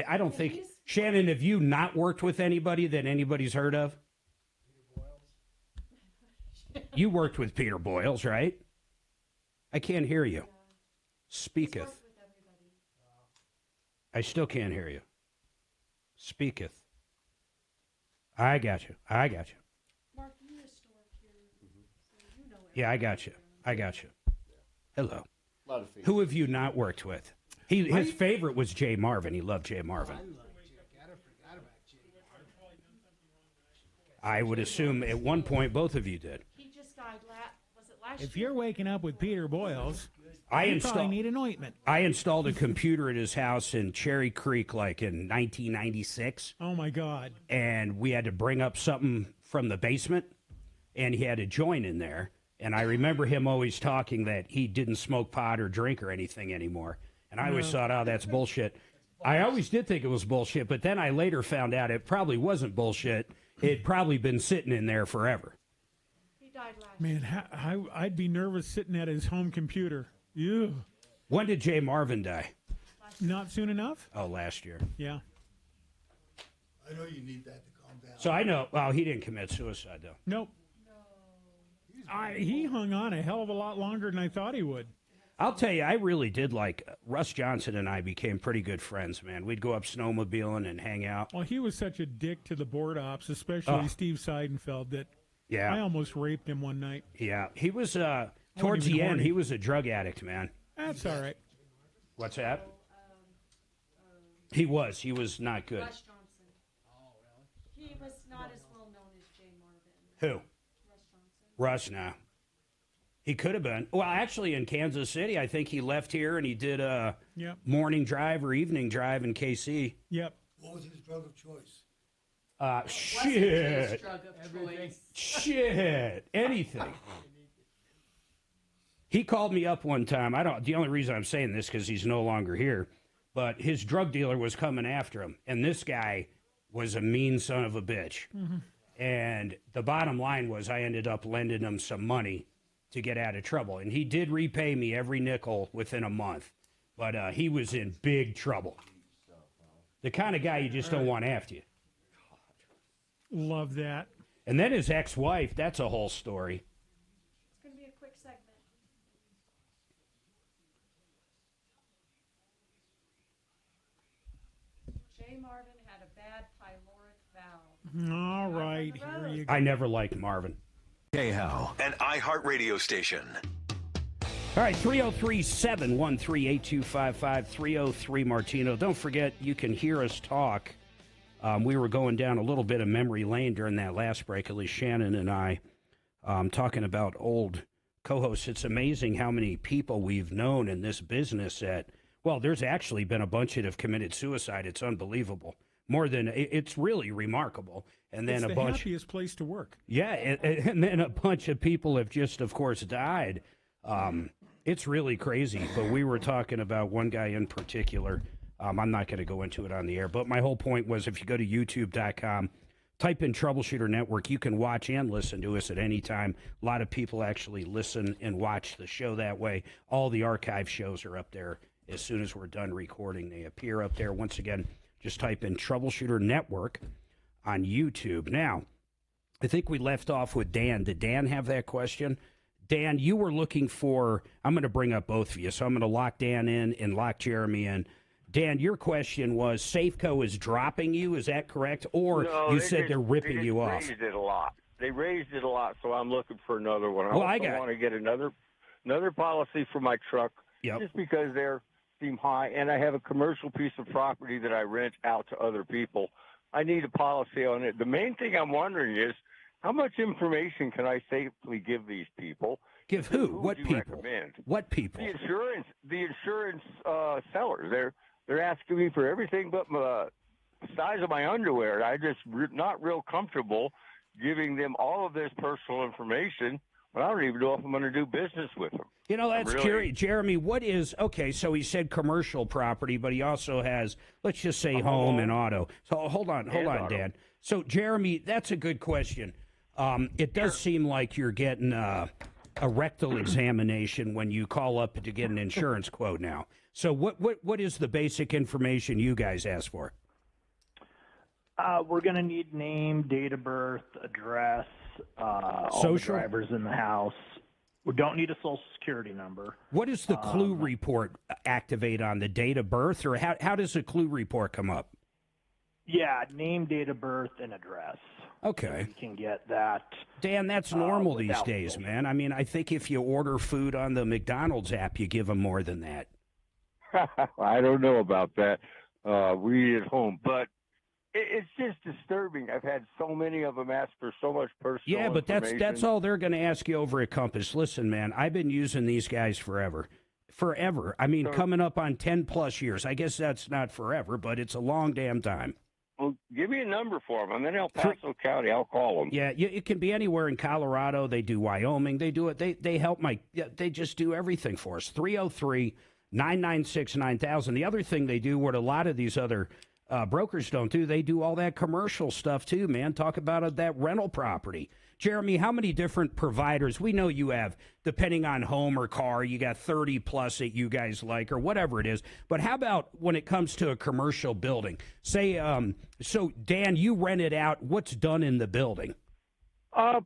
I don't think, Shannon, have you not worked with anybody that anybody's heard of? You worked with Peter Boyles, right? I can't hear you. Speaketh. I still can't hear you. Speaketh. I got you. Mark, you used to work here, so you know it. Yeah, I got you. Hello. A lot of Who have you not worked with? His favorite was Jay Marvin. He loved Jay Marvin. I would assume at one point both of you did. He just died last If year? you're waking up with Peter Boyles, I you probably need an ointment. I installed a computer at his house in Cherry Creek like in 1996. Oh, my God. And we had to bring up something from the basement, and he had a joint in there. And I remember him always talking that he didn't smoke pot or drink or anything anymore. And I always thought, oh, that's bullshit. I always did think it was bullshit, but then I later found out it probably wasn't bullshit. It'd probably been sitting in there forever. He died last Man, I'd be nervous sitting at his home computer. Ew. When did Jay Marvin die? Not soon enough? Oh, last year. Yeah. I know you need that to calm down. So I know, well, he didn't commit suicide, though. Nope. He hung on a hell of a lot longer than I thought he would. I'll tell you, I really did like Russ Johnson and I became pretty good friends, man. We'd go up snowmobiling and hang out. Well, he was such a dick to the board ops, especially Steve Seidenfeld, that I almost raped him one night. Yeah, he was, towards the end, he was a drug addict, man. That's all right. What's that? He was not good. Russ Johnson. Oh, really? He was not as well known as Jay Marvin. Who? Russ Johnson. Russ, now. He could have been. Well, actually, in Kansas City, I think he left here and he did a morning drive or evening drive in KC. Yep. What was his drug of choice? Shit. Drug of choice. Shit. Anything. He called me up one time. The only reason I'm saying this because he's no longer here, but his drug dealer was coming after him, and this guy was a mean son of a bitch. Mm-hmm. And the bottom line was I ended up lending him some money to get out of trouble. And he did repay me every nickel within a month. But he was in big trouble. The kind of guy you just don't want after you. Love that. And then his ex-wife, that's a whole story. It's going to be a quick segment. Jay Marvin had a bad pyloric valve. All right. Here you go. I never liked Marvin. K-How, an iHeartRadio station. All right, 303-713-8255, 303 Martino. Don't forget, you can hear us talk. We were going down a little bit of memory lane during that last break, at least Shannon and I, talking about old co-hosts. It's amazing how many people we've known in this business that, well, there's actually been a bunch that have committed suicide. It's unbelievable. It's really remarkable. And then it's a the bunch. happiest place to work. Yeah, and then a bunch of people have just, of course, died. It's really crazy. But we were talking about one guy in particular. I'm not going to go into it on the air. But my whole point was if you go to youtube.com, Type in Troubleshooter Network. You can watch and listen to us at any time. A lot of people actually listen and watch the show that way. All the archive shows are up there. As soon as we're done recording, they appear up there. Once again, just type in Troubleshooter Network on YouTube. Now, I think we left off with Dan. Did Dan have that question? Dan, you were looking for, I'm going to bring up both of you, so I'm going to lock Dan in and lock Jeremy in. Dan, your question was Safeco is dropping you, is that correct? Or No, you said they're ripping they you off? Raised it a lot. They raised it a lot, so I'm looking for another one. Well, I I want to get another policy for my truck, just because they seem high, and I have a commercial piece of property that I rent out to other people. I need a policy on it. The main thing I'm wondering is, how much information can I safely give these people? Give who? What do you people? recommend? What people? The insurance sellers. They're asking me for everything but the size of my underwear. I just not real comfortable giving them all of this personal information, but I don't even know if I'm going to do business with them. You know, that's curious. Jeremy, what is, okay, so he said commercial property, but he also has, let's just say home and auto. So hold on, Dan. So, Jeremy, that's a good question. It does seem like you're getting a rectal examination when you call up to get an insurance quote now. So what is the basic information you guys ask for? We're going to need name, date of birth, address, all the drivers in the house. We don't need a social security number. What does the clue report activate on, the date of birth, or how does the clue report come up? Yeah, name, date of birth, and address. Okay. So you can get that. Dan, that's normal these days, man. I mean, I think if you order food on the McDonald's app, you give them more than that. I don't know about that. We eat at home, but it's just disturbing. I've had so many of them ask for so much personal information. Yeah, but that's all they're going to ask you over at Compass. Listen, man, I've been using these guys forever. I mean, coming up on 10-plus years. I guess that's not forever, but it's a long damn time. Well, give me a number for them. I'm in El Paso County. I'll call them. Yeah, it can be anywhere in Colorado. They do Wyoming. They do it. They help they just do everything for us. 303-996-9000. The other thing they do, what a lot of these other brokers don't do, they do all that commercial stuff too, man. Talk about that rental property. Jeremy, how many different providers? We know you have, depending on home or car, you got 30 plus that you guys like or whatever it is. But how about when it comes to a commercial building? Say, so Dan, you rent it out. What's done in the building? 3/8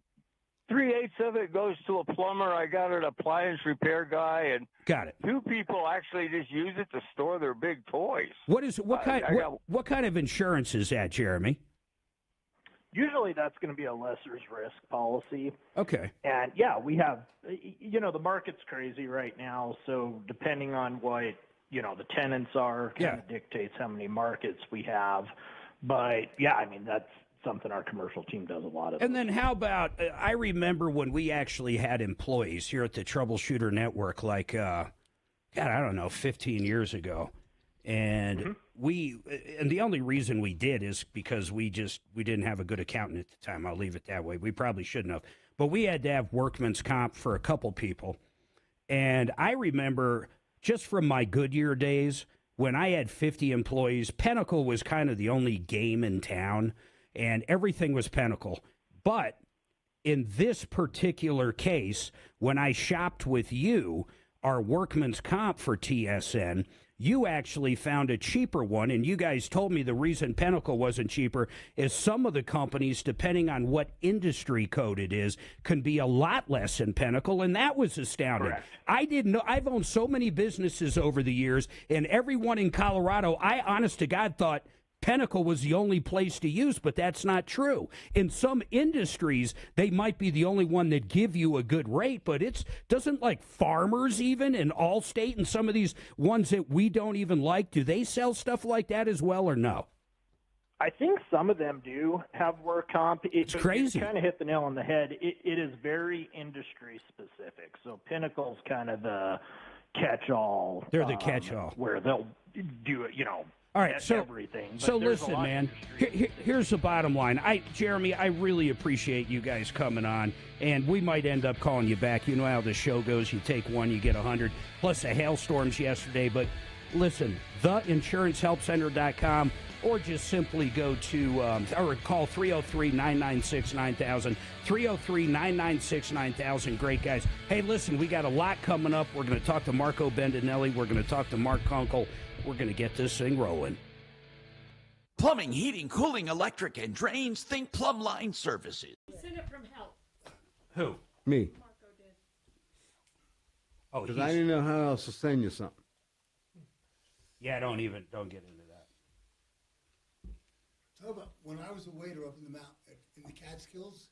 of it goes to a plumber. I got an appliance repair guy, and got it. 2 people actually just use it to store their big toys. What kind of insurance is that, Jeremy? Usually that's going to be a lesser's risk policy. Okay. And, yeah, we have, the market's crazy right now, so depending on what, the tenants are, kind of dictates how many markets we have. But, yeah, I mean, that's something our commercial team does a lot of. And then how about, I remember when we actually had employees here at the Troubleshooter Network, like, God, I don't know, 15 years ago. And and the only reason we did is because we didn't have a good accountant at the time. I'll leave it that way. We probably shouldn't have. But we had to have workman's comp for a couple people. And I remember just from my Goodyear days, when I had 50 employees, Pinnacle was kind of the only game in town, and everything was Pinnacle. But in this particular case, when I shopped with you, our workman's comp for TSN, you actually found a cheaper one, and you guys told me the reason Pinnacle wasn't cheaper is some of the companies, depending on what industry code it is, can be a lot less than Pinnacle, and that was astounding. Correct. I didn't know. I've owned so many businesses over the years, and everyone in Colorado, I honest to God thought Pinnacle was the only place to use, but that's not true. In some industries, they might be the only one that give you a good rate, but doesn't like Farmers even and Allstate and some of these ones that we don't even like, do they sell stuff like that as well or no? I think some of them do have work comp. It's crazy. You kind of hit the nail on the head. It is very industry specific. So Pinnacle's kind of the catch-all. They're the catch-all. Where they'll do it, all right, so everything. So listen, man. Here's the bottom line. Jeremy, I really appreciate you guys coming on, and we might end up calling you back. You know how the show goes. You take one, you get 100. Plus the hailstorms yesterday. But listen, theinsurancehelpcenter.com, or just simply go to, or call 303-996-9000, 303-996-9000. Great guys. Hey, listen, we got a lot coming up. We're going to talk to Marco Bendinelli. We're going to talk to Mark Kunkel. We're going to get this thing rolling. Plumbing, heating, cooling, electric, and drains. Think Plumbline Services. Send it from help. Who? Me. Marco did. Oh, Because I didn't know how else to send you something. Yeah, don't get into that. Talk about when I was a waiter up in the in the Catskills,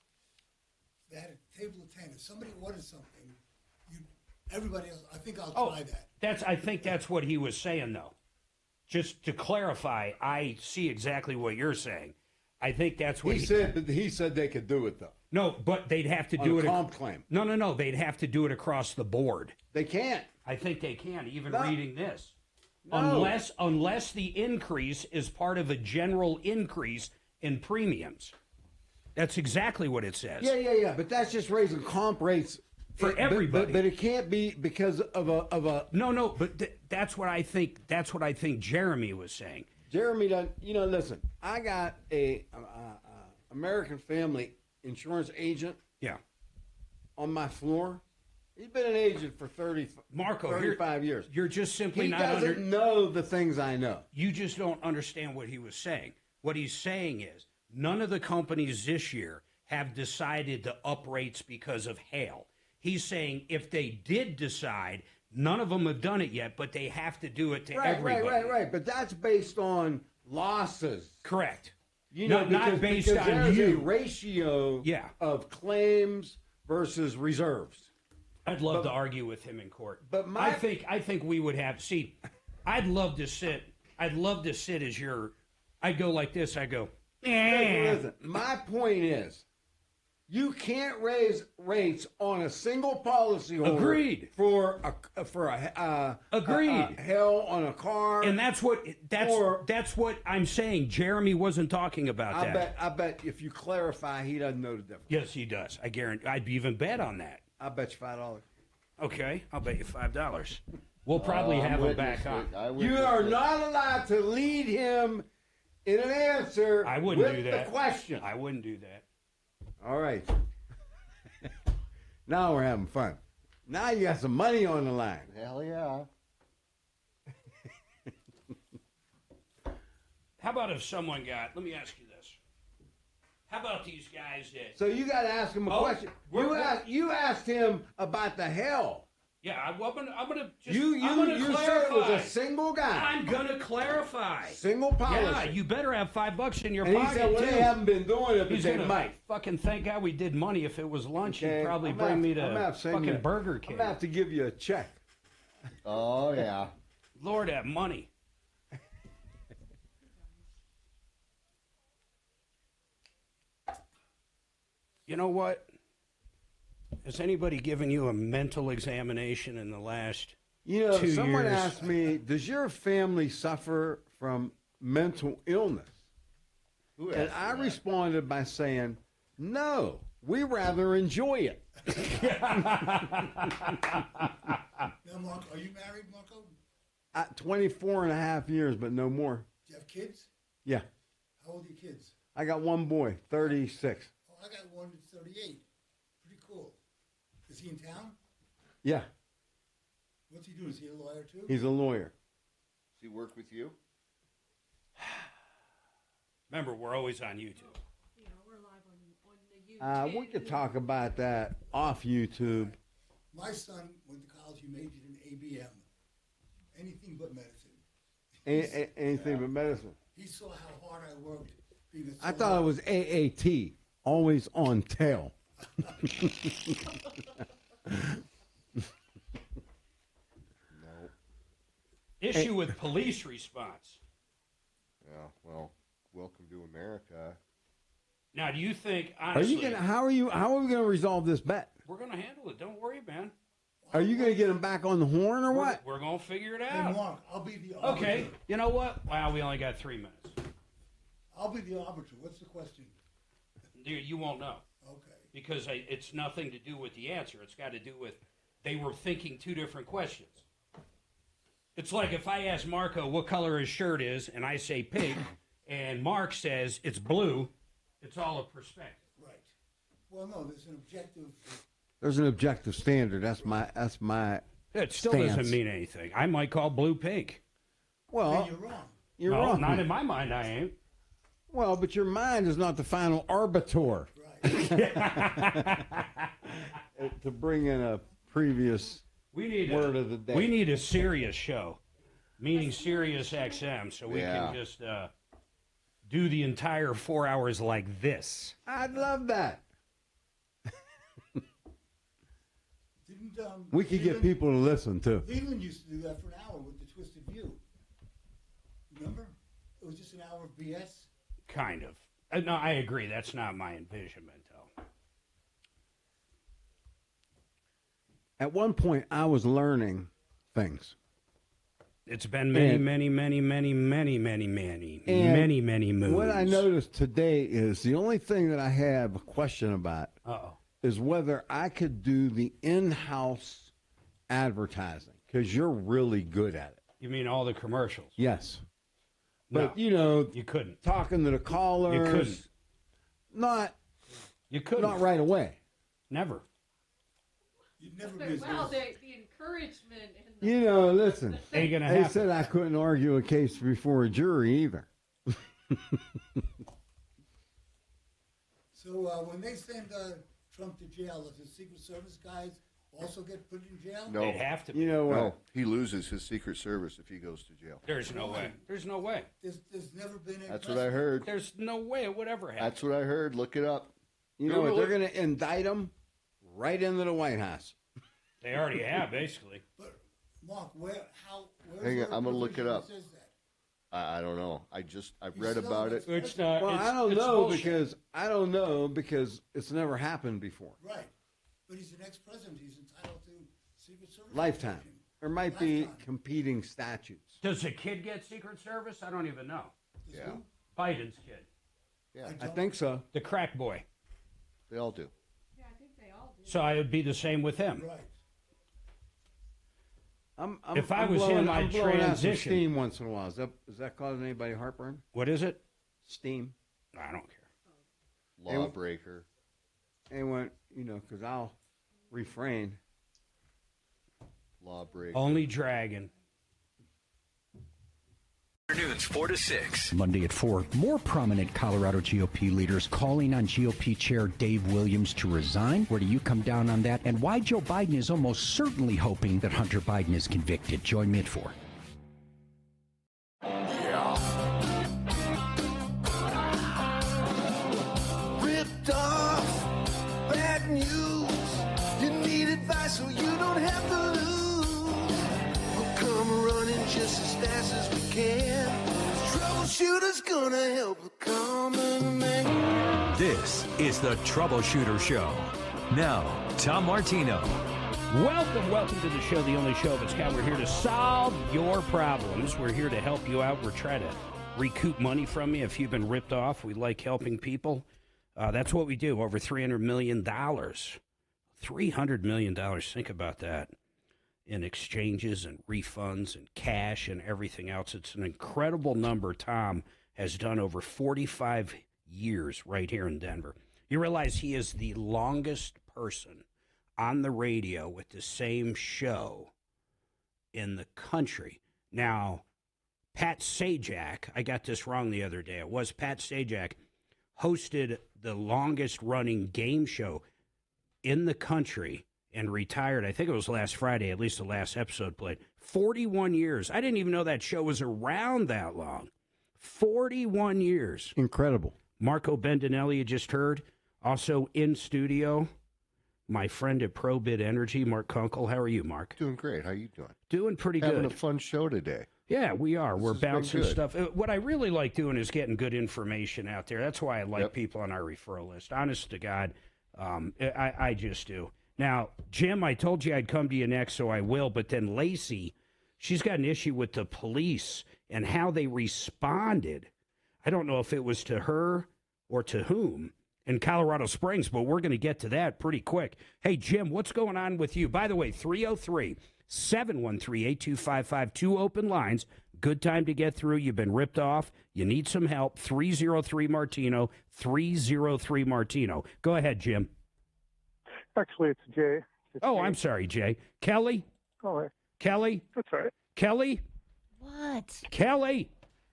they had a table of 10. If somebody ordered something, everybody else, I think I'll try that. I think that's what he was saying, though. Just to clarify, I see exactly what you're saying. I think that's what he said. He said they could do it, though. No, but they'd have to do it. Comp claim. No. They'd have to do it across the board. They can't. I think they can, even No. reading this. No. Unless the increase is part of a general increase in premiums. That's exactly what it says. Yeah. But that's just raising comp rates for everybody. But it can't be because of a. No. But that's what I think. That's what I think Jeremy was saying. Jeremy doesn't. Listen. I got a American Family insurance agent. Yeah. On my floor. He's been an agent for 35 years. You're just simply he not doesn't know the things I know. You just don't understand what he was saying. What he's saying is none of the companies this year have decided to up rates because of hail. He's saying if they did decide, none of them have done it yet, but they have to do it to everybody. Right. But that's based on losses. Correct. Not based on there's a ratio of claims versus reserves. I'd love to argue with him in court. But I think we would have. See, I'd love to sit as your. I'd go like this. I go. Listen, my point is, you can't raise rates on a single policy holder. Agreed. For hell on a car. And that's what I'm saying. Jeremy wasn't talking about that. I bet if you clarify, he doesn't know the difference. Yes, he does. I guarantee. I'd even bet on that. I bet you $5. Okay, I'll bet you $5. We'll probably have him back on. You are not allowed to lead him in an answer. I wouldn't with do that. The question. I wouldn't do that. All right. Now we're having fun. Now you got some money on the line. Hell yeah. How about if someone got? Let me ask you this. How about these guys that? So you got to ask him a question. You asked him about the hell. Yeah, I'm gonna just. You said it was a single guy. I'm gonna clarify. Single policy. Yeah, you better have $5 in your and pocket. He said, well, they haven't been doing it, but He's they gonna might. Fucking thank God we did money. If it was lunch, he'd probably bring me to fucking Burger King. I'm gonna have to give you a check. Oh yeah. Lord have money. You know what? Has anybody given you a mental examination in the last 2 years? Someone asked me, does your family suffer from mental illness? And I responded by saying, no, we rather enjoy it. Now, Mark, are you married, Marco? 24 and a half years, but no more. Do you have kids? Yeah. How old are your kids? I got one boy, 36. Oh, I got one that's 38. Pretty cool. Is he in town? Yeah. What's he doing? Is he a lawyer too? He's a lawyer. Does he work with you? Remember, we're always on YouTube. Yeah, we're live on the YouTube. We could talk about that off YouTube. My son went to college. He majored in ABM. Anything but medicine. Anything but medicine. He saw how hard I worked being a I thought it was AAT, always on tail. No. Issue with police response. Yeah, well, welcome to America. Now, do you think, honestly... How are we going to resolve this bet? We're going to handle it. Don't worry, man. Are you going to get him back on the horn or what? We're going to figure it Hey, out. Mark, I'll be the arbiter. Okay, you know what? Wow, we only got 3 minutes. I'll be the arbiter. What's the question? You won't know. Okay. Because it's nothing to do with the answer. It's got to do with they were thinking two different questions. It's like if I ask Marco what color his shirt is, and I say pink, and Mark says it's blue, it's all a perspective. Right. Well, no, there's an objective. There's an objective standard. That's my. It still stance. doesn't mean anything. I might call blue pink. Well, Then you're wrong. You're No, wrong. not in my mind. I ain't. Well, but your mind is not the final arbiter. Right. To bring in a previous word of the day. We need a serious show, meaning Sirius XM, so we can just do the entire 4 hours like this. I'd love that. Didn't We could get people to listen too. Leland used to do that for an hour with the Twisted View. Remember? It was just an hour of BS. Kind of. No, I agree. That's not my envisionment, though. At one point, I was learning things. It's been many moons. What I noticed today is the only thing that I have a question about is whether I could do the in-house advertising, because you're really good at it. You mean all the commercials? Yes. No, But, you know, you couldn't. Talking to the callers. You couldn't. You couldn't. Not right away. Never. You'd never be as good Well, as- the encouragement and the You know, listen. Ain't gonna They happen. said I couldn't argue a case before a jury either. So when they send Trump to jail, does the Secret Service guys also get put in jail? No. They have to. You know what? No, he loses his Secret Service if he goes to jail. There's no way. There's no way. There's never been a That's what I heard. There's no way it would ever happen. That's what I heard. Look it up. You know what? Google They're it. going to indict him right into the White House. They already have, basically. But Mark, where's Hang on, the I'm gonna look it provision up. that says that? I don't know. I've read about it. It's not. Well, it's, I don't it's know bullshit. because it's never happened before. Right. But he's an ex-president. He's entitled to Secret Service. Lifetime. protection. There might be competing statutes. Does a kid get Secret Service? I don't even know. Does Yeah. who? Biden's kid. Yeah, I think so. The crack boy. they all do. Yeah, I think they all do. So I would be the same with him. Right. If I was him, I'd I'm blowing out some transition. steam once in a while. Is that causing anybody heartburn? What is it? Steam. I don't care. Lawbreaker. Anyone, because I'll refrain. Lawbreaker. Only dragon. Afternoons 4 to 6. Monday at 4, more prominent Colorado GOP leaders calling on GOP Chair Dave Williams to resign. Where do you come down on that? And why Joe Biden is almost certainly hoping that Hunter Biden is convicted. Join me at 4. Ripped off, bad news. You need advice so you don't have to lose. We'll come running just as fast as we can. Troubleshooter's gonna help the common man. This is the Troubleshooter Show. Now, Tom Martino. Welcome to the show, the only show of its kind. We're here to solve your problems. We're here to help you out. We're trying to recoup money from you if you've been ripped off. We like helping people. That's what we do. Over $300 million. $300 million. Think about that. In exchanges and refunds and cash and everything else. It's an incredible number Tom has done over 45 years right here in Denver. You realize he is the longest person on the radio with the same show in the country. Now, Pat Sajak, I got this wrong the other day. It was Pat Sajak, hosted the longest running game show in the country and retired. I think it was last Friday, at least the last episode played. 41 years. I didn't even know that show was around that long. 41 years. Incredible. Marco Bendinelli, you just heard, also in studio. My friend at ProBid Energy, Mark Kunkel. How are you, Mark? Doing great. How you doing? Doing pretty good. Having a fun show today. Yeah, we are. We're has been bouncing good. stuff. What I really like doing is getting good information out there. That's why I like people on our referral list. Honest to God, I just do. Now, Jim, I told you I'd come to you next, so I will. But then Lacey, she's got an issue with the police and how they responded. I don't know if it was to her or to whom, in Colorado Springs, but we're going to get to that pretty quick. Hey, Jim, what's going on with you? By the way, 303-713-8255, 2 open lines. Good time to get through. You've been ripped off. You need some help. 303-MARTINO, 303-MARTINO. Go ahead, Jim. Actually, it's Jay. I'm sorry, Jay. Kelly? Oh, Kelly? that's all right. Kelly? What? Kelly,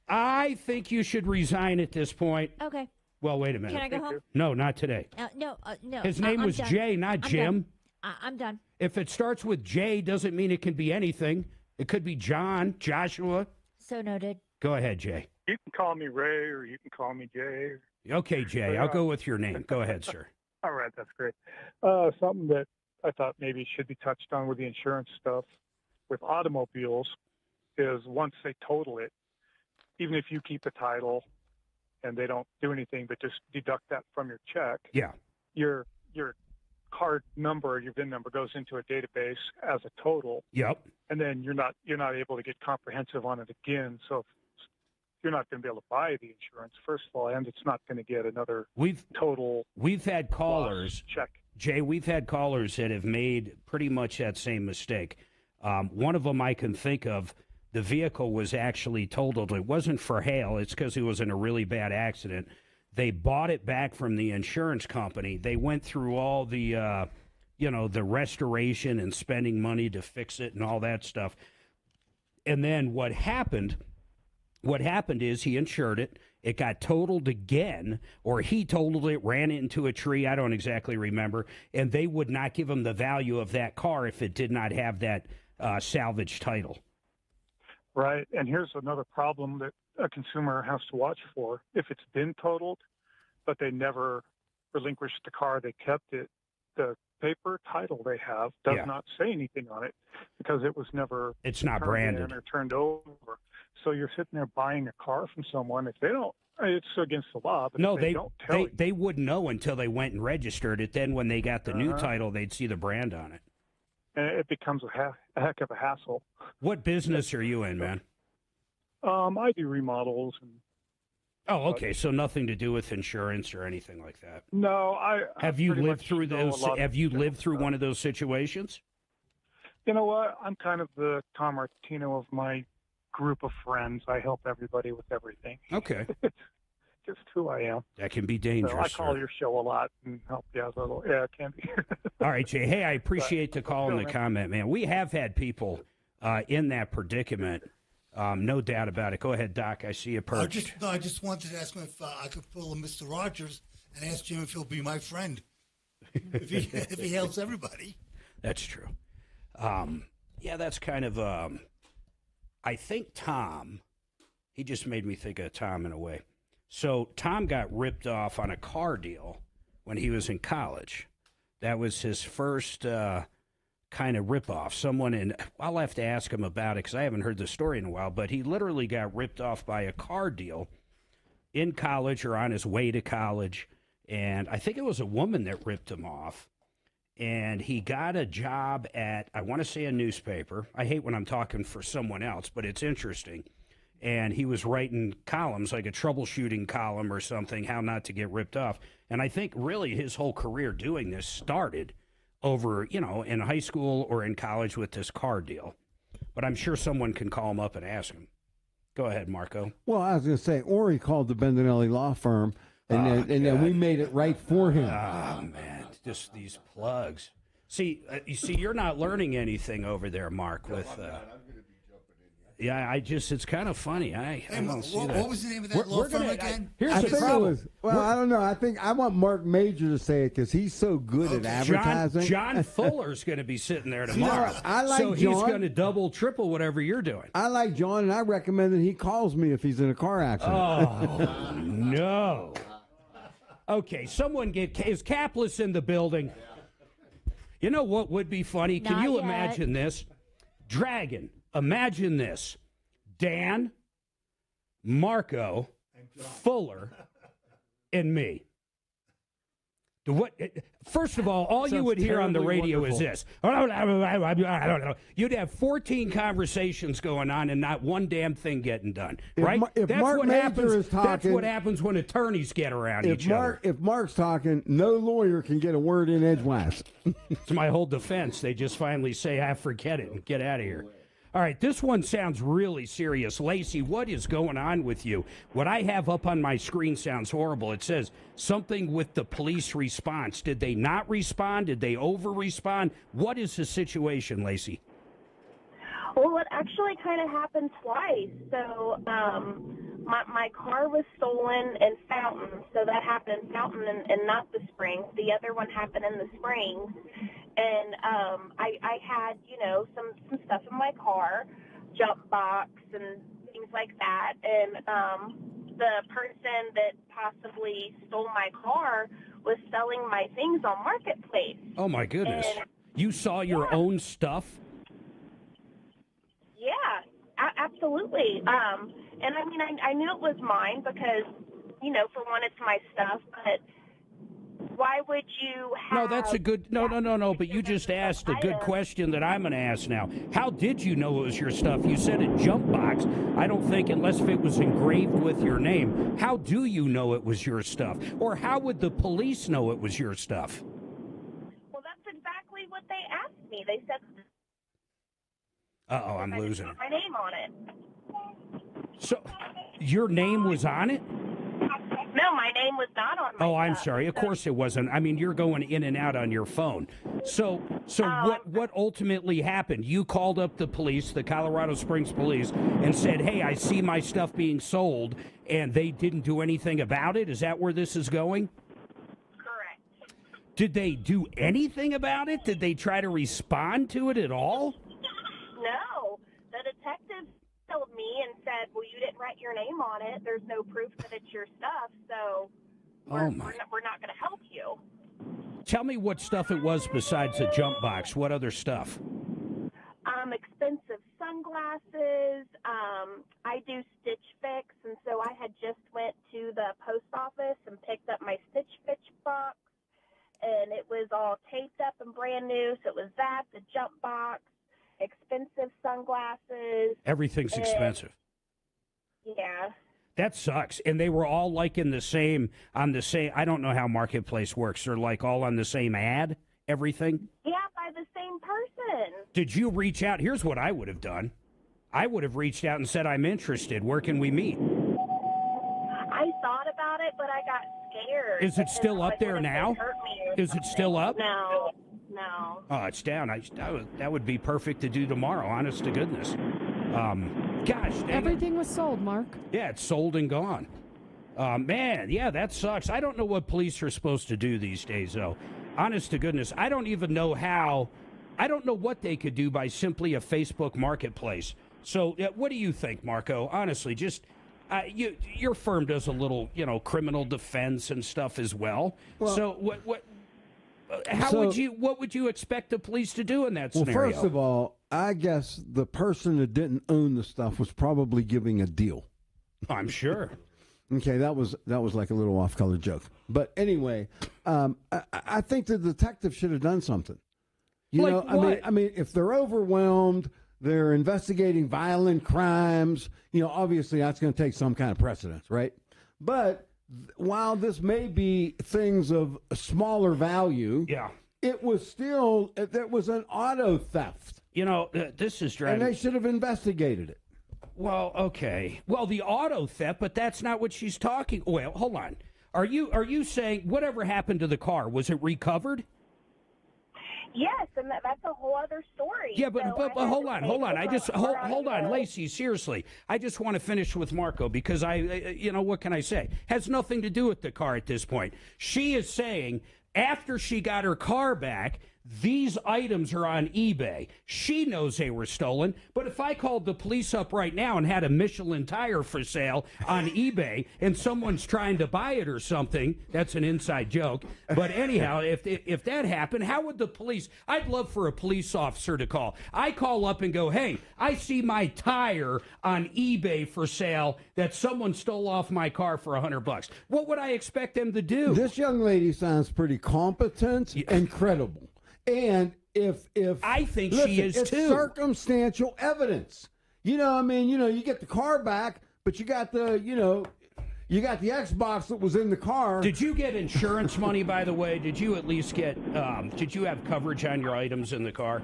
I think you should resign at this point. Okay. Well, wait a minute. Can I go home? No, not today. No. His name I'm was done. Jay, not I'm Jim. done. I'm done. If it starts with J, doesn't mean it can be anything. It could be John, Joshua. So noted. Go ahead, Jay. You can call me Ray or you can call me Jay. Okay, Jay, I'll go with your name. Go ahead, sir. All right, that's great. Something that I thought maybe should be touched on with the insurance stuff with automobiles is once they total it, even if you keep the title and they don't do anything but just deduct that from your check, yeah, your card number, your VIN number goes into a database as a total. Yep. And then you're not able to get comprehensive on it again. So you're not going to be able to buy the insurance, first of all, and it's not going to get another total. We've had callers, check. Jay, we've had callers that have made pretty much that same mistake. One of them I can think of, the vehicle was actually totaled. It wasn't for hail. It's because he was in a really bad accident. They bought it back from the insurance company. They went through all the, the restoration and spending money to fix it and all that stuff. And then what happened is he insured it. It got totaled again, or he totaled it, ran into a tree. I don't exactly remember. And they would not give him the value of that car if it did not have that salvage title. Right. And here's another problem that a consumer has to watch for. If it's been totaled, but they never relinquished the car, they kept it, the paper title they have does not say anything on it because it was never it's not turned branded in or turned over. So you're sitting there buying a car from someone. If they don't, it's against the law. But no, if they wouldn't know until they went and registered it. Then when they got the new title, they'd see the brand on it. And it becomes a heck of a hassle. What business are you in, man? I do remodels. Oh, okay. So nothing to do with insurance or anything like that. No, have you lived through those? Have you lived through one of those situations? You know what? I'm kind of the Tom Martino of my group of friends. I help everybody with everything. Okay. Just who I am. That can be dangerous. So I call your show a lot and help you out a little. Yeah, it can be. All right, Jay. Hey, I appreciate the call and the comment, man. We have had people in that predicament. No doubt about it. Go ahead, Doc. I see you perched. I just wanted to ask him if I could pull a Mr. Rogers and ask Jim if he'll be my friend. if he helps everybody. That's true. Yeah, that's kind of. I think Tom. He just made me think of Tom in a way. So Tom got ripped off on a car deal when he was in college. That was his first kind of ripoff. Someone in, I'll have to ask him about it because I haven't heard the story in a while, but he literally got ripped off by a car deal in college or on his way to college. And I think it was a woman that ripped him off. And he got a job at, I want to say a newspaper. I hate when I'm talking for someone else, but it's interesting. And he was writing columns, like a troubleshooting column or something, how not to get ripped off. And I think really his whole career doing this started over, in high school or in college with this car deal. But I'm sure someone can call him up and ask him. Go ahead, Marco. Well, I was going to say, or he called the Bendinelli Law Firm, and then we made it right for him. Oh, man, just these plugs. See, you're not learning anything over there, Mark, with... Yeah, it's kind of funny. I don't see that. What was the name of that law firm again? Here's the problem. I don't know. I want Marc Mager to say it because he's so good at advertising. John Fuller's going to be sitting there tomorrow. I like so John. He's going to double, triple whatever you're doing. I like John, and I recommend that he calls me if he's in a car accident. Oh, no. Okay, someone is Capless in the building. You know what would be funny? Can you imagine this? Dragon. Imagine this. Dan, Marco, Fuller, and me. What? First of all you would hear on the radio is this. You'd have 14 conversations going on and not one damn thing getting done, right? If Marc Mager is talking, that's what happens when attorneys get around each other. If Mark's talking, no lawyer can get a word in edgewise. It's my whole defense. They just finally say, forget it and get out of here. All right, this one sounds really serious. Lacey, what is going on with you? What I have up on my screen sounds horrible. It says something with the police response. Did they not respond? Did they over-respond? What is the situation, Lacey? Well, it actually kind of happened twice. So my car was stolen in Fountain. So that happened in Fountain and not the Springs. The other one happened in the Springs. And I had, some stuff in my car, jump box and things like that. And the person that possibly stole my car was selling my things on Marketplace. Oh, my goodness. And, you saw your own stuff? Yeah, absolutely. And I mean, I knew it was mine because, for one, it's my stuff, but why would you have... No, that's a good... No, but you just asked a good question that I'm going to ask now. How did you know it was your stuff? You said a jump box. I don't think, unless it was engraved with your name, how do you know it was your stuff? Or how would the police know it was your stuff? Well, that's exactly what they asked me. They said... Uh-oh, I'm losing it. My name on it. So, your name was on it? No, my name was not on my I'm sorry. Of course it wasn't. I mean, you're going in and out on your phone. So what ultimately happened? You called up the police, the Colorado Springs police, and said, hey, I see my stuff being sold, and they didn't do anything about it? Is that where this is going? Correct. Did they do anything about it? Did they try to respond to it at all? No. The detective told me and said, well, you didn't write your name on it. There's no proof that it's your stuff, so we're not going to help you. Tell me what stuff it was besides the jump box. What other stuff? Expensive sunglasses. I do Stitch Fix, and so I had just went to the post office and picked up my Stitch Fix box, and it was all taped up and brand new, so it was that, the jump box, expensive sunglasses. Everything's expensive. Yeah. That sucks. And they were all like on the same, I don't know how Marketplace works. They're like all on the same ad, everything? Yeah, by the same person. Did you reach out? Here's what I would have done. I would have reached out and said, I'm interested. Where can we meet? I thought about it, but I got scared. Is it still up there now? Is it still up? No. Oh, it's down. That would be perfect to do tomorrow, honest to goodness. Gosh, dang everything was sold, Mark. Yeah, it's sold and gone. Man, yeah, that sucks. I don't know what police are supposed to do these days, though. Honest to goodness, I don't even know how. I don't know what they could do by simply a Facebook marketplace. So, what do you think, Marco? Honestly, just your firm does a little, criminal defense and stuff as well. So, what? What would you expect the police to do in that scenario? Well, first of all, I guess the person that didn't own the stuff was probably giving a deal. I'm sure. Okay, that was like a little off-color joke. But anyway, I think the detective should have done something. I mean, if they're overwhelmed, they're investigating violent crimes. Obviously that's going to take some kind of precedence, right? But while this may be things of a smaller value, it was still, there was an auto theft. This is driving. And they should have investigated it. Well, okay. Well, the auto theft, but that's not what she's talking. Well, hold on. Are you saying whatever happened to the car, was it recovered? Yes, and that's a whole other story. Yeah, but hold on. Hold on, Lacey, seriously. I just want to finish with Marco because what can I say? Has nothing to do with the car at this point. She is saying after she got her car back, these items are on eBay. She knows they were stolen, but if I called the police up right now and had a Michelin tire for sale on eBay and someone's trying to buy it or something, that's an inside joke. But anyhow, if that happened, how would the police? I'd love for a police officer to call. I call up and go, hey, I see my tire on eBay for sale that someone stole off my car for $100. What would I expect them to do? This young lady sounds pretty competent and credible. And if I think listen, she is it's too. Circumstantial evidence. You get the car back, but you got the Xbox that was in the car. Did you get insurance money, by the way? Did you at least get, did you have coverage on your items in the car?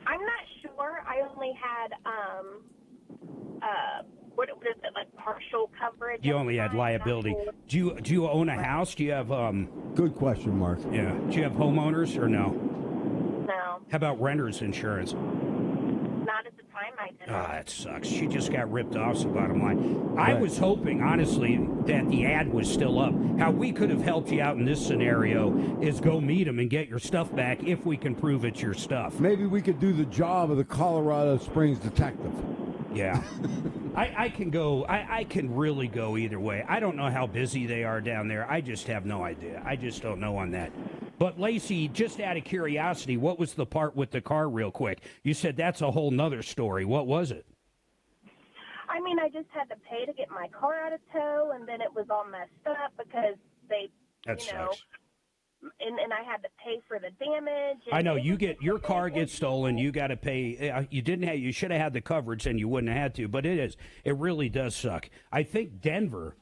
I'm not sure. I only had, what is it, like partial coverage? You only had liability. Do you own a house? Do you have, Good question, Mark. Yeah. Do you have homeowners or no? No. How about renter's insurance? Not at the time I did. Ah, that sucks. She just got ripped off, so bottom line. I was hoping, honestly, that the ad was still up. How we could have helped you out in this scenario is go meet them and get your stuff back if we can prove it's your stuff. Maybe we could do the job of the Colorado Springs detective. Yeah. I can go, I can really go either way. I don't know how busy they are down there. I just have no idea. I just don't know on that. But Lacey, just out of curiosity, what was the part with the car real quick? You said that's a whole nother story. What was it? I mean, I just had to pay to get my car out of tow, and then it was all messed up because they, That sucks. And I had to pay for the damage. I know you get your car gets stolen. You got to pay. You should have had the coverage, and you wouldn't have had to. But it really does suck. I think Denver,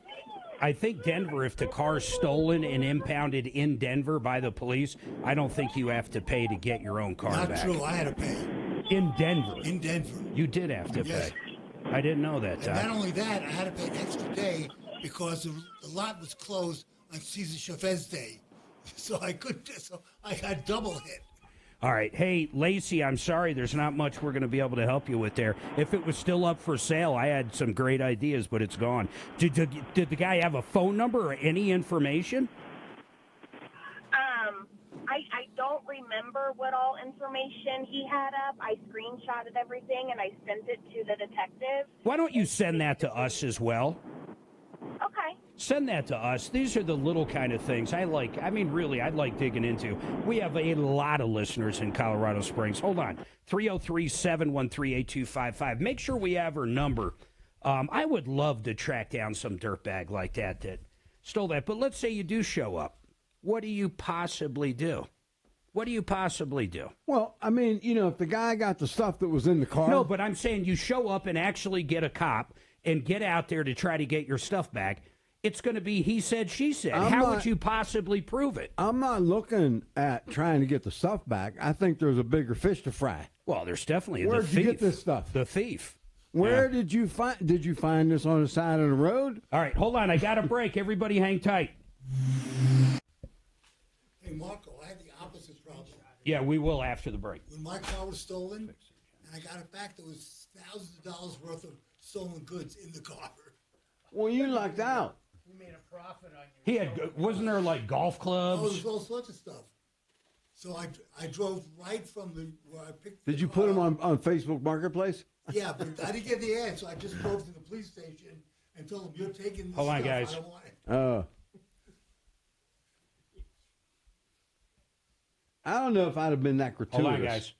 if the car's stolen and impounded in Denver by the police, I don't think you have to pay to get your own car back. Not true. I had to pay. In Denver. In Denver. You did have to pay. I didn't know that. And not only that, I had to pay an extra day because the lot was closed on Cesar Chavez Day. So I couldn't. So I got double hit. All right. Hey, Lacey, I'm sorry. There's not much we're going to be able to help you with there. If it was still up for sale, I had some great ideas, but it's gone. Did the guy have a phone number or any information? I don't remember what all information he had up. I screenshotted everything and I sent it to the detective. Why don't you send that to us as well? Okay. Send that to us. These are the little kind of things I like. I mean, really, I'd like digging into. We have a lot of listeners in Colorado Springs. Hold on. 303-713-8255. Make sure we have her number. I would love to track down some dirtbag like that stole that. But let's say you do show up. What do you possibly do? What do you possibly do? Well, I mean, if the guy got the stuff that was in the car. No, but I'm saying you show up and actually get a cop and get out there to try to get your stuff back. It's going to be he said, she said. How would you possibly prove it? I'm not looking at trying to get the stuff back. I think there's a bigger fish to fry. Well, there's definitely Where'd the thief. you get this stuff? The thief. Where did you find this on the side of the road? All right, hold on. I got a break. Everybody hang tight. Hey, Marco, I had the opposite problem. Yeah, we will after the break. When my car was stolen and I got it back, there was thousands of dollars worth of stolen goods in the car. Well, you lucked out. We made a profit on He had, wasn't there like golf clubs? Oh, there was all sorts of stuff. So I drove right from where I picked. Did you put them on Facebook Marketplace? Yeah, but I didn't get the ad, so I just drove to the police station and told them, "You're taking this Hold on, stuff. guys. I don't want it." I don't know if I'd have been that gratuitous. Hold on, guys.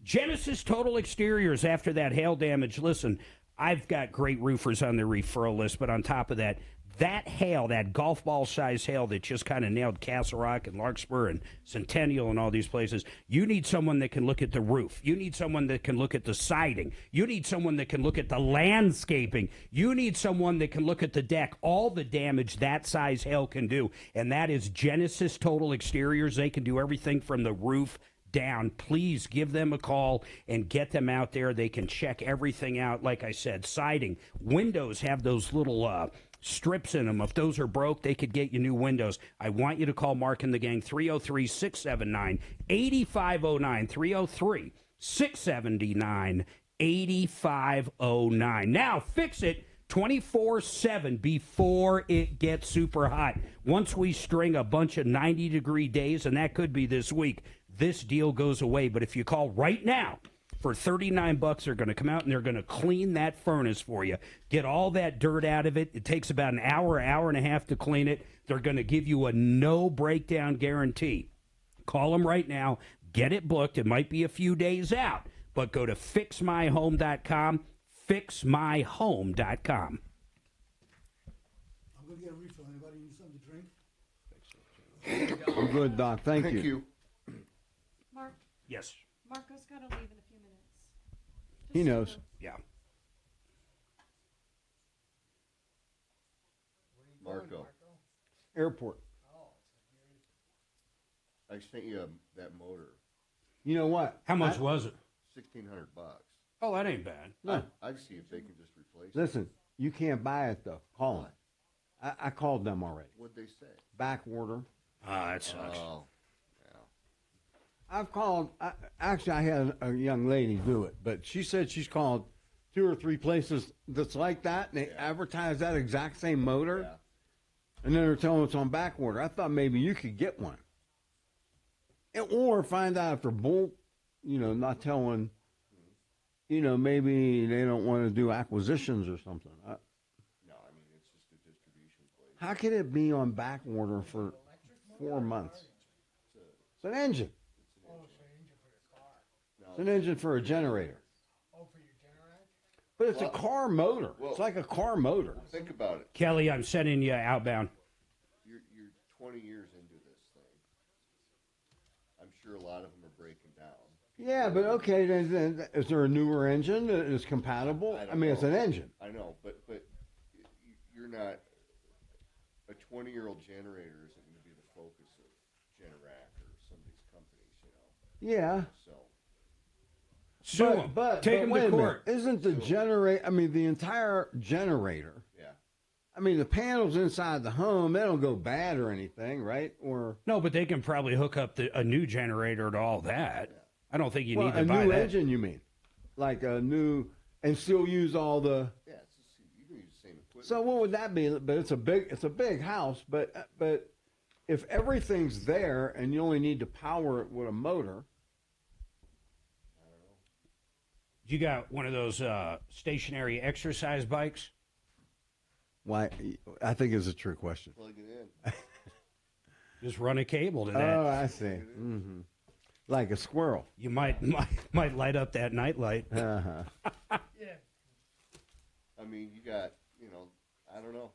Genesis Total Exteriors after that hail damage. Listen, I've got great roofers on the referral list, but on top of that, that hail, that golf ball size hail that just kind of nailed Castle Rock and Larkspur and Centennial and all these places, you need someone that can look at the roof. You need someone that can look at the siding. You need someone that can look at the landscaping. You need someone that can look at the deck, all the damage that size hail can do. And that is Genesis Total Exteriors. They can do everything from the roof down. Please give them a call and get them out there. They can check everything out. Like I said, siding, windows have those little strips in them. If those are broke, they could get you new windows. I want you to call Mark and the gang, 303-679-8509, 303-679-8509. Now, Fix It 24/7 before it gets super hot. Once we string a bunch of 90-degree days, and that could be this week, this deal goes away. But if you call right now, for $39, they're going to come out and they're going to clean that furnace for you. Get all that dirt out of it. It takes about an hour and a half to clean it. They're going to give you a no breakdown guarantee. Call them right now. Get it booked. It might be a few days out, but go to fixmyhome.com, fixmyhome.com. I'm going to get a refill. Anybody need something to drink? I'm good, Doc. Thank Thank you. Mark, Yes. Marco's got to leave in a few minutes. He knows. Yeah. Marco, Airport. I sent you that motor. You know what? How much was it? $1,600. Oh, that ain't bad. No. I'd see if they can just replace it. Listen, you can't buy it, though. Call them. I called them already. What'd they say? Back order. Ah, that sucks. Oh, I've called. Actually, I had a young lady do it, but she said she's called 2 or 3 places that's like that, and they advertise that exact same motor, and then they're telling it's on back order. I thought maybe you could get one, or find out if they're not telling. Maybe they don't want to do acquisitions or something. no, I mean, it's just a distribution place. How can it be on back order for 4 months? It's an engine. It's an engine for a generator. But it's a car motor. It's like a car motor. Think about it. Kelly, I'm sending you outbound. You're 20 years into this thing. I'm sure a lot of them are breaking down. Yeah, but okay, then is there a newer engine that is compatible? I mean, it's an engine. I know, but you're not. A 20-year-old generator isn't going to be the focus of Generac or some of these companies, Yeah. So. Sue 'em. Take 'em to wait a court. minute. Isn't the generator? I mean, the entire generator. Yeah. I mean, the panels inside the home, they don't go bad or anything, right? Or No, but they can probably hook up a new generator to all that. I don't think you need to a buy new that. engine. You mean, like a new, and still use all the. Yeah, you can use the same equipment. So what would that be? But it's a big house. But if everything's there and you only need to power it with a motor. You got one of those stationary exercise bikes? Why? I think it's a trick question. Plug it in. Just run a cable to that. Oh, I see. Mm-hmm. Like a squirrel. You might light up that nightlight. Uh-huh. Yeah. I mean, you got, I don't know.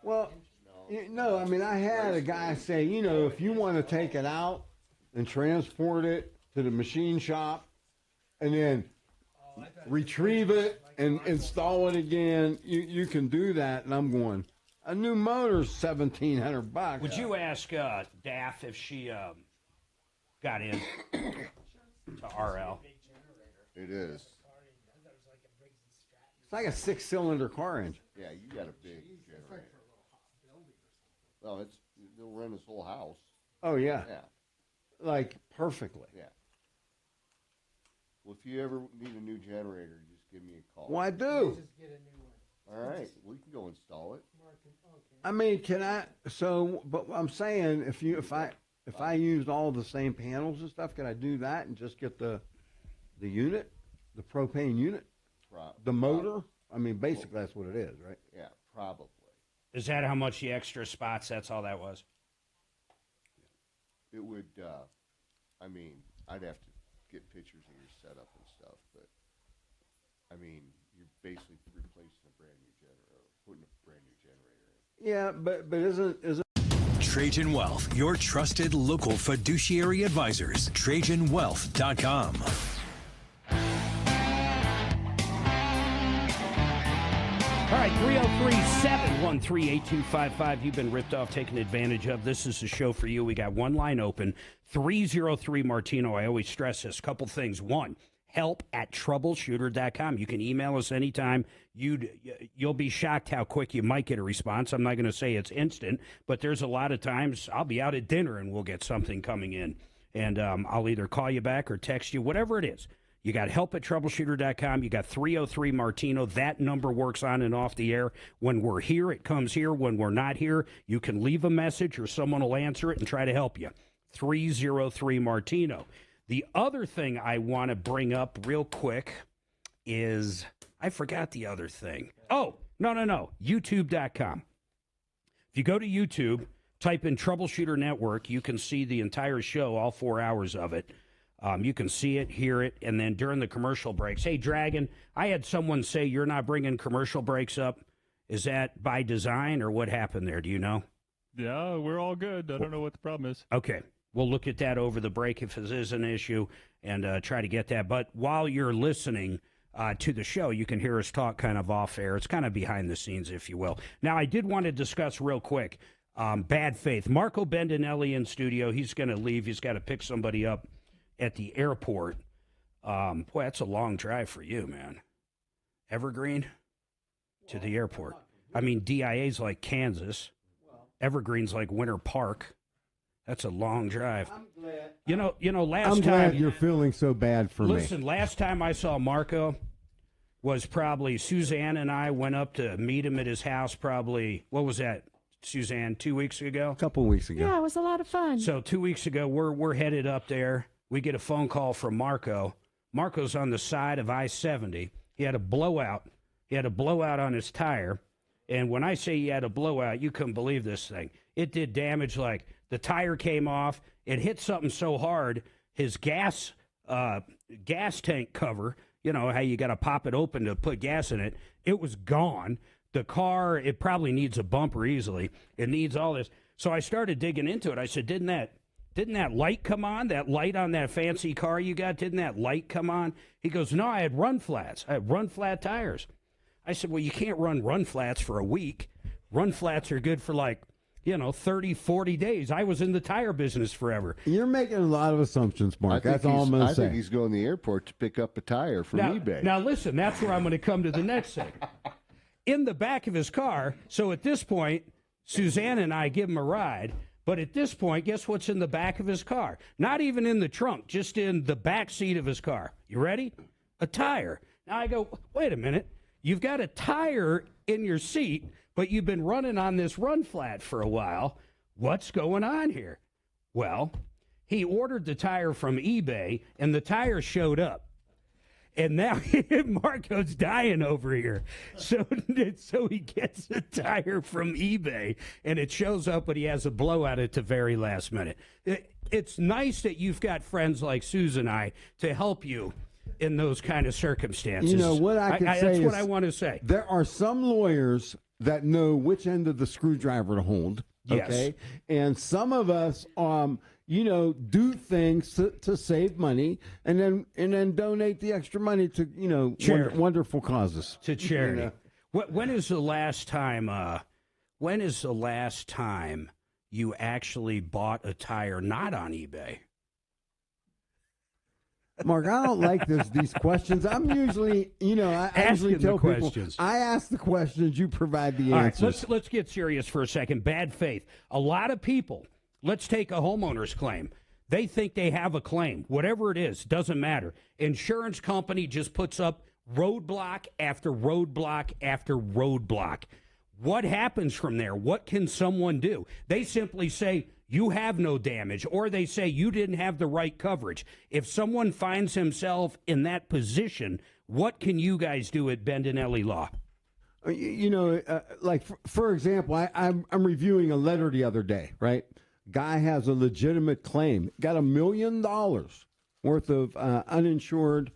Well, no, I mean, I had a guy say, if you want to take it out and transport it to the machine shop and then retrieve it and install it again, you can do that. And I'm going, a new motor's $1,700. Would you ask Daff if she got in to RL? It is. It's like a 6-cylinder car engine. Yeah, you got a big generator. No, they'll run this whole house. Oh, yeah. Yeah. Like, perfectly. Yeah. Well, if you ever need a new generator, just give me a call. Well, I do. All right. We can go install it. I mean, can I? So, but I'm saying, if I used all the same panels and stuff, can I do that and just get the unit, the propane unit, the motor? I mean, basically that's what it is, right? Yeah, probably. Is that how much the extra spots? That's all that was. It would. I mean, I'd have to get pictures of your setup and stuff, but I mean, you're basically replacing a brand new generator, putting a brand new generator in. Yeah, but isn't Trajan Wealth, your trusted local fiduciary advisors. TrajanWealth.com. All right, 303-713-8255. You've been ripped off, taken advantage of. This is the show for you. We got one line open, 303 Martino. I always stress this. Couple things. One, help@troubleshooter.com. You can email us anytime. You'll be shocked how quick you might get a response. I'm not going to say it's instant, but there's a lot of times I'll be out at dinner and we'll get something coming in. And I'll either call you back or text you, whatever it is. You got help at troubleshooter.com. You got 303 Martino. That number works on and off the air. When we're here, it comes here. When we're not here, you can leave a message or someone will answer it and try to help you. 303 Martino. The other thing I want to bring up real quick is, I forgot the other thing. Oh, no. YouTube.com. If you go to YouTube, type in Troubleshooter Network, you can see the entire show, all 4 hours of it. You can see it, hear it, and then during the commercial breaks. Hey, Dragon, I had someone say you're not bringing commercial breaks up. Is that by design or what happened there? Do you know? Yeah, we're all good. I don't know what the problem is. Okay. We'll look at that over the break if it is an issue and try to get that. But while you're listening to the show, you can hear us talk kind of off air. It's kind of behind the scenes, if you will. Now, I did want to discuss real quick bad faith. Marco Bendinelli in studio. He's going to leave. He's got to pick somebody up at the airport. Boy, that's a long drive for you, man. Evergreen to the airport. I mean, DIA's like Kansas. Evergreen's like Winter Park. That's a long drive. I'm glad. I'm glad you're feeling so bad for me. Listen, last time I saw Marco was probably Suzanne and I went up to meet him at his house probably, what was that, Suzanne, 2 weeks ago? A couple weeks ago. Yeah, it was a lot of fun. So 2 weeks ago, we're headed up there. We get a phone call from Marco. Marco's on the side of I-70. He had a blowout. He had a blowout on his tire. And when I say he had a blowout, you couldn't believe this thing. It did damage like the tire came off. It hit something so hard, his gas tank cover, you know, how you got to pop it open to put gas in it, it was gone. The car, it probably needs a bumper easily. It needs all this. So I started digging into it. I said, didn't that light come on? That light on that fancy car you got, didn't that light come on? He goes, no, I had run flats. I had run flat tires. I said, well, you can't run flats for a week. Run flats are good for 30, 40 days. I was in the tire business forever. You're making a lot of assumptions, Mark. That's all I'm going to say. I think he's going to the airport to pick up a tire from eBay. Now, listen, that's where I'm going to come to the next thing. In the back of his car, so at this point, Suzanne and I give him a ride, but at this point, guess what's in the back of his car? Not even in the trunk, just in the back seat of his car. You ready? A tire. Now I go, wait a minute. You've got a tire in your seat, but you've been running on this run flat for a while. What's going on here? Well, he ordered the tire from eBay, and the tire showed up. And now Marco's dying over here. So he gets a tire from eBay, and it shows up, but he has a blowout at the very last minute. It's nice that you've got friends like Susan and I to help you in those kind of circumstances. You know what I can say that's is what I want to say. There are some lawyers that know which end of the screwdriver to hold. Okay, Yes. And some of us, do things to save money, and then donate the extra money to wonderful causes. To charity. You know? When is the last time? When is the last time you actually bought a tire not on eBay? Mark, I don't like these questions. I'm usually, I usually tell people, I ask the questions, you provide the answers. All right, let's get serious for a second. Bad faith. A lot of people, let's take a homeowner's claim. They think they have a claim. Whatever it is, doesn't matter. Insurance company just puts up roadblock after roadblock after roadblock. What happens from there? What can someone do? They simply say, you have no damage, or they say you didn't have the right coverage. If someone finds himself in that position, what can you guys do at Bendinelli Law? For example, I'm reviewing a letter the other day, right? Guy has a legitimate claim, got $1 million worth of uninsured,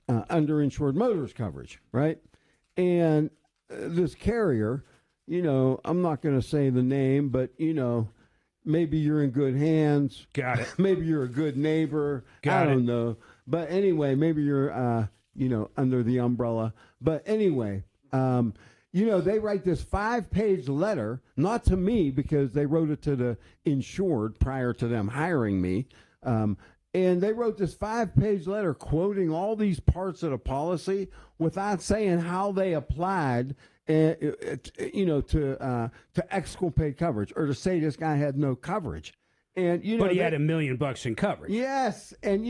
underinsured motors coverage, right? And this carrier, I'm not going to say the name, but, maybe you're in good hands. Got it. Maybe you're a good neighbor. I don't know. But anyway, maybe you're, under the umbrella. But anyway, they write this 5-page letter, not to me because they wrote it to the insured prior to them hiring me. And they wrote this 5-page letter quoting all these parts of the policy without saying how they applied to exculpate coverage or to say this guy had no coverage. And but he had $1 million in coverage. Yes, and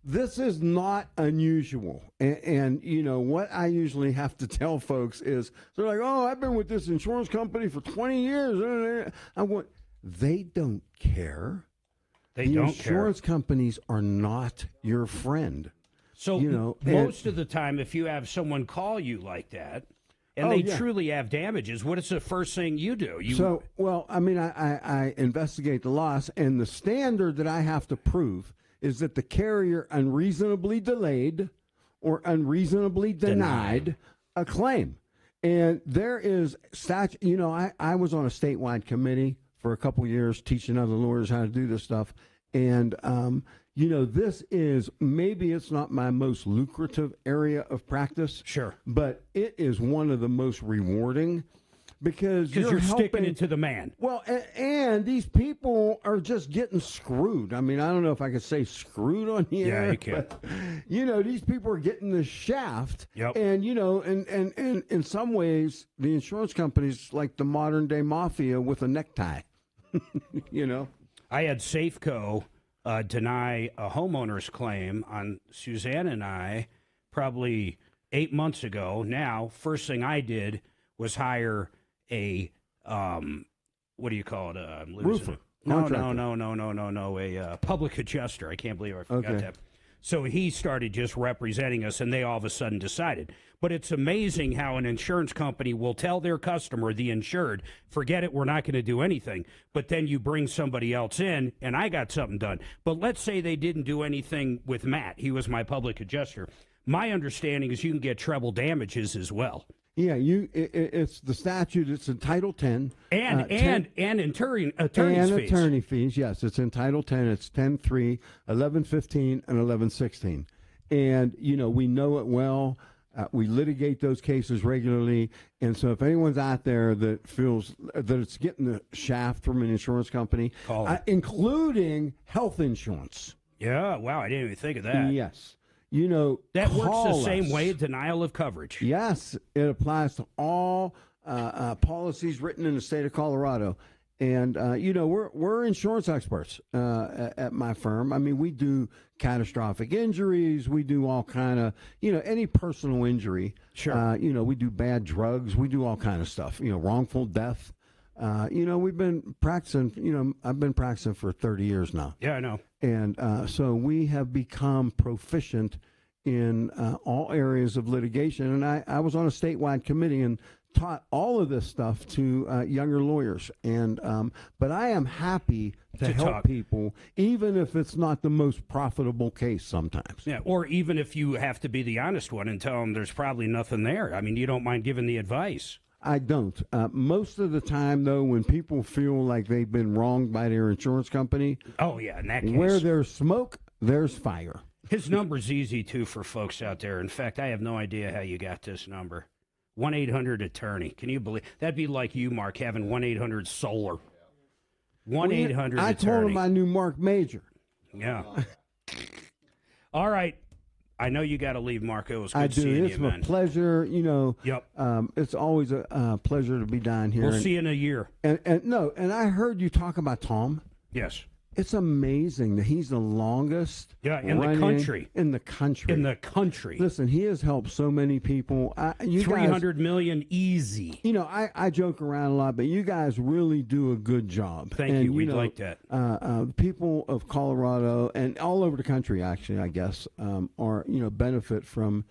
this is not unusual. And, you know, what I usually have to tell folks is, they're like, oh, I've been with this insurance company for 20 years. I'm going, they don't care. They the don't insurance companies are not your friend. So you know, most of the time, if you have someone call you like that, and they truly have damages, what is the first thing you do? Well, I mean, I investigate the loss, and the standard that I have to prove is that the carrier unreasonably delayed or unreasonably denied a claim. And there is you know, I was on a statewide committee for a couple years teaching other lawyers how to do this stuff. And, you know, this is, maybe it's not my most lucrative area of practice. Sure. But it is one of the most rewarding because you're sticking it to the man. Well, and these people are just getting screwed. I mean, I don't know if I could say screwed on the air. Yeah, you can. But, you know, these people are getting the shaft. Yep. And, you know, and in some ways, the insurance company's like the modern day mafia with a necktie. You know? I had Safeco deny a homeowner's claim on Suzanne and I probably 8 months ago. Now, first thing I did was hire a, what do you call it? Roofer. No, a public adjuster. I can't believe I forgot that. So he started just representing us, and they all of a sudden decided. But it's amazing how an insurance company will tell their customer, the insured, forget it, we're not going to do anything. But then you bring somebody else in, and I got something done. But let's say they didn't do anything with Matt. He was my public adjuster. My understanding is you can get treble damages as well. Yeah, it's the statute. It's in Title 10. And attorney fees. Attorney fees, yes. It's in Title 10. It's 10-3, 11-15, and 11-16. And, you know, we know it well. We litigate those cases regularly. And so if anyone's out there that feels that it's getting the shaft from an insurance company, including health insurance. Yeah, wow, I didn't even think of that. Yes. You know, that works the us. same way, denial of coverage. Yes, it applies to all policies written in the state of Colorado. And, you know, we're insurance experts at my firm. I mean, we do catastrophic injuries. We do all kind of, you know, any personal injury. Sure. You know, we do bad drugs. We do all kind of stuff, you know, wrongful death. You know, we've been practicing, you know, I've been practicing for 30 years now. Yeah, I know. And so we have become proficient in all areas of litigation. And I was on a statewide committee and taught all of this stuff to younger lawyers. And but I am happy to help talk. people, even if it's not the most profitable case sometimes. Yeah, or even if you have to be the honest one and tell them there's probably nothing there. I mean, you don't mind giving the advice. I don't. Most of the time, though, when people feel like they've been wronged by their insurance company, oh yeah, in that case, where there's smoke, there's fire. His number's easy too for folks out there. In fact, I have no idea how you got this number. 1-800-ATTORNEY. Can you believe that'd be like you, Mark, having 1-800-SOLAR. 1-800-ATTORNEY. I told him I knew Marc Mager. Yeah. All right. I know you got to leave, Marco. It was good I do. seeing It's you, man. a pleasure. You know. Yep. It's always a pleasure to be down here. We'll see you in a year. And I heard you talk about Tom. Yes. It's amazing that he's the longest. Yeah, in the country. In the country. In the country. Listen, he has helped so many people. You 300 million easy. You know, I joke around a lot, but you guys really do a good job. Thank you. We'd like that. People of Colorado and all over the country, actually, I guess, are, you know, benefit from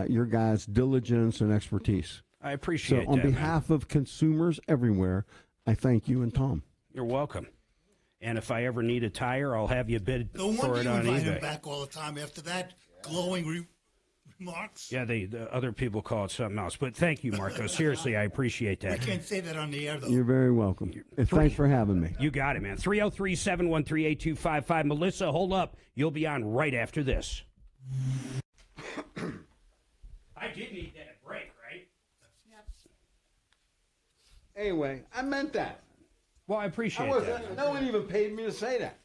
your guys' diligence and expertise. I appreciate that. So on that, behalf of consumers everywhere, I thank you and Tom. You're welcome. And if I ever need a tire, I'll have you bid for it on invite eBay. him back all the time after that glowing remarks. Yeah, the other people call it something else. But thank you, Marco. Seriously, I appreciate that. We can't say that on the air, though. You're very welcome. And thanks for having me. You got it, man. 303-713-8255. Melissa, hold up. You'll be on right after this. I did need that break, right? Yep. Anyway, I meant that. Well, I appreciate that. No one even paid me to say that.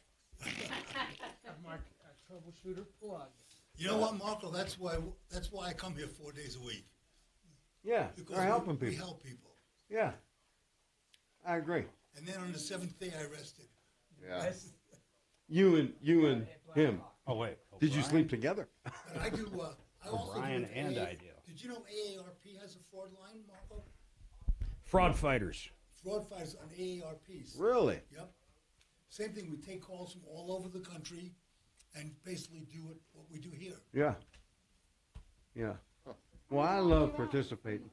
Mark, troubleshooter plug. You know what, Marco? That's why I come here 4 days a week. Yeah, Because we're helping we people. help people. Yeah, I agree. And then on the 7th day, I rested. Yeah. You and him. Oh, wait. Did you sleep together? And I do. I also O'Brien do and AA. Ideal. Did you know AARP has a fraud line, Marco? Fraud fighters. Fraud fighters on AARPs. Really? Yep. Same thing. We take calls from all over the country, and basically do what we do here. Yeah. Yeah. Well, I love participating.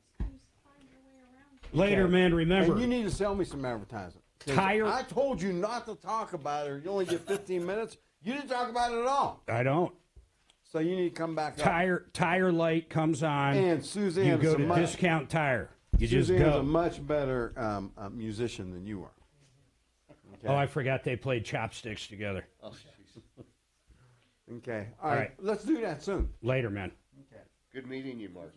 Later, man, remember. And you need to sell me some advertising. 'Cause I told you not to talk about it, or you only get 15 minutes. You didn't talk about it at all. I don't. So you need to come back Tire light comes on. And Suzanne, you go to Discount Tire. You just Suzanne's go. a much better musician than you are. Okay. Oh, I forgot they played chopsticks together. Oh, jeez. Okay. All right. Let's do that soon. Later, man. Okay. Good meeting you, Mark.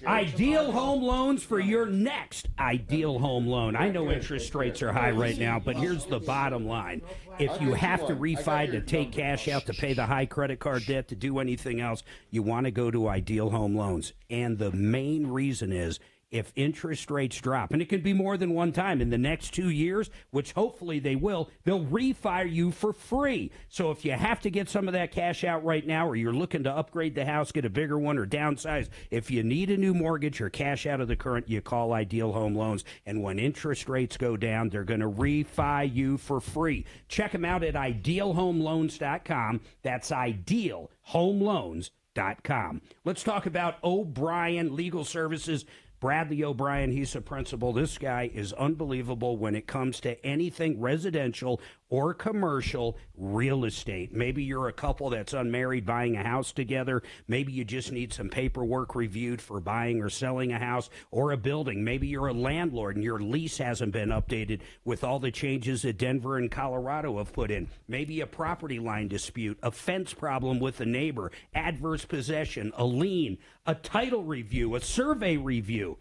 Ideal Home Loans for your next ideal home loan. I know interest rates are high right now, but here's the bottom line. If you have to refi to take cash out to pay the high credit card debt, to do anything else, you want to go to Ideal Home Loans. And the main reason is if interest rates drop, and it could be more than one time in the next 2 years, which hopefully they will, they'll refi you for free. So if you have to get some of that cash out right now, or you're looking to upgrade the house, get a bigger one, or downsize, if you need a new mortgage or cash out of the current, you call Ideal Home Loans. And when interest rates go down, they're going to refi you for free. Check them out at idealhomeloans.com. That's idealhomeloans.com. Let's talk about O'Brien Legal Services. Bradley O'Brien, he's a principal. This guy is unbelievable when it comes to anything residential or commercial real estate. Maybe you're a couple that's unmarried buying a house together. Maybe you just need some paperwork reviewed for buying or selling a house or a building. Maybe you're a landlord and your lease hasn't been updated with all the changes that Denver and Colorado have put in. Maybe a property line dispute, a fence problem with a neighbor, adverse possession, a lien, a title review, a survey review.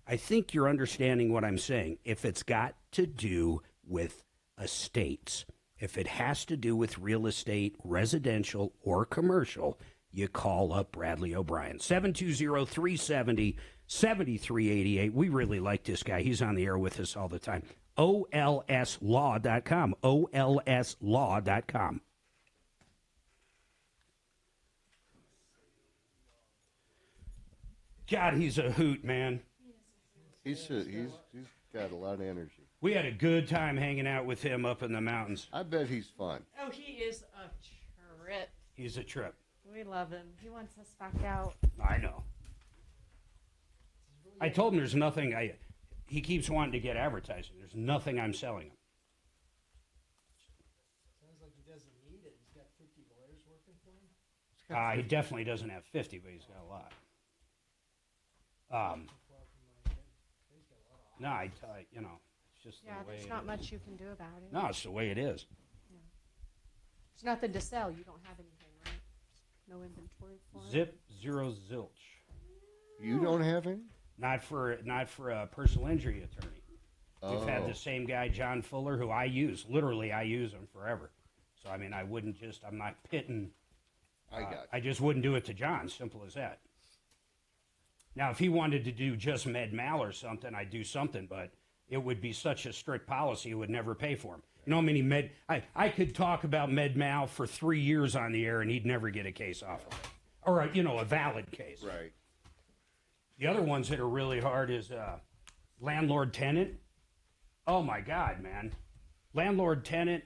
I think you're understanding what I'm saying. If it's got to do with estates, if it has to do with real estate, residential or commercial, you call up Bradley O'Brien. 720-370-7388. We really like this guy. He's on the air with us all the time. OLSlaw.com. OLSlaw.com. God, he's a hoot, man. He's got a lot of energy. We had a good time hanging out with him up in the mountains. I bet he's fun. Oh, he is a trip. He's a trip. We love him. He wants us back out. I know. I told him there's nothing. He keeps wanting to get advertising. There's nothing I'm selling him. Sounds like he doesn't need it. He's got 50 lawyers working for him. He definitely doesn't have 50, but he's got a lot. No, you know, it's just the way there's not much you can do about it. No, it's the way it is. Yeah. There's nothing to sell. You don't have anything, right? No inventory for it? Zip, zero, zilch. You don't have any? Not for a personal injury attorney. We've had the same guy, John Fuller, who I use. Literally, I use him forever. So, I mean, I'm not pitting. I just wouldn't do it to John. Simple as that. Now, if he wanted to do just med mal or something, I'd do something, but it would be such a strict policy, it would never pay for him. You know how many I could talk about med mal for 3 years on the air and he'd never get a case off of it. Or, a valid case. Right. The other ones that are really hard is landlord-tenant. Oh, my God, man. Landlord-tenant,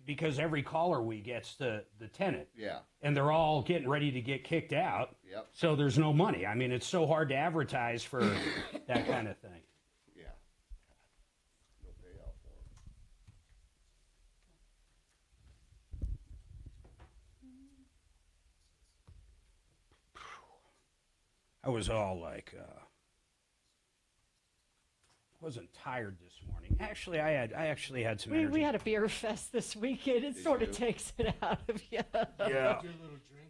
because every caller we get's the tenant. Yeah. And they're all getting ready to get kicked out. Yep. So there's no money. I mean, it's so hard to advertise for that kind of thing. Yeah. No payout for him. I was all like, wasn't tired this morning. Actually, I actually had some energy. We had a beer fest this weekend. It sort of takes it out of you. Yeah.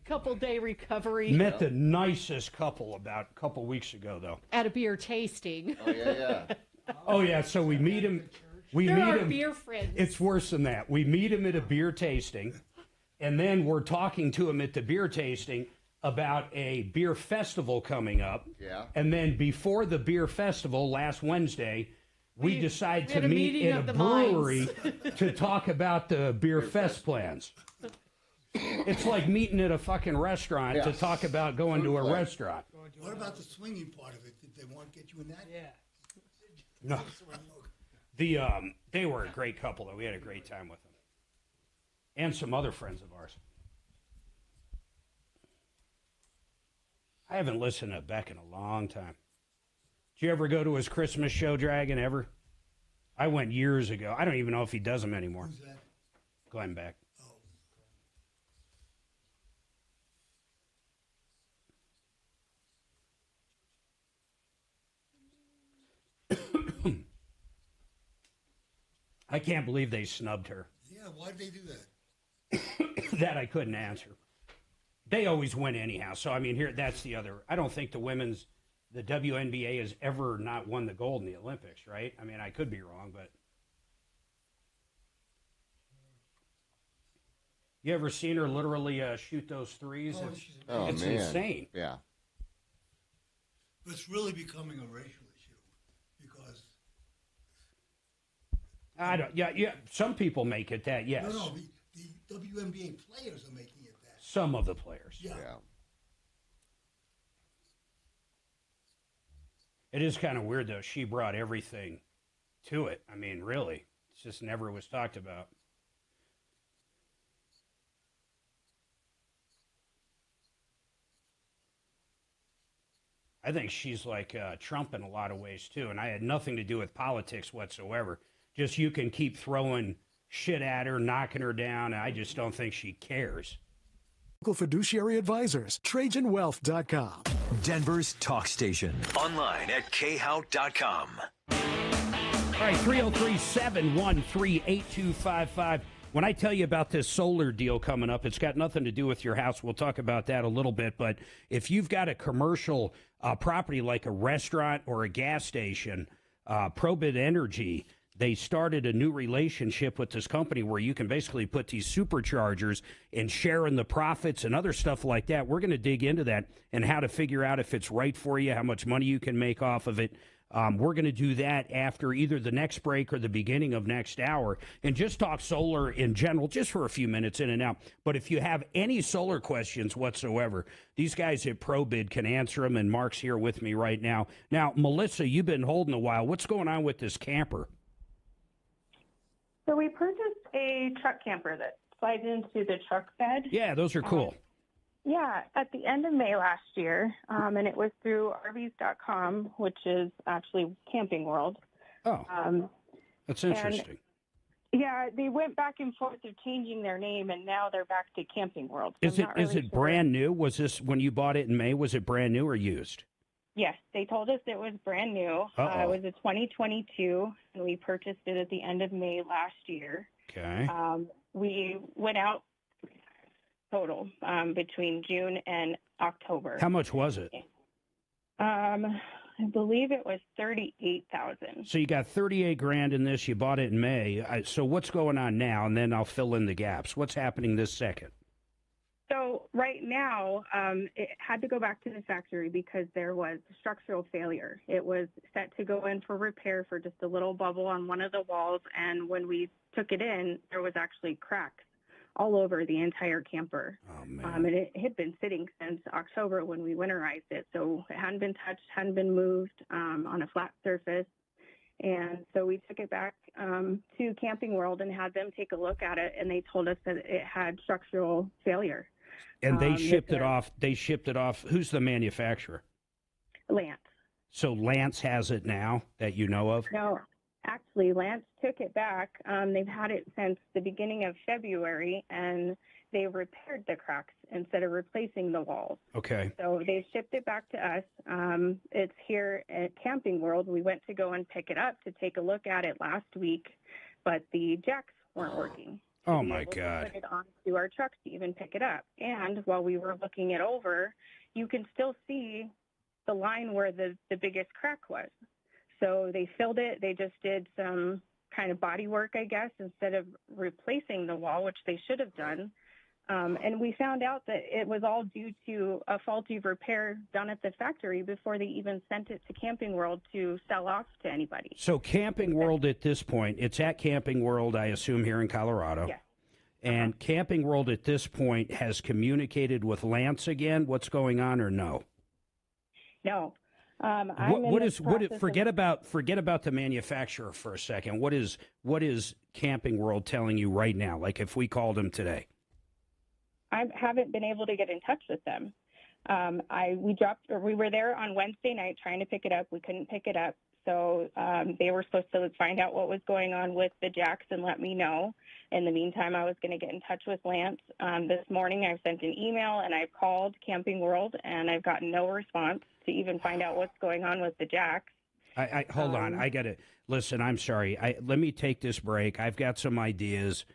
Couple day recovery. Met the nicest couple about a couple weeks ago, though. At a beer tasting. Oh, yeah. Oh, yeah, so we meet him. They're our beer friends. It's worse than that. We meet him at a beer tasting, and then we're talking to him at the beer tasting about a beer festival coming up. Yeah. And then before the beer festival last Wednesday, we decide to had a meet meeting in of a the brewery minds. to talk about the beer fest plans. It's like meeting at a fucking restaurant to talk about going to a restaurant. What about the swinging part of it? Did they want to get you in that? Yeah. No. They were a great couple, though. We had a great time with them. And some other friends of ours. I haven't listened to Beck in a long time. Did you ever go to his Christmas show, Dragon, ever? I went years ago. I don't even know if he does them anymore. Who's that? Glenn Beck. I can't believe they snubbed her. Yeah, why did they do that? That I couldn't answer. They always win anyhow. So, I mean, that's the other. I don't think the WNBA has ever not won the gold in the Olympics, right? I mean, I could be wrong, but. You ever seen her literally shoot those threes? It's insane. Yeah. But it's really becoming a racial issue because. I don't. Yeah. Some people make it that. Yes. No. The WNBA players are making it that. Some of the players. Yeah. It is kind of weird though. She brought everything to it. I mean, really, it just never was talked about. I think she's like Trump in a lot of ways, too. And I had nothing to do with politics whatsoever. Just you can keep throwing shit at her, knocking her down. I just don't think she cares. Local fiduciary advisors, TrajanWealth.com. Denver's talk station. Online at khout.com. All right, 303-713-8255. When I tell you about this solar deal coming up, it's got nothing to do with your house. We'll talk about that a little bit. But if you've got a commercial property like a restaurant or a gas station, Probit Energy, they started a new relationship with this company where you can basically put these superchargers and share in the profits and other stuff like that. We're going to dig into that and how to figure out if it's right for you, how much money you can make off of it. We're going to do that after either the next break or the beginning of next hour and just talk solar in general, just for a few minutes in and out. But if you have any solar questions whatsoever, these guys at ProBid can answer them, and Mark's here with me right now. Now, Melissa, you've been holding a while. What's going on with this camper? So we purchased a truck camper that slides into the truck bed. Yeah, those are cool. Yeah, at the end of May last year, and it was through RVs.com, which is actually Camping World. Oh, that's interesting. Yeah, they went back and forth of changing their name, and now they're back to Camping World. So Is it brand new? Was this, when you bought it in May, was it brand new or used? Yes, they told us it was brand new. It was a 2022, and we purchased it at the end of May last year. Okay. We went out total between June and October. How much was it? I believe it was $38,000. So you got 38 grand in this. You bought it in May. So what's going on now? And then I'll fill in the gaps. What's happening this second? So right now, it had to go back to the factory because there was structural failure. It was set to go in for repair for just a little bubble on one of the walls, and when we took it in, there was actually cracks all over the entire camper. Oh, man. And it had been sitting since October when we winterized it, so it hadn't been touched, hadn't been moved on a flat surface. And so we took it back to Camping World and had them take a look at it, and they told us that it had structural failure. And they shipped it off. They shipped it off. Who's the manufacturer? Lance. So Lance has it now that you know of? No, actually, Lance took it back. They've had it since the beginning of February, and they repaired the cracks instead of replacing the walls. Okay. So they shipped it back to us. It's here at Camping World. We went to go and pick it up to take a look at it last week, but the jacks weren't working. Oh, my God. Put it onto our truck to even pick it up. And while we were looking it over, you can still see the line where the biggest crack was. So they filled it. They just did some kind of body work, I guess, instead of replacing the wall, which they should have done. And we found out that it was all due to a faulty repair done at the factory before they even sent it to Camping World to sell off to anybody. So Camping World at this point, it's at Camping World, I assume, here in Colorado. Yeah. And Camping World at this point has communicated with Lance again. What's going on, or no? No. Forget about the manufacturer for a second. What is Camping World telling you right now? Like if we called them today? I haven't been able to get in touch with them. We were there on Wednesday night trying to pick it up. We couldn't pick it up. So they were supposed to find out what was going on with the jacks and let me know. In the meantime, I was going to get in touch with Lance. This morning, I've sent an email and I've called Camping World, and I've gotten no response to even find out what's going on with the jacks. Hold on. I got to listen. I'm sorry. Let me take this break. I've got some ideas.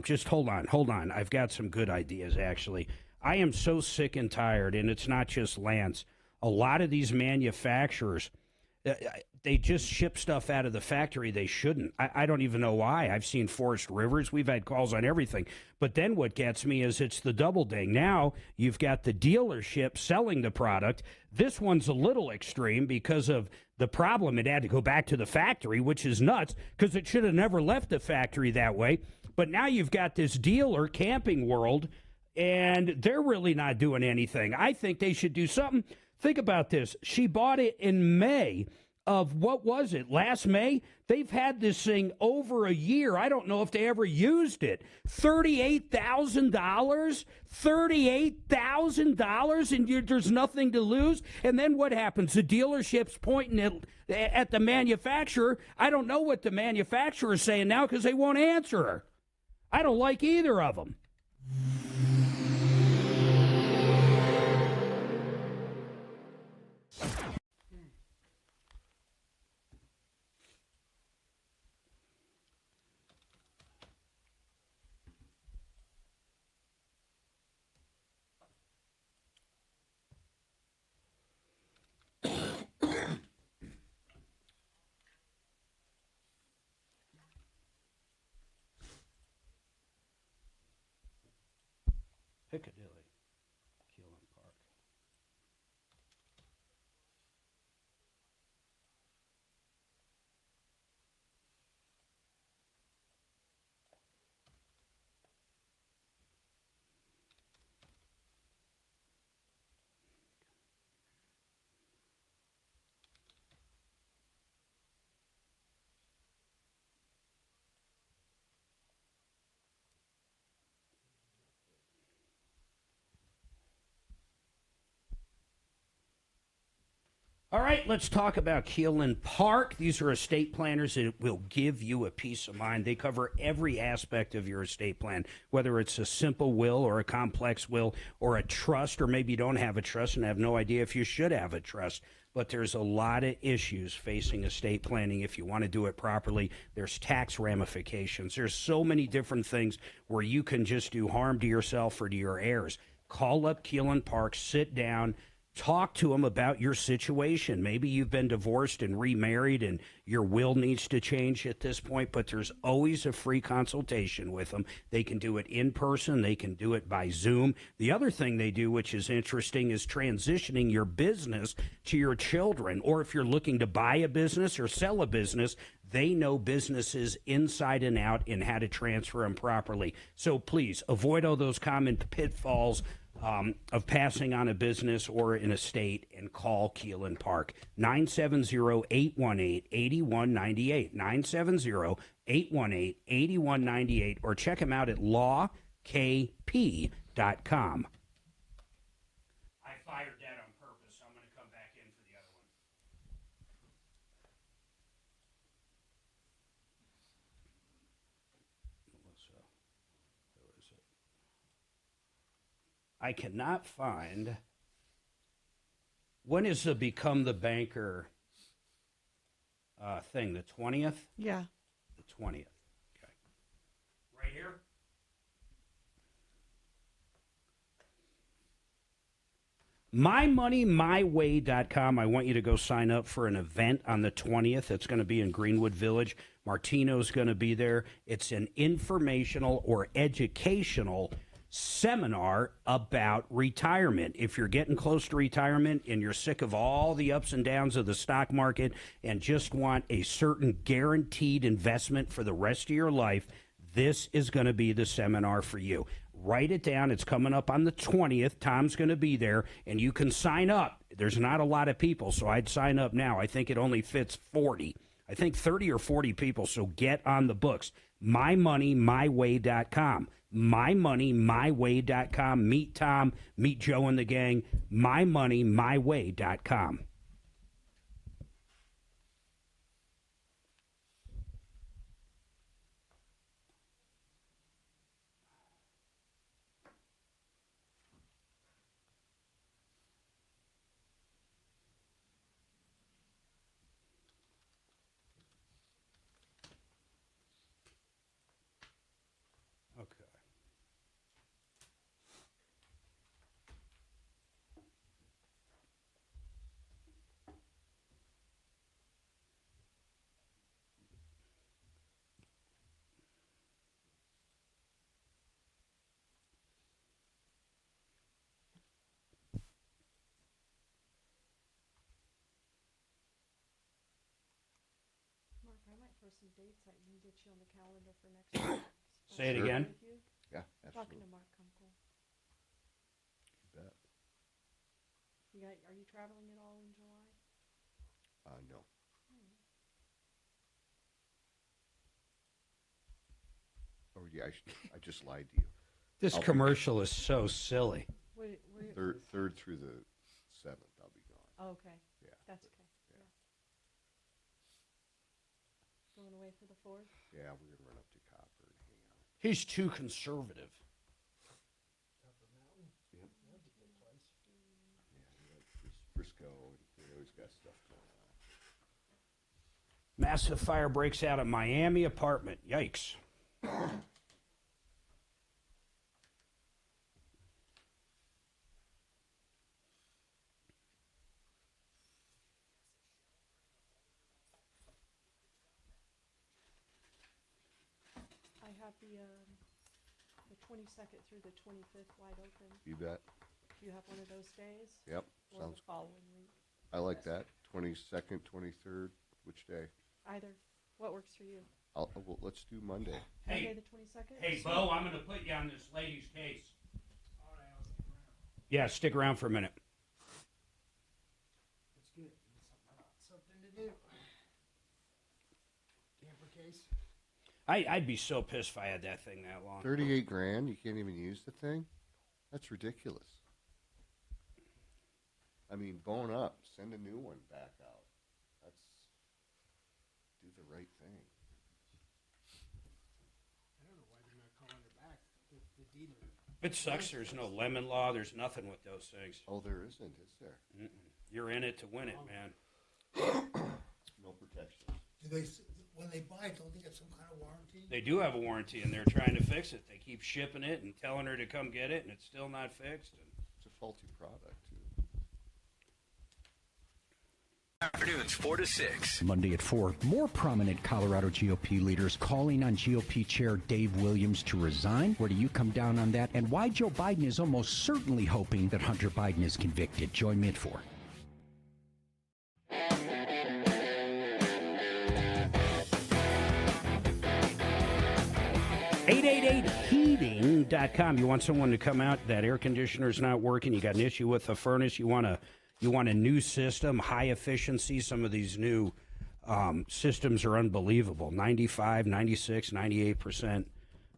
Just hold on. I've got some good ideas, actually. I am so sick and tired, and it's not just Lance. A lot of these manufacturers, they just ship stuff out of the factory they shouldn't. I don't even know why. I've seen Forest Rivers. We've had calls on everything. But then what gets me is it's the double ding. Now you've got the dealership selling the product. This one's a little extreme because of the problem. It had to go back to the factory, which is nuts because it should have never left the factory that way. But now you've got this dealer, Camping World, and they're really not doing anything. I think they should do something. Think about this. She bought it in May of, what was it, last May? They've had this thing over a year. I don't know if they ever used it. $38,000? $38,000, and there's nothing to lose? And then what happens? The dealership's pointing at the manufacturer. I don't know what the manufacturer is saying now because they won't answer her. I don't like either of them. Piccadilly, Keelan Park. All right, let's talk about Keelan Park. These are estate planners that will give you a peace of mind. They cover every aspect of your estate plan, whether it's a simple will or a complex will or a trust, or maybe you don't have a trust and have no idea if you should have a trust. But there's a lot of issues facing estate planning if you want to do it properly. There's tax ramifications. There's so many different things where you can just do harm to yourself or to your heirs. Call up Keelan Park, sit down, talk to them about your situation. Maybe you've been divorced and remarried and your will needs to change at this point, but there's always a free consultation with them. They can do it in person. They can do it by Zoom. The other thing they do, which is interesting, is transitioning your business to your children. Or if you're looking to buy a business or sell a business, they know businesses inside and out and how to transfer them properly. So please avoid all those common pitfalls of passing on a business or an estate, and call Keelan Park. 970-818-8198. 970-818-8198, or check him out at lawkp.com. I fired that on purpose, so I'm going to come back in for the other one. I cannot find. When is the Become the Banker thing? The 20th? Yeah. The 20th. Okay. Right here? MyMoneyMyWay.com. I want you to go sign up for an event on the 20th. It's going to be in Greenwood Village. Martino's going to be there. It's an informational or educational seminar about retirement. If you're getting close to retirement and you're sick of all the ups and downs of the stock market and just want a certain guaranteed investment for the rest of your life, this is going to be the seminar for you. Write it down. It's coming up on the 20th. Tom's going to be there, and you can sign up. There's not a lot of people, so I'd sign up now. I think it only fits 40. I think 30 or 40 people, so get on the books. MyMoneyMyWay.com. MyMoneyMyWay.com. Meet Tom, meet Joe and the gang. MyMoneyMyWay.com. Mark, I might throw some dates out. You can get you on the calendar for next week. Say it again. Yeah, Talking absolutely. to Mark Kunkel. You bet. Are you traveling at all in July? No. Oh, yeah, I just lied to you. This commercial is so silly. Third through the 7th, I'll be gone. Oh, okay. Yeah. That's okay. Yeah. Going away for the 4th? Yeah, we're going to run up to Copper and hang out. He's too conservative. Yep. Frisco, and they always got stuff going on. Massive fire breaks out at Miami apartment. Yikes. I have the 22nd through the 25th wide open. You bet. Do you have one of those days? Yep. Or Sounds the following week? I like that. 22nd, 23rd. Which day? Either. What works for you? Well, let's do Monday. Monday the 22nd? Hey, Bo, I'm going to put you on this lady's case. Yeah, stick around for a minute. That's good. Something to do. Camper case. I'd be so pissed if I had that thing that long. 38 grand. You can't even use the thing? That's ridiculous. I mean, bone up. Send a new one back out. Do the right thing. I don't know why they're not calling her back. The dealer. It sucks. There's no lemon law. There's nothing with those things. Oh, there isn't, is there? You're in it to win it, man. No protection. Do they, when they buy it, don't they get some kind of warranty? They do have a warranty, and they're trying to fix it. They keep shipping it and telling her to come get it, and it's still not fixed. It's a faulty product, too. Afternoons 4 to 6. Monday at 4, more prominent Colorado GOP leaders calling on GOP Chair Dave Williams to resign. Where do you come down on that? And why Joe Biden is almost certainly hoping that Hunter Biden is convicted. Join me at 4. 888heating.com. You want someone to come out, that air conditioner's not working, you got an issue with the furnace, you want a new system, high efficiency. Some of these new systems are unbelievable. 95, 96, 98%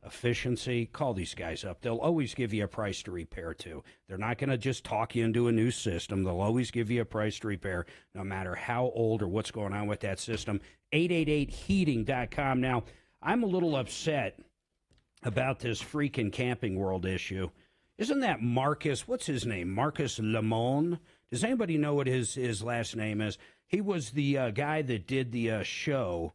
efficiency. Call these guys up. They'll always give you a price to repair, too. They're not going to just talk you into a new system. They'll always give you a price to repair, no matter how old or what's going on with that system. 888heating.com. Now, I'm a little upset about this freaking Camping World issue. Isn't that Marcus, what's his name, Marcus Lemon? Does anybody know what his last name is? He was the guy that did the show,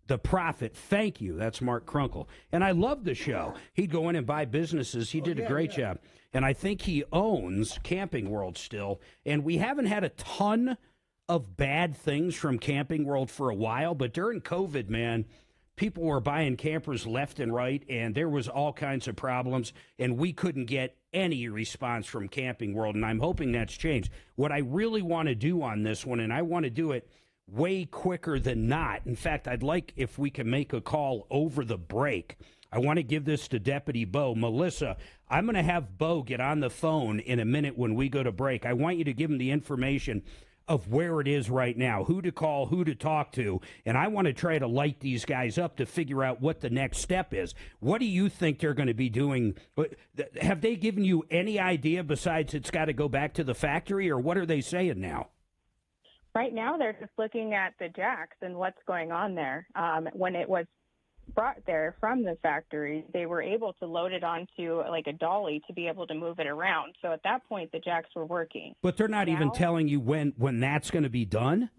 The Prophet. Thank you. That's Mark Krunkle. And I love the show. He'd go in and buy businesses. He did a great job. And I think he owns Camping World still. And we haven't had a ton of bad things from Camping World for a while. But during COVID, man, people were buying campers left and right, and there was all kinds of problems, and we couldn't get any response from Camping World, and I'm hoping that's changed. What I really want to do on this one, and I want to do it way quicker than not. In fact, I'd like if we can make a call over the break. I want to give this to Deputy Bo. Melissa, I'm going to have Bo get on the phone in a minute when we go to break. I want you to give him the information of where it is right now, who to call, who to talk to, and I want to try to light these guys up to figure out what the next step is. What do you think they're going to be doing? Have they given you any idea besides it's got to go back to the factory, or what are they saying now? Right now, they're just looking at the jacks and what's going on there. When it was brought there from the factory, they were able to load it onto like a dolly to be able to move it around. So at that point, the jacks were working. But they're not even telling you when that's going to be done?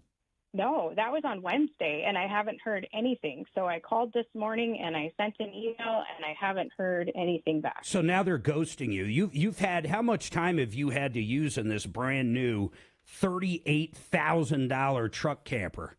No, that was on Wednesday, and I haven't heard anything. So I called this morning, and I sent an email, and I haven't heard anything back. So now they're ghosting you. You've had, how much time have you had to use in this brand new $38,000 truck camper?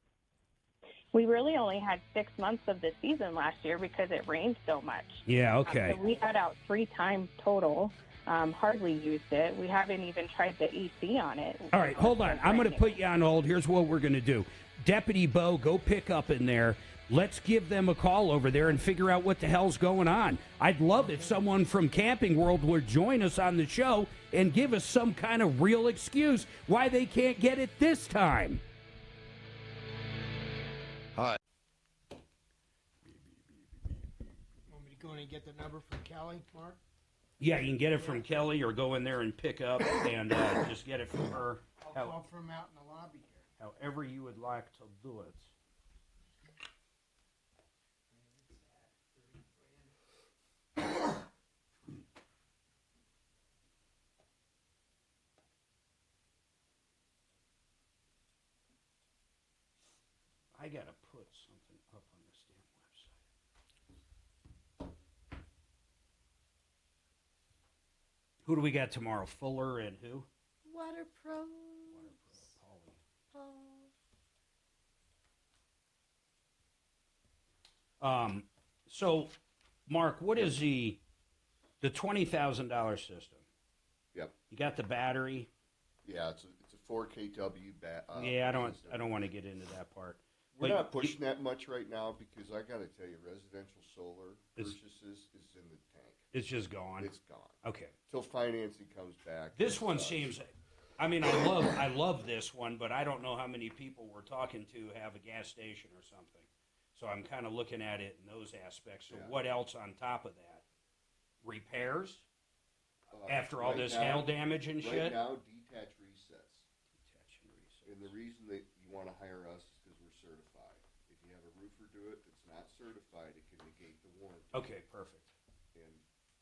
We really only had 6 months of the season last year because it rained so much. Yeah, okay. So we got out 3 times total, hardly used it. We haven't even tried the AC on it. All right, hold on. I'm going to put you on hold. Here's what we're going to do. Deputy Bo, go pick up in there. Let's give them a call over there and figure out what the hell's going on. I'd love if someone from Camping World would join us on the show and give us some kind of real excuse why they can't get it this time. Hi. Want me to go in and get the number from Kelly, Mark? Yeah, you can get it from Kelly or go in there and pick up and just get it from her. I'll call from out in the lobby here. However you would like to do it. I got to put something up on this damn website. Who do we got tomorrow? Fuller and who? Water Pros. So, Mark, what is the $20,000 system? Yep. You got the battery. Yeah, it's a 4 kW yeah, I don't want to get into that part. We're not pushing that much right now because I got to tell you, residential solar purchases is in the tank. It's just gone. It's gone. Okay. Till financing comes back. This one seems. I mean, I love this one, but I don't know how many people we're talking to have a gas station or something. So I'm kind of looking at it in those aspects. So what else on top of that? Repairs? After all this hail damage and shit? Right now, detach resets. And the reason that you want to hire us is because we're certified. If you have a roofer do it that's not certified, it can negate the warranty. Okay, perfect. And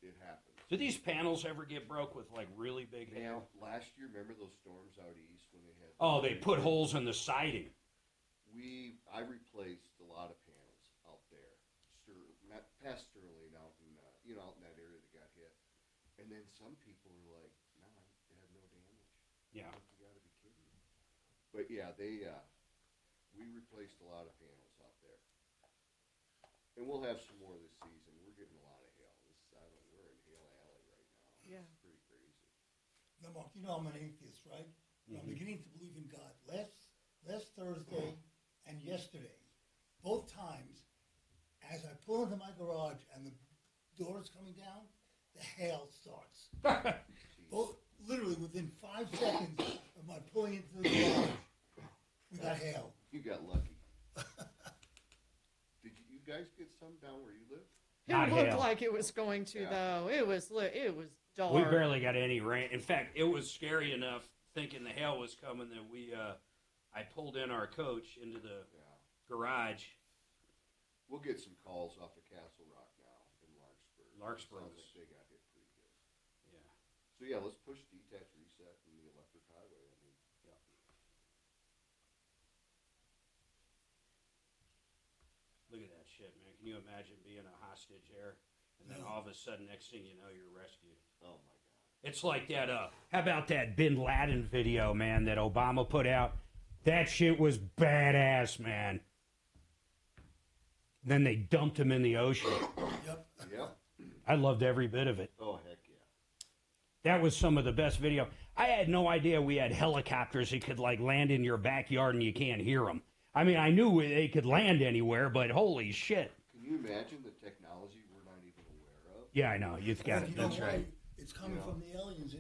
it happens. Do these panels ever get broke with like really big hail? Last year, remember those storms out east when they had... Oh, they put holes in the siding. I replaced a lot of panels out there. Not past Sterling, out in out in that area that got hit. And then some people were like, "No, it had no damage." Yeah. You got to be kidding me. But yeah, we replaced a lot of panels out there, and we'll have some more this season. We're getting a lot of hail. We're in Hail Alley right now. Yeah. It's pretty crazy. Now, Mark, you know I'm an atheist, right? Mm-hmm. I'm beginning to believe in God. Last Thursday and yesterday, both times, as I pull into my garage and the door is coming down, the hail starts. Literally within 5 seconds of my pulling into the garage, we got hail. You got lucky. Did you guys get some down where you live? It looked like it was going to, though. It was dark. We barely got any rain. In fact, it was scary enough thinking the hail was coming that I pulled in our coach into the garage. We'll get some calls off of Castle Rock now in Larkspur. Larkspur. Sounds like they got hit pretty good. Yeah. So yeah, let's push detach reset in the electric highway. I mean, Look at that shit, man. Can you imagine being a hostage there? And then all of a sudden, next thing you know, you're rescued. Oh, my God. It's like that, how about that Bin Laden video, man, that Obama put out? That shit was badass, man. Then they dumped him in the ocean. Yep. I loved every bit of it. Oh, heck yeah. That was some of the best video. I had no idea we had helicopters that could, like, land in your backyard and you can't hear them. I mean, I knew they could land anywhere, but holy shit. Can you imagine the technology we're not even aware of? Yeah, I know. You've got it. That's right. It's coming from the aliens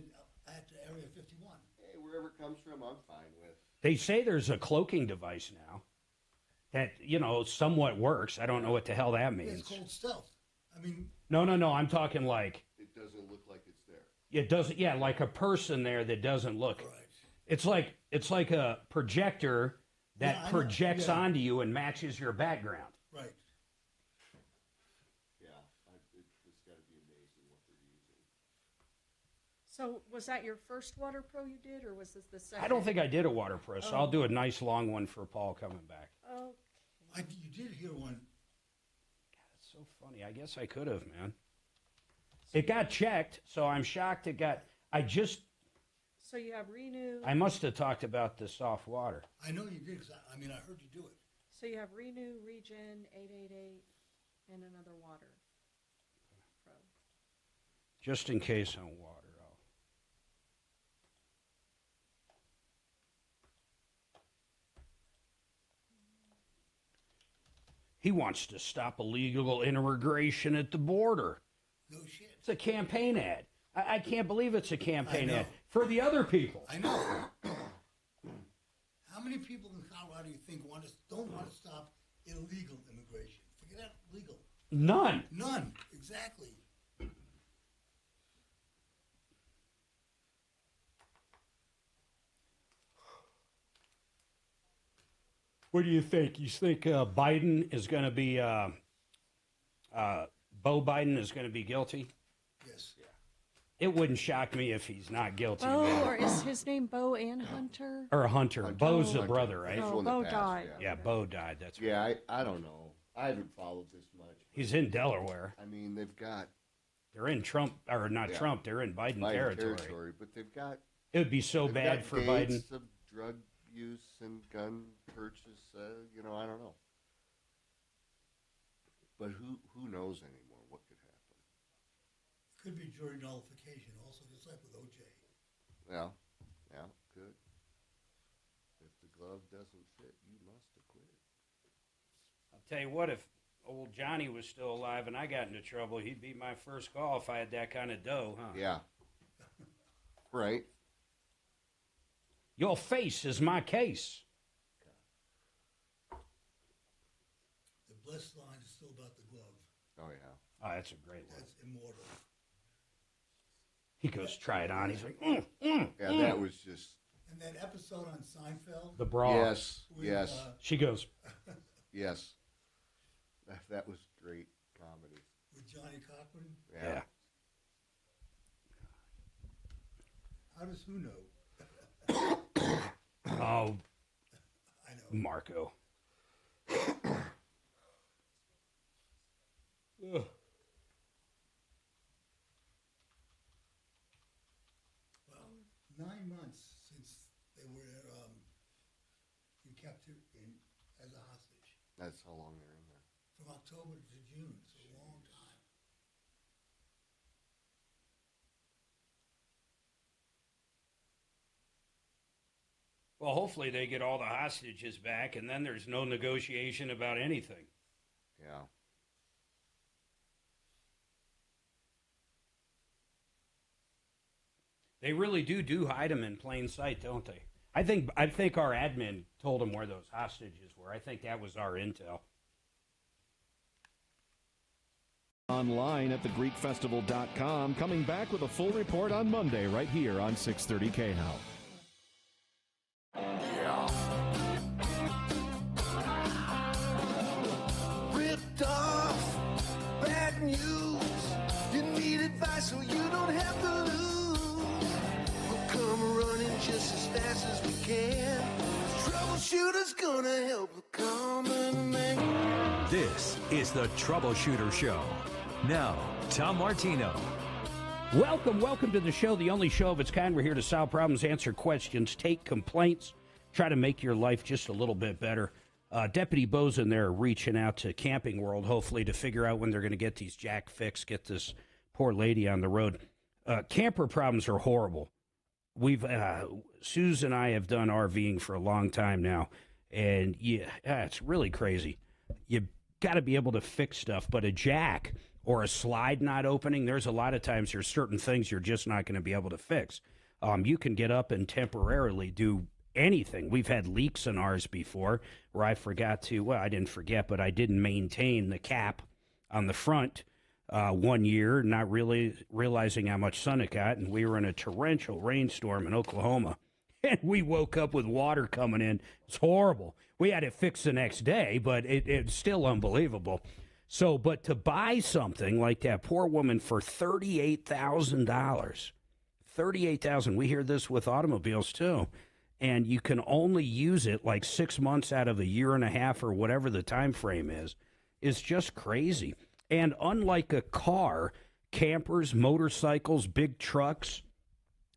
at Area 51. Hey, wherever it comes from, I'm fine with. They say there's a cloaking device now that, somewhat works. I don't know what the hell that means. It's called stealth. I mean... No. I'm talking like... It doesn't look like it's there. It doesn't, yeah, like a person there that doesn't look. Right. It's like a projector that projects onto you and matches your background. Right. Yeah, it's got to be amazing what they're using. So was that your first Water Pro you did, or was this the second? I don't think I did a Water Pro, so I'll do a nice long one for Paul coming back. Okay. You did hear one. That's so funny. I guess I could have, man. It got checked, so I'm shocked it got... So you have Renew. I must have talked about the soft water. I know you did, because I heard you do it. So you have Renew, Regen, 888, and another Water Pro. Just in case on water. He wants to stop illegal immigration at the border. No shit. It's a campaign ad. I can't believe it's a campaign ad for the other people. I know. How many people in Colorado do you think don't want to stop illegal immigration? Forget that legal. None. None. Exactly. What do you think? You think Biden is going to be, Beau Biden is going to be guilty? Yes. Yeah. It wouldn't shock me if he's not guilty. Or is his name Beau and Hunter? Or Hunter. Beau's the brother, right? Oh, Beau died. Yeah, Beau died. That's right. Yeah, I don't know. I haven't followed this much. He's in Delaware. I mean, they've got... They're in Trump, or not Trump, they're in Biden territory. But they've got... It would be so bad for Biden. Of drug use and gun purchase, I don't know. But who knows anymore what could happen? Could be jury nullification also, just like with OJ. Yeah, good. If the glove doesn't fit, you must acquit. I'll tell you what, if old Johnny was still alive and I got into trouble, he'd be my first call if I had that kind of dough, huh? Yeah. Right. Your face is my case. The blessed line is still about the glove. Oh, yeah. Oh, that's a great one. That's immortal. He goes, try it on. He's like, Yeah, that was just... And that episode on Seinfeld? The bra. Yes, with, yes. She goes... Yes. That was great comedy. With Johnny Cochran? Yeah. How does who know? Oh, I know. Marco. Well, 9 months since they were in captivity as a hostage. That's how long they're in there. From October to June. It's a long time. Well, hopefully they get all the hostages back, and then there's no negotiation about anything. Yeah. They really do hide them in plain sight, don't they? I think our admin told them where those hostages were. I think that was our intel. Online at thegreekfestival.com. Coming back with a full report on Monday right here on 630 KHOW. Ripped off, bad news. You need advice so you don't have to lose. We'll come running just as fast as we can. Troubleshooter's gonna help the common man. This is the Troubleshooter Show. Now, Tom Martino. Welcome to the show, the only show of its kind. We're here to solve problems, answer questions, take complaints, try to make your life just a little bit better. Deputy Bo's in there reaching out to Camping World, hopefully, to figure out when they're going to get these jack fixed, get this poor lady on the road. Camper problems are horrible. Suze and I have done RVing for a long time now, And it's really crazy. You got to be able to fix stuff, but a jack or a slide not opening, there's a lot of times there's certain things you're just not going to be able to fix. You can get up and temporarily do anything. We've had leaks in ours before where I forgot to, well, I didn't forget, but I didn't maintain the cap on the front 1 year, not really realizing how much sun it got, and we were in a torrential rainstorm in Oklahoma, and we woke up with water coming in. It's horrible. We had it fixed the next day, but it's still unbelievable. So, but to buy something like that poor woman for $38,000, $38,000, we hear this with automobiles too, and you can only use it like 6 months out of a year and a half or whatever the time frame is just crazy. And unlike a car, campers, motorcycles, big trucks,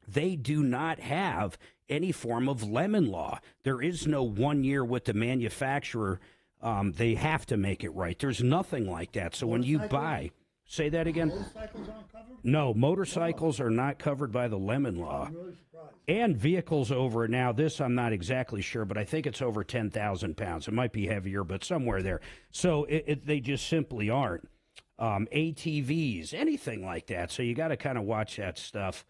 they do not have any form of lemon law. There is no 1 year with the manufacturer. They have to make it right. There's nothing like that. So when you buy, say that again. Motorcycles aren't covered? No, motorcycles are not covered by the lemon law. I'm really surprised. And vehicles over, now this I'm not exactly sure, but I think it's over 10,000 pounds. It might be heavier, but somewhere there. So they just simply aren't. ATVs, anything like that. So you got to kind of watch that stuff.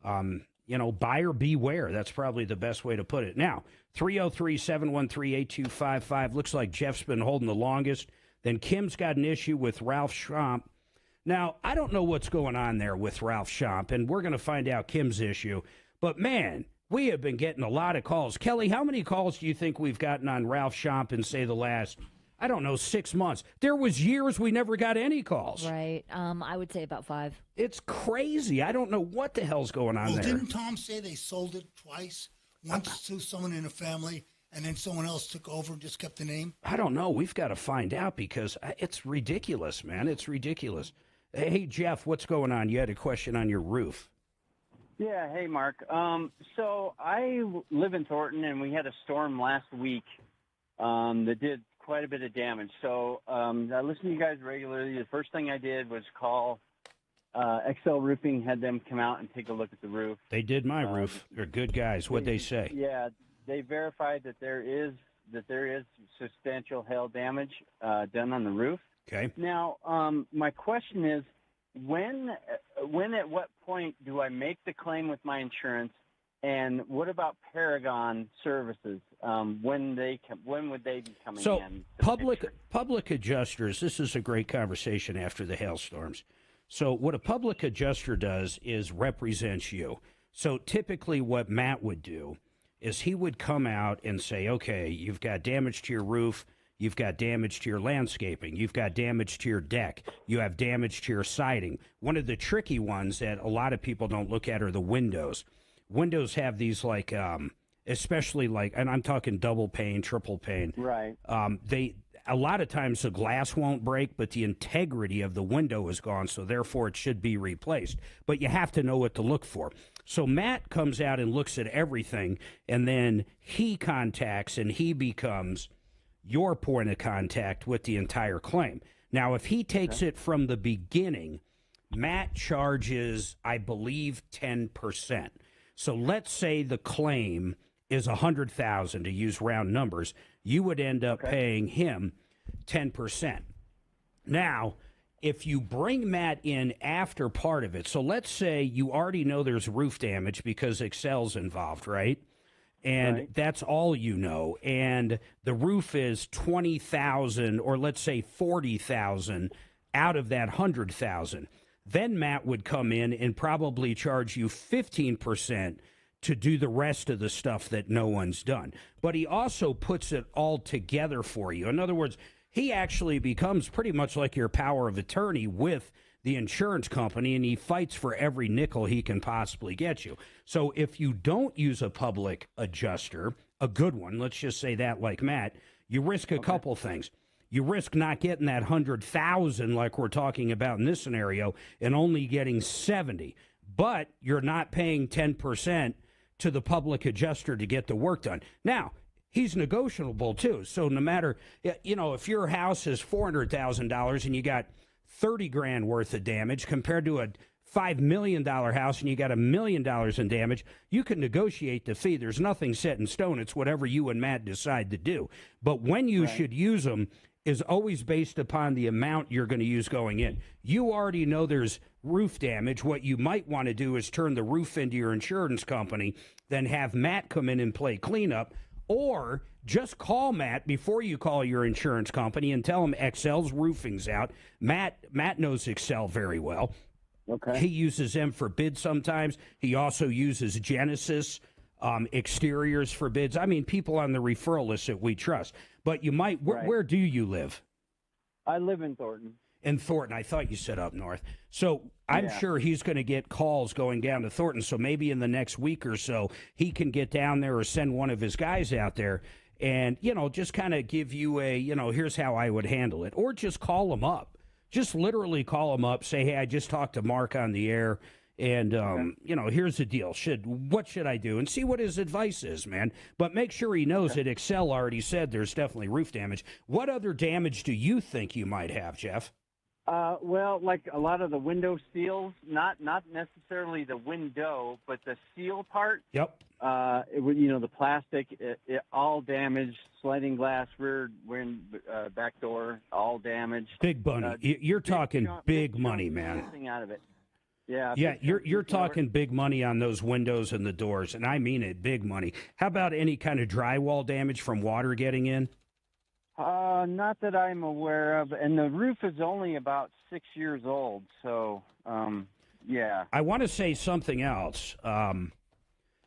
Buyer beware. That's probably the best way to put it. Now, 303-713-8255. Looks like Jeff's been holding the longest. Then Kim's got an issue with Ralph Schomp. Now, I don't know what's going on there with Ralph Schomp, and we're going to find out Kim's issue. But, man, we have been getting a lot of calls. Kelly, how many calls do you think we've gotten on Ralph Schomp in, say, the last, 6 months? There was years we never got any calls. Right. I would say about 5. It's crazy. I don't know what the hell's going on there. Didn't Tom say they sold it twice? Once to someone in a family, and then someone else took over and just kept the name? I don't know. We've got to find out because it's ridiculous, man. It's ridiculous. Hey, Jeff, what's going on? You had a question on your roof. Yeah, hey, Mark. So I live in Thornton, and we had a storm last week that did quite a bit of damage. So I listen to you guys regularly. The first thing I did was call XL Roofing, had them come out and take a look at the roof. They did my roof. They're good guys. What'd they say? Yeah, they verified that there is substantial hail damage done on the roof. Okay. Now, my question is, when at what point do I make the claim with my insurance, and what about Paragon Services? When would they be coming in? Public adjusters. This is a great conversation after the hailstorms. So what a public adjuster does is represents you. So typically, what Matt would do is he would come out and say, "Okay, you've got damage to your roof." You've got damage to your landscaping. You've got damage to your deck. You have damage to your siding. One of the tricky ones that a lot of people don't look at are the windows. Windows have these especially and I'm talking double pane, triple pane. Right. A lot of times the glass won't break, but the integrity of the window is gone, so therefore it should be replaced. But you have to know what to look for. So Matt comes out and looks at everything, and then he contacts and he becomes your point of contact with the entire claim. Now, if he takes it from the beginning, Matt charges, I believe, 10%. So let's say the claim is $100,000 to use round numbers. You would end up paying him 10%. Now, if you bring Matt in after part of it, so let's say you already know there's roof damage because Excel's involved, right? And that's all you know. And the roof is $20,000 or let's say $40,000 out of that $100,000. Then Matt would come in and probably charge you 15% to do the rest of the stuff that no one's done. But he also puts it all together for you. In other words, he actually becomes pretty much like your power of attorney with the insurance company, and he fights for every nickel he can possibly get you. So if you don't use a public adjuster, a good one, let's just say that like Matt, you risk a couple things. You risk not getting that $100,000 like we're talking about in this scenario and only getting 70, but you're not paying 10% to the public adjuster to get the work done. Now, he's negotiable too. So no matter, if your house is $400,000 and you got $30,000 worth of damage compared to a $5 million house and you got $1 million in damage, you can negotiate the fee. There's nothing set in stone. It's whatever you and Matt decide to do. But when you should use them is always based upon the amount you're going to use going in. You already know there's roof damage. What you might want to do is turn the roof into your insurance company, then have Matt come in and play cleanup, or just call Matt before you call your insurance company and tell him Excel's roofing's out. Matt knows Excel very well. Okay. He uses them for bids sometimes. He also uses Genesis exteriors for bids. I mean, people on the referral list that we trust. But you might, where do you live? I live in Thornton. In Thornton. I thought you said up north. So I'm sure he's going to get calls going down to Thornton. So maybe in the next week or so, he can get down there or send one of his guys out there and, just kind of give you a, here's how I would handle it. Or just call him up. Just literally call him up, say, hey, I just talked to Mark on the air, and, here's the deal. What should I do? And see what his advice is, man. But make sure he knows that Excel already said there's definitely roof damage. What other damage do you think you might have, Jeff? Well, like a lot of the window seals, not necessarily the window, but the seal part. Yep. The plastic, it all damaged. Sliding glass, rear wind, back door, all damaged. Big money. You're talking big money, man. Nothing out of it. Yeah. Yeah, you're talking big money on those windows and the doors, and I mean it, big money. How about any kind of drywall damage from water getting in? Not that I'm aware of, and the roof is only about 6 years old, so yeah. I want to say something else.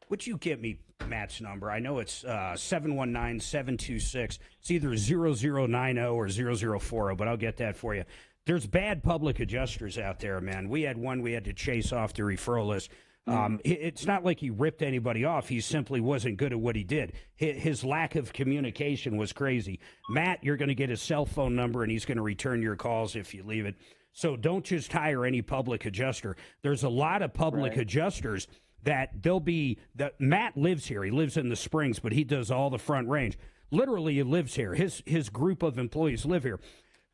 Would you get me Matt's number? I know it's 719-726. It's either 0090 or 0040, but I'll get that for you. There's bad public adjusters out there, man. We had one we had to chase off the referral list. It's not like he ripped anybody off. He simply wasn't good at what he did. His lack of communication was crazy. Matt, you're going to get his cell phone number, and he's going to return your calls if you leave it. So don't just hire any public adjuster. There's a lot of public adjusters that Matt lives here. He lives in the Springs, but he does all the Front Range. Literally, he lives here. His group of employees live here.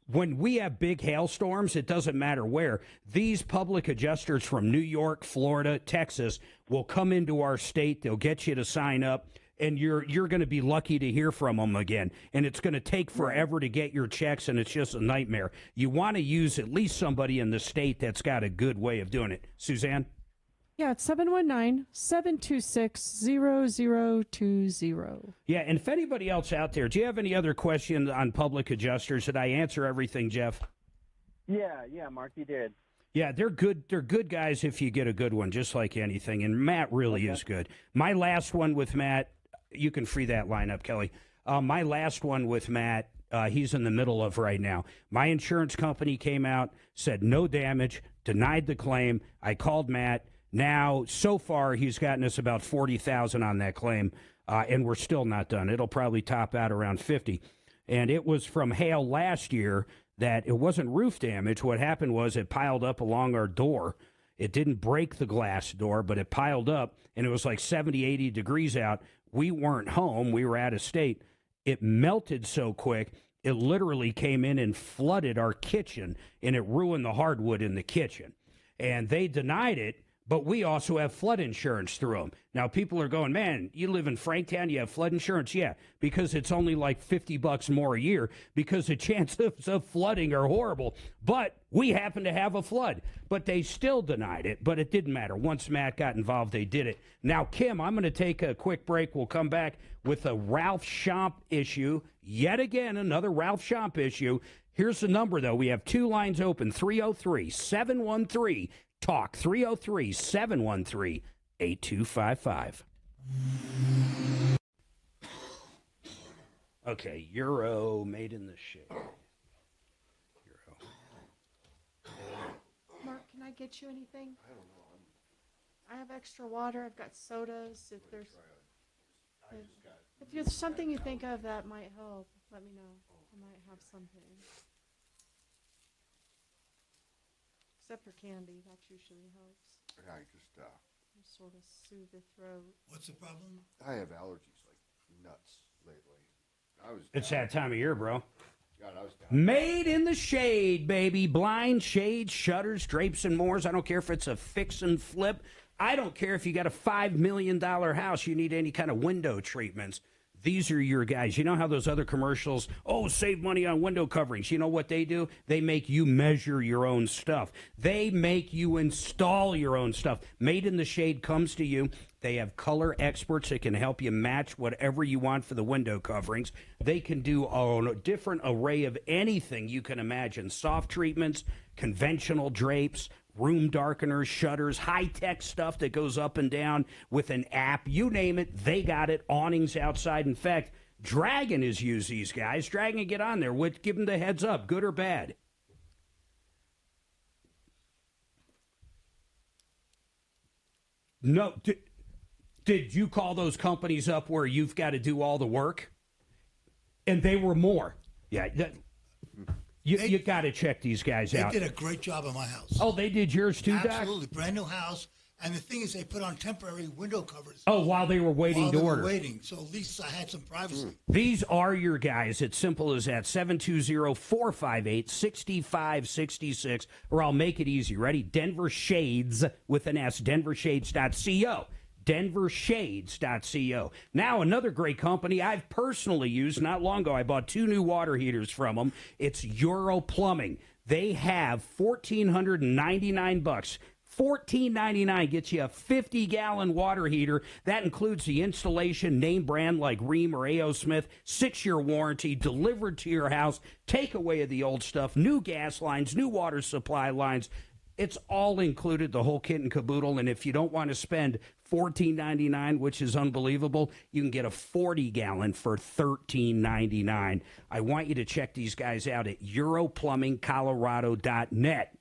When we have big hailstorms, it doesn't matter where, these public adjusters from New York, Florida, Texas will come into our state. They'll get you to sign up, and you're going to be lucky to hear from them again. And it's going to take forever to get your checks, and it's just a nightmare. You want to use at least somebody in the state that's got a good way of doing it. Suzanne? Yeah, it's 719-726-0020. Yeah, and if anybody else out there, do you have any other questions on public adjusters? Did I answer everything, Jeff? Yeah, Mark, you did. Yeah, they're good. They're good guys if you get a good one, just like anything. And Matt really is good. My last one with Matt, you can free that line up, Kelly. My last one with Matt, he's in the middle of right now. My insurance company came out, said no damage, denied the claim. I called Matt. Now, so far, he's gotten us about $40,000 on that claim, and we're still not done. It'll probably top out around $50,000. And it was from hail last year that it wasn't roof damage. What happened was it piled up along our door. It didn't break the glass door, but it piled up, and it was like 70, 80 degrees out. We weren't home. We were out of state. It melted so quick, it literally came in and flooded our kitchen, and it ruined the hardwood in the kitchen. And they denied it. But we also have flood insurance through them. Now, people are going, man, you live in Franktown, you have flood insurance? Yeah, because it's only like $50 more a year because the chances of flooding are horrible. But we happen to have a flood. But they still denied it, but it didn't matter. Once Matt got involved, they did it. Now, Kim, I'm going to take a quick break. We'll come back with a Ralph Schomp issue. Yet again, another Ralph Schomp issue. Here's the number, though. We have two lines open, 303-713- Talk 303-713-8255. Okay, Euro made in the shade. Euro. Mark, can I get you anything? I don't know. I have extra water. I've got sodas. If there's something you think of that might help, let me know. I might have something. Except for candy, that usually helps. Yeah, I just sort of soothe the throat. What's the problem? I have allergies like nuts lately. It's that time of year, bro. Made in the shade, baby. Blinds, shades, shutters, drapes, and more. I don't care if it's a fix and flip. I don't care if you got a $5 million house, you need any kind of window treatments. These are your guys. You know how those other commercials, save money on window coverings. You know what they do? They make you measure your own stuff. They make you install your own stuff. Made in the Shade comes to you. They have color experts that can help you match whatever you want for the window coverings. They can do a different array of anything you can imagine. Soft treatments, conventional drapes, room darkeners, shutters, high-tech stuff that goes up and down with an app. You name it, they got it. Awnings outside. In fact, Dragon has used these guys. Dragon, get on there. Give them the heads up, good or bad. No, did you call those companies up where you've got to do all the work? And they were more. Yeah, you got to check these guys out. They did a great job on my house. Oh, they did yours too, Doc? Absolutely. Brand new house. And the thing is, they put on temporary window covers. Oh, while they were waiting to order. Waiting. So at least I had some privacy. These are your guys. It's simple as that. 720-458-6566. Or I'll make it easy. Ready? Denver Shades with an S. DenverShades.co. DenverShades.co. Now, another great company I've personally used not long ago. I bought 2 new water heaters from them. It's Euro Plumbing. They have $1,499. $14.99 gets you a 50-gallon water heater. That includes the installation, name brand like Rheem or A.O. Smith, 6-year warranty, delivered to your house, take away of the old stuff, new gas lines, new water supply lines. It's all included, the whole kit and caboodle. And if you don't want to spend $14.99, which is unbelievable, you can get a 40-gallon for $13.99. I want you to check these guys out at EuroPlumbingColorado.net.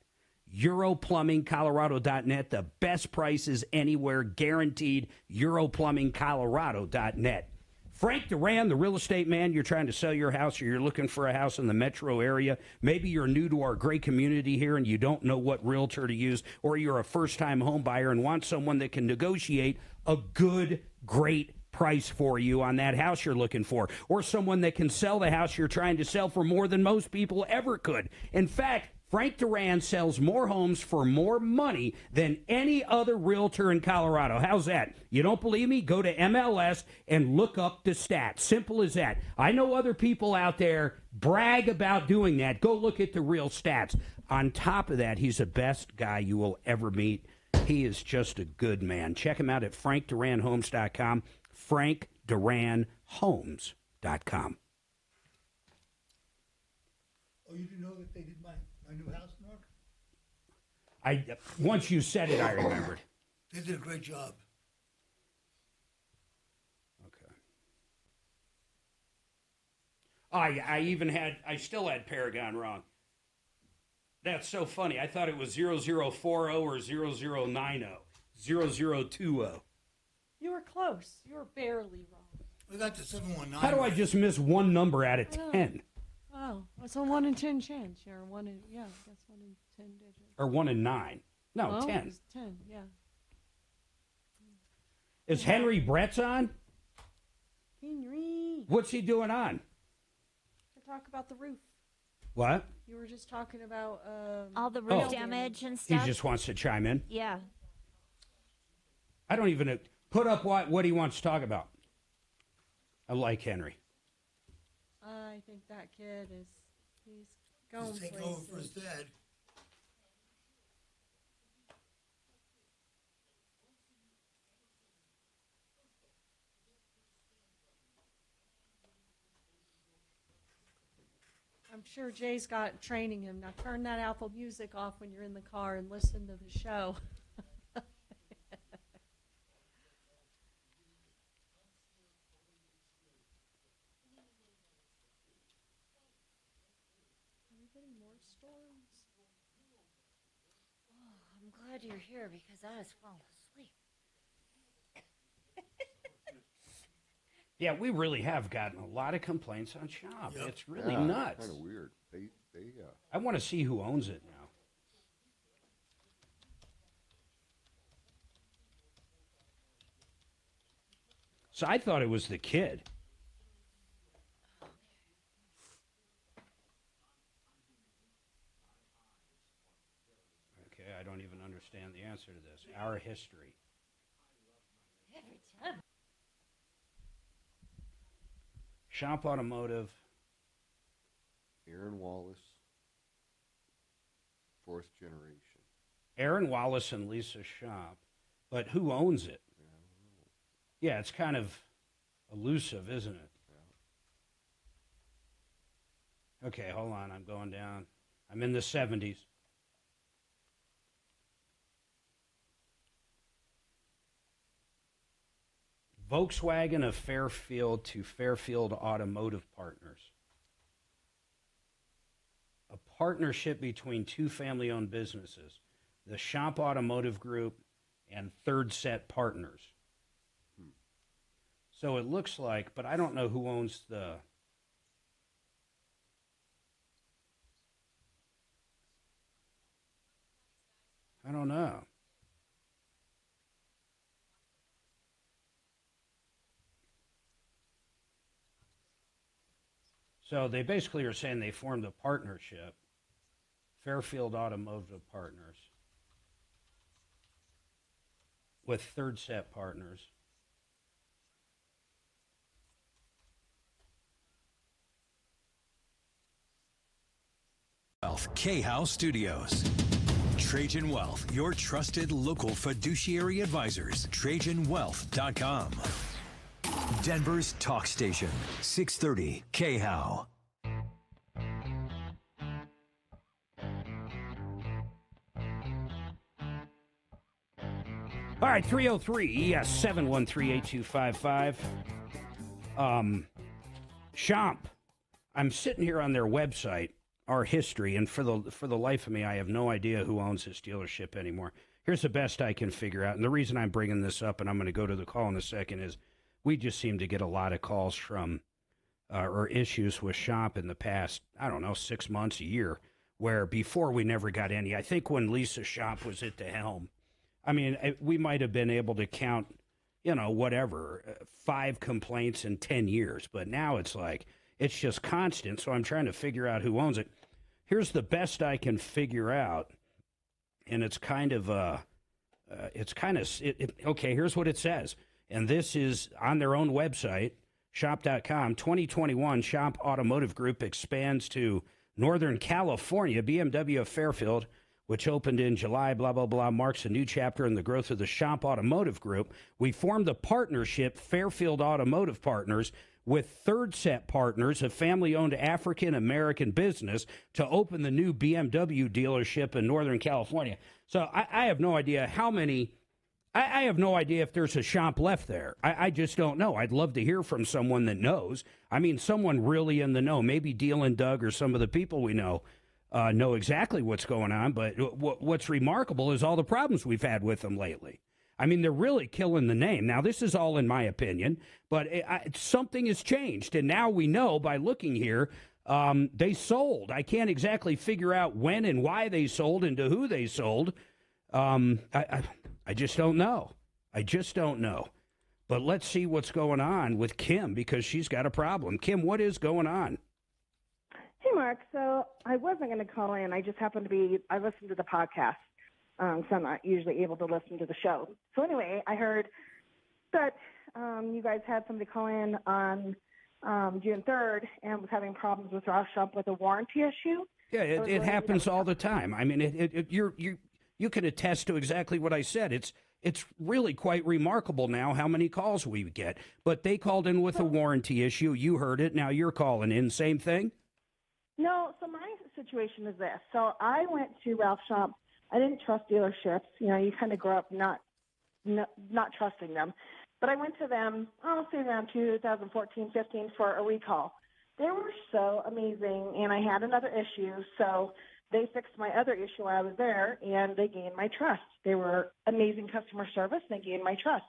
EuroPlumbingColorado.net. The best prices anywhere, guaranteed. EuroPlumbingColorado.net. Frank Duran, the real estate man, you're trying to sell your house or you're looking for a house in the metro area. Maybe you're new to our great community here and you don't know what realtor to use, or you're a first-time home buyer and want someone that can negotiate a good, great price for you on that house you're looking for, or someone that can sell the house you're trying to sell for more than most people ever could. In fact, Frank Duran sells more homes for more money than any other realtor in Colorado. How's that? You don't believe me? Go to MLS and look up the stats. Simple as that. I know other people out there brag about doing that. Go look at the real stats. On top of that, he's the best guy you will ever meet. He is just a good man. Check him out at frankduranhomes.com. frankduranhomes.com. Oh, you didn't know that they did my new house, Mark? Once you said it, I remembered. They did a great job. Okay. I still had Paragon wrong. That's so funny. I thought it was 0040 or 0090, 0020. You were close. You were barely wrong. We got the 719. How do I just miss one number out of 10? Oh, it's a 1 in 10 chance. That's 1 in 10 digits. Or 1 in 9. No, well, 10. It's 10, yeah. Is Henry Brett's on? Henry. What's he doing on? To talk about the roof. What? You were just talking about all the roof damage and He stuff. just wants to chime in? Yeah. I don't even put up what he wants to talk about. I like Henry. I think that kid he's going He's taking places. over for his dad. I'm sure Jay's got training him. Now turn that Apple Music off when you're in the car and listen to the show. More storms. Oh, I'm glad you're here because I was falling asleep. Yeah, we really have gotten a lot of complaints on Shop. Yep. It's really nuts. Kind of weird. They I want to see who owns it now. So I thought it was the kid. our history. Every time. Shop Automotive. Aaron Wallace, fourth generation. Aaron Wallace and Lisa Shop. But who owns it? Yeah, it's kind of elusive, isn't it? Okay, hold on. I'm going down. I'm in the 70s. Volkswagen of Fairfield to Fairfield Automotive Partners. A partnership between two family-owned businesses, the Shop Automotive Group and Third Set Partners. So it looks like, but I don't know who owns the... I don't know. So they basically are saying they formed a partnership, Fairfield Automotive Partners, with Third Set Partners. Wealth K-House Studios. Trajan Wealth, your trusted local fiduciary advisors. TrajanWealth.com. Denver's talk station, 630 K-How. All right, 303-713-8255. Shomp. I'm sitting here on their website, our history, and for the life of me, I have no idea who owns this dealership anymore. Here's the best I can figure out, and the reason I'm bringing this up, and I'm going to go to the call in a second, is we just seem to get a lot of calls from or issues with Shop in the past, I don't know, 6 months, a year, where before we never got any. I think when Lisa Shop was at the helm, I mean, we might have been able to count, 5 complaints in 10 years, but now it's like, it's just constant, so I'm trying to figure out who owns it. Here's the best I can figure out, and it's kind of, okay, here's what it says. And this is on their own website, shop.com. 2021, Shop Automotive Group expands to Northern California. BMW of Fairfield, which opened in July, blah, blah, blah, marks a new chapter in the growth of the Shop Automotive Group. We formed a partnership, Fairfield Automotive Partners, with Third Set Partners, a family-owned African-American business, to open the new BMW dealership in Northern California. So I have no idea how many... I have no idea if there's a shop left there. I just don't know. I'd love to hear from someone that knows. I mean, someone really in the know. Maybe Deal and Doug or some of the people we know exactly what's going on. But what's remarkable is all the problems we've had with them lately. I mean, they're really killing the name. Now, this is all in my opinion, but something has changed. And now we know by looking here, they sold. I can't exactly figure out when and why they sold and to who they sold. I just don't know. I just don't know. But let's see what's going on with Kim, because she's got a problem. Kim, what is going on? Hey, Mark. So I wasn't going to call in. I just happened to be, I listened to the podcast, so I'm not usually able to listen to the show. So anyway, I heard that you guys had somebody call in on June 3rd and was having problems with Ross Shop with a warranty issue. Yeah, it happens all the time. I mean, you can attest to exactly what I said. It's really quite remarkable now how many calls we get. But they called in with a warranty issue. You heard it. Now you're calling in. Same thing? No, so my situation is this. So I went to Ralph's shop. I didn't trust dealerships. You kind of grow up not trusting them. But I went to them, I'll say around 2014, 15 for a recall. They were so amazing, and I had another issue, so they fixed my other issue while I was there, and they gained my trust. They were amazing customer service. They gained my trust.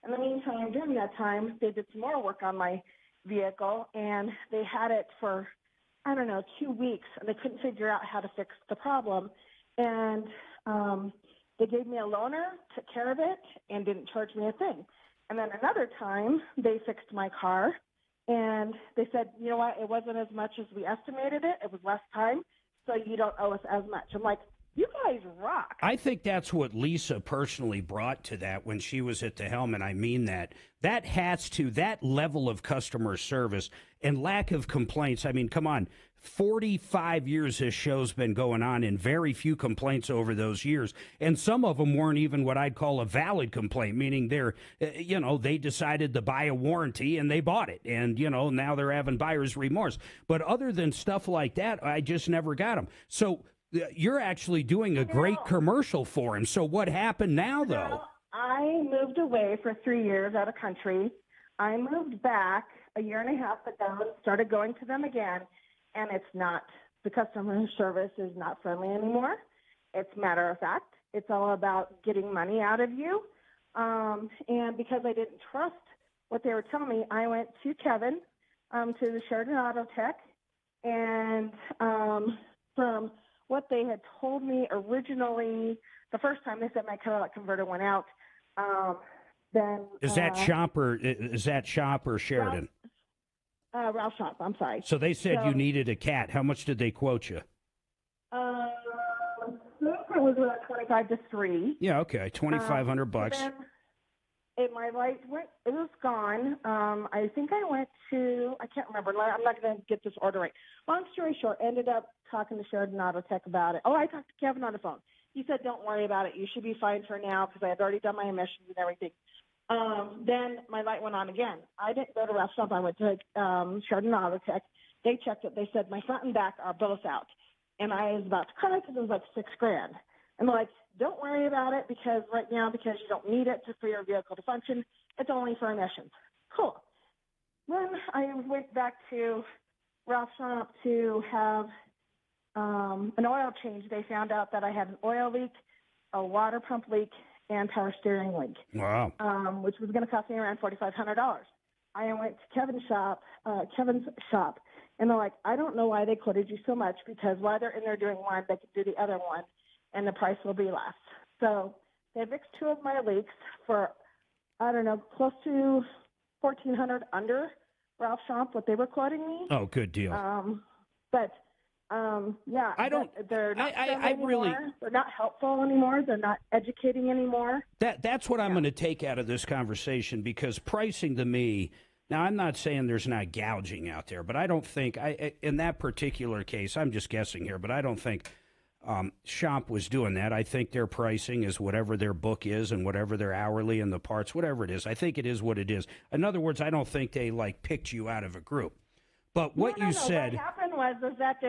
In the meantime, during that time, they did some more work on my vehicle, and they had it for, 2 weeks, and they couldn't figure out how to fix the problem. And they gave me a loaner, took care of it, and didn't charge me a thing. And then another time, they fixed my car, and they said, you know what, it wasn't as much as we estimated it. It was less time, so you don't owe us as much. I'm like, you guys rock. I think that's what Lisa personally brought to that when she was at the helm, and I mean that. That level of customer service and lack of complaints. I mean, come on, 45 years this show's been going on and very few complaints over those years. And some of them weren't even what I'd call a valid complaint, meaning they decided to buy a warranty and they bought it. And, now they're having buyer's remorse. But other than stuff like that, I just never got them. So you're actually doing a great commercial for him. So what happened now, though? I moved away for 3 years out of country. I moved back a year and a half ago and started going to them again. And the customer service is not friendly anymore. It's matter of fact. It's all about getting money out of you. And because I didn't trust what they were telling me, I went to Kevin, to the Sheridan Auto Tech. And from what they had told me originally, the first time they said my catalytic converter went out, then is that Shop or Sheridan? Ralph Shop, I'm sorry. So they said you needed a cat. How much did they quote you? It was about 25 to 3. Yeah, okay, $2,500. Then my light it was gone. I think I went to, I can't remember. I'm not going to get this order right. Long story short, ended up talking to Sheridan Auto Tech about it. Oh, I talked to Kevin on the phone. He said, don't worry about it. You should be fine for now because I had already done my emissions and everything. Then my light went on again. I didn't go to Ralph Shop. I went to Sheridan Auto Tech. They checked it. They said my front and back are both out. And I was about to cry because it was like $6,000. And they're like, don't worry about it because right now, because you don't need it for your vehicle to function, it's only for emissions. Cool. Then I went back to Ralph Shop to have an oil change. They found out that I had an oil leak, a water pump leak, and power steering leak. Wow. Which was going to cost me around $4,500. I went to Kevin's shop, and they're like, I don't know why they quoted you so much because while they're in there doing one, they could do the other one, and the price will be less. So they fixed 2 of my leaks for, I don't know, close to $1,400 under Ralph Shop, what they were quoting me. Oh, good deal. Yeah, they're not they're not helpful anymore. They're not educating anymore. That's what I'm going to take out of this conversation because pricing to me, now I'm not saying there's not gouging out there, but I don't think, in that particular case, I'm just guessing here, but I don't think Shop was doing that. I think their pricing is whatever their book is and whatever their hourly and the parts, whatever it is. I think it is what it is. In other words, I don't think they picked you out of a group. But what you said. What happened was that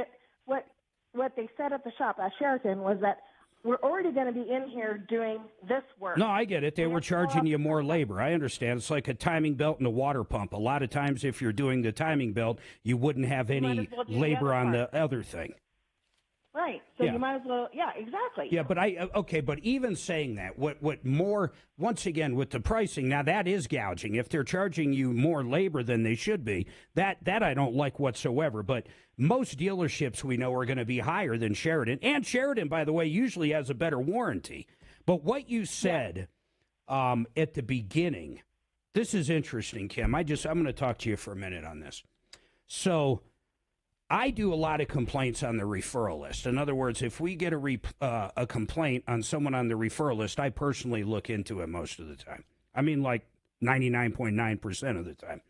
what they said at the shop at Sheraton was that we're already going to be in here doing this work. No, I get it. They were charging you more labor. I understand. It's like a timing belt and a water pump. A lot of times if you're doing the timing belt, you wouldn't have any labor on the other thing. Right. So you might as well, exactly. Yeah, but but even saying that, what more, once again, with the pricing, now that is gouging. If they're charging you more labor than they should be, that I don't like whatsoever. But most dealerships we know are going to be higher than Sheridan. And Sheridan, by the way, usually has a better warranty. But what you said at the beginning, this is interesting, Kim. I'm going to talk to you for a minute on this. So I do a lot of complaints on the referral list. In other words, if we get a complaint on someone on the referral list, I personally look into it most of the time. I mean, like 99.9% of the time.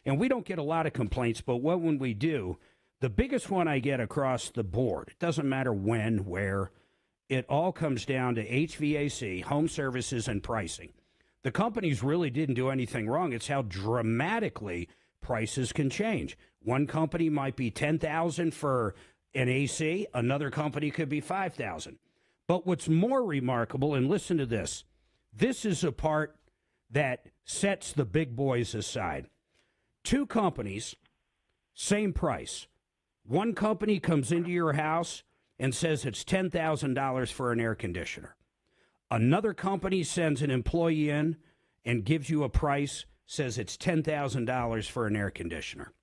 And we don't get a lot of complaints, but when we do, the biggest one I get across the board, it doesn't matter when, where, it all comes down to HVAC, home services, and pricing. The companies really didn't do anything wrong. It's how dramatically prices can change. One company might be $10,000 for an AC. Another company could be $5,000. But what's more remarkable, and listen to this, this is a part that sets the big boys aside. 2 companies, same price. One company comes into your house and says it's $10,000 for an air conditioner. Another company sends an employee in and gives you a price, says it's $10,000 for an air conditioner.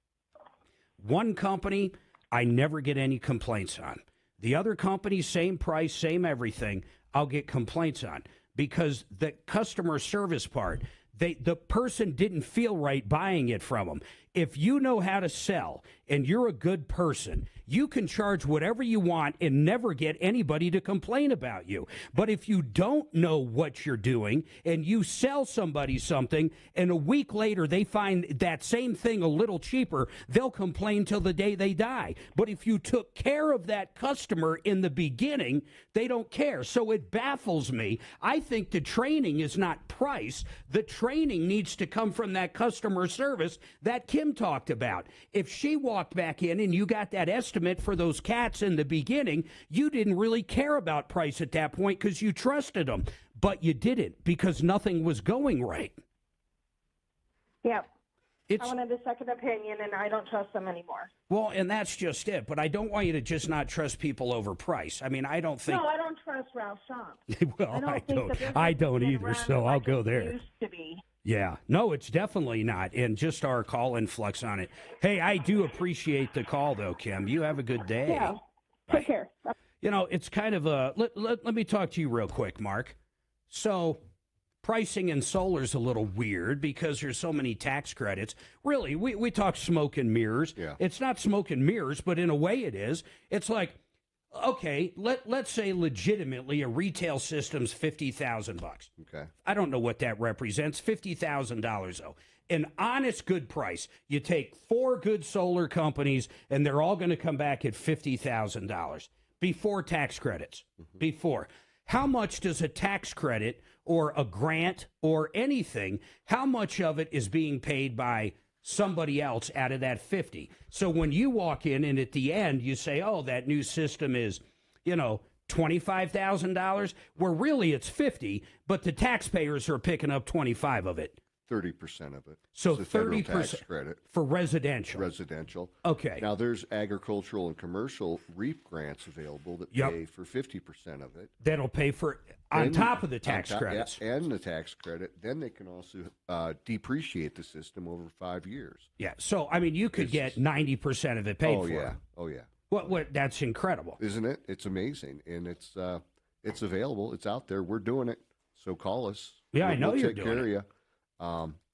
One company, I never get any complaints on. The other company, same price, same everything, I'll get complaints on because the customer service part, the person didn't feel right buying it from them. If you know how to sell, and you're a good person, you can charge whatever you want and never get anybody to complain about you. But if you don't know what you're doing and you sell somebody something and a week later they find that same thing a little cheaper, they'll complain till the day they die. But if you took care of that customer in the beginning, they don't care. So it baffles me. I think the training is not price. The training needs to come from that customer service that Kim talked about. If she walked back in and you got that estimate for those cats in the beginning, you didn't really care about price at that point because you trusted them. But you didn't because nothing was going right. Yep. I wanted a second opinion, and I don't trust them anymore. Well, and that's just it. But I don't want you to just not trust people over price. I mean, I don't think. No, I don't trust Ralph Shop. Well, I don't either, so I'll go there. Used to be. Yeah, no, it's definitely not. And just our call influx on it. Hey, I do appreciate the call, though, Kim. You have a good day. Yeah. Take care. You know, it's kind of a. Let me talk to you real quick, Mark. So, pricing in solar is a little weird because there's so many tax credits. Really, we talk smoke and mirrors. Yeah. It's not smoke and mirrors, but in a way it is. It's like, okay, let's say legitimately a retail system's $50,000. Okay. I don't know what that represents. $50,000 though. An honest good price. You take 4 good solar companies and they're all going to come back at $50,000 before tax credits. Mm-hmm. Before. How much does a tax credit or a grant or anything, how much of it is being paid by somebody else out of that 50? So when you walk in and at the end you say, oh, that new system is, $25,000, where really it's 50, but the taxpayers are picking up 25 of it. 30% of it. So It's a federal 30% tax credit for residential. Residential. Okay. Now there's agricultural and commercial REAP grants available that pay for 50% of it. That'll pay for on top of the tax credits. And the tax credit. Then they can also depreciate the system over 5 years. Yeah. So I mean, you could get 90% of it paid for. Yeah. Oh yeah. What? That's incredible, isn't it? It's amazing, and it's available. It's out there. We're doing it. So call us. Yeah, I know we'll you're take doing care it. of you.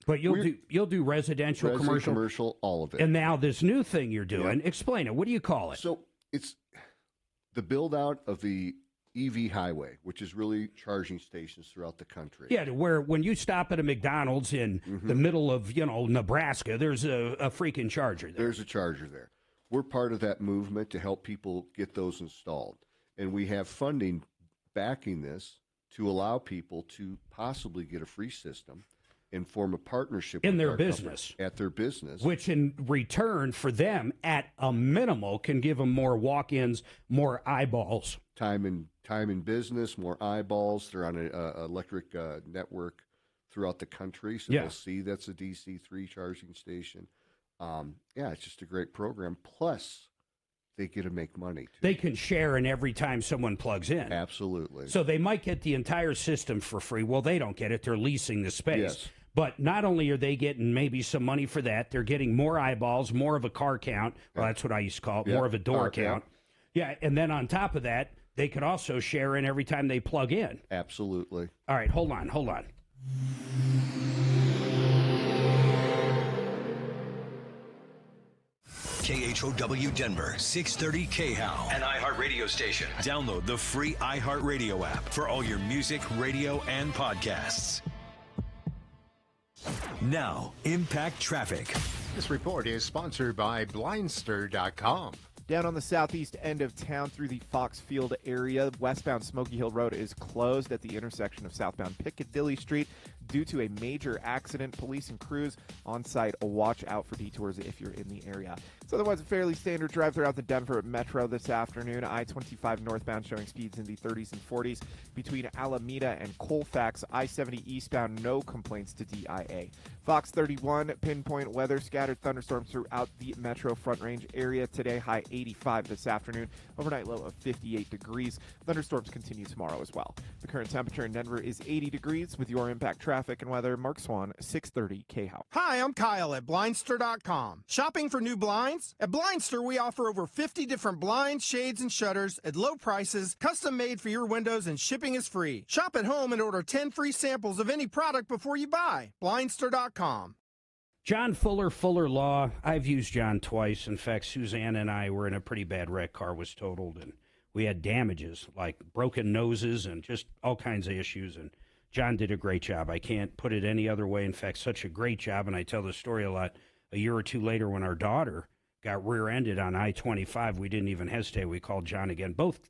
But you'll do residential, commercial, all of it. And now this new thing you're doing, explain it. What do you call it? So it's the build out of the EV highway, which is really charging stations throughout the country. Yeah, to where when you stop at a McDonald's in the middle of Nebraska, there's a freaking charger there. There's a charger there. We're part of that movement to help people get those installed, and we have funding backing this to allow people to possibly get a free system and form a partnership in with their our business. company, at their business, which in return for them, at a minimal, can give them more walk-ins, more eyeballs. Time in business, more eyeballs. They're on an electric network throughout the country, so they'll see that's a DC3 charging station. It's just a great program. Plus, they get to make money, too. They can share in every time someone plugs in. Absolutely. So they might get the entire system for free. Well, they don't get it. They're leasing the space. Yes. But not only are they getting maybe some money for that, they're getting more eyeballs, more of a car count. Well, that's what I used to call it, more of a door count. Yeah, and then on top of that, they could also share in every time they plug in. Absolutely. All right, hold on. KHOW Denver, 630 KHOW, an iHeart radio station. Download the free iHeart radio app for all your music, radio, and podcasts. Now, Impact Traffic. This report is sponsored by Blindster.com. Down on the southeast end of town through the Foxfield area, westbound Smoky Hill Road is closed at the intersection of southbound Piccadilly Street due to a major accident. Police and crews on site, watch out for detours if you're in the area. It's otherwise a fairly standard drive throughout the Denver Metro this afternoon. I-25 northbound showing speeds in the 30s and 40s between Alameda and Colfax. I-70 eastbound, no complaints to DIA. Fox 31, pinpoint weather, scattered thunderstorms throughout the Metro Front Range area today. High 85 this afternoon, overnight low of 58 degrees. Thunderstorms continue tomorrow as well. The current temperature in Denver is 80 degrees. With your Impact Traffic and weather, Mark Swan, 630 KHOW. Hi, I'm Kyle at Blindster.com. Shopping for new blinds? At Blindster, we offer over 50 different blinds, shades, and shutters at low prices, custom made for your windows, and shipping is free. Shop at home and order 10 free samples of any product before you buy. Blindster.com. John Fuller, Fuller Law. I've used John twice. In fact, Suzanne and I were in a pretty bad wreck. Car was totaled, and we had damages like broken noses and just all kinds of issues. And John did a great job. I can't put it any other way. In fact, such a great job. And I tell the story a lot. A year or two later, when our daughter got rear-ended on I-25, we didn't even hesitate. We called John again. Both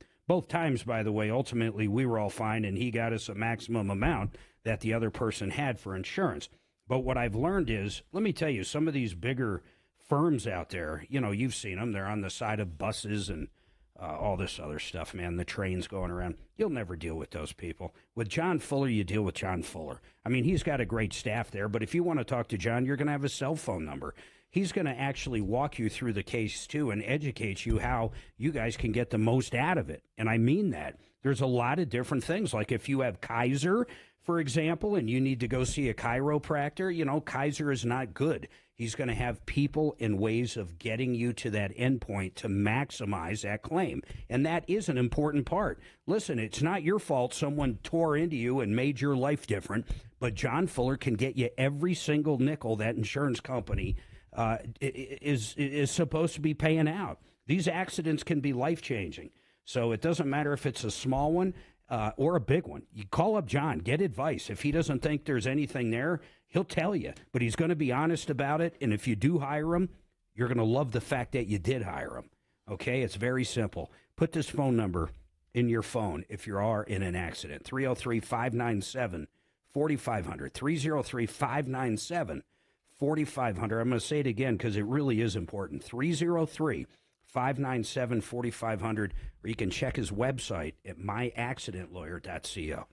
times, by the way, ultimately we were all fine, and he got us a maximum amount that the other person had for insurance. But what I've learned is, let me tell you, some of these bigger firms out there, you know, you've seen them. They're on the side of buses and all this other stuff, man, the trains going around. You'll never deal with those people. With John Fuller, you deal with John Fuller. I mean, he's got a great staff there, but if you want to talk to John, you're going to have a cell phone number. He's going to actually walk you through the case, too, and educate you how you guys can get the most out of it. And I mean that. There's a lot of different things. Like if you have Kaiser, for example, and you need to go see a chiropractor, you know, Kaiser is not good. He's going to have people and ways of getting you to that endpoint to maximize that claim. And that is an important part. Listen, it's not your fault someone tore into you and made your life different, but John Fuller can get you every single nickel that insurance company is supposed to be paying out. These accidents can be life-changing. So it doesn't matter if it's a small one or a big one. You call up John, get advice. If he doesn't think there's anything there, he'll tell you. But he's going to be honest about it. And if you do hire him, you're going to love the fact that you did hire him. Okay? It's very simple. Put this phone number in your phone if you are in an accident. 303-597-4500. 303-597-4500. I'm going to say it again because it really is important. 303-597-4500, or you can check his website at myaccidentlawyer.co.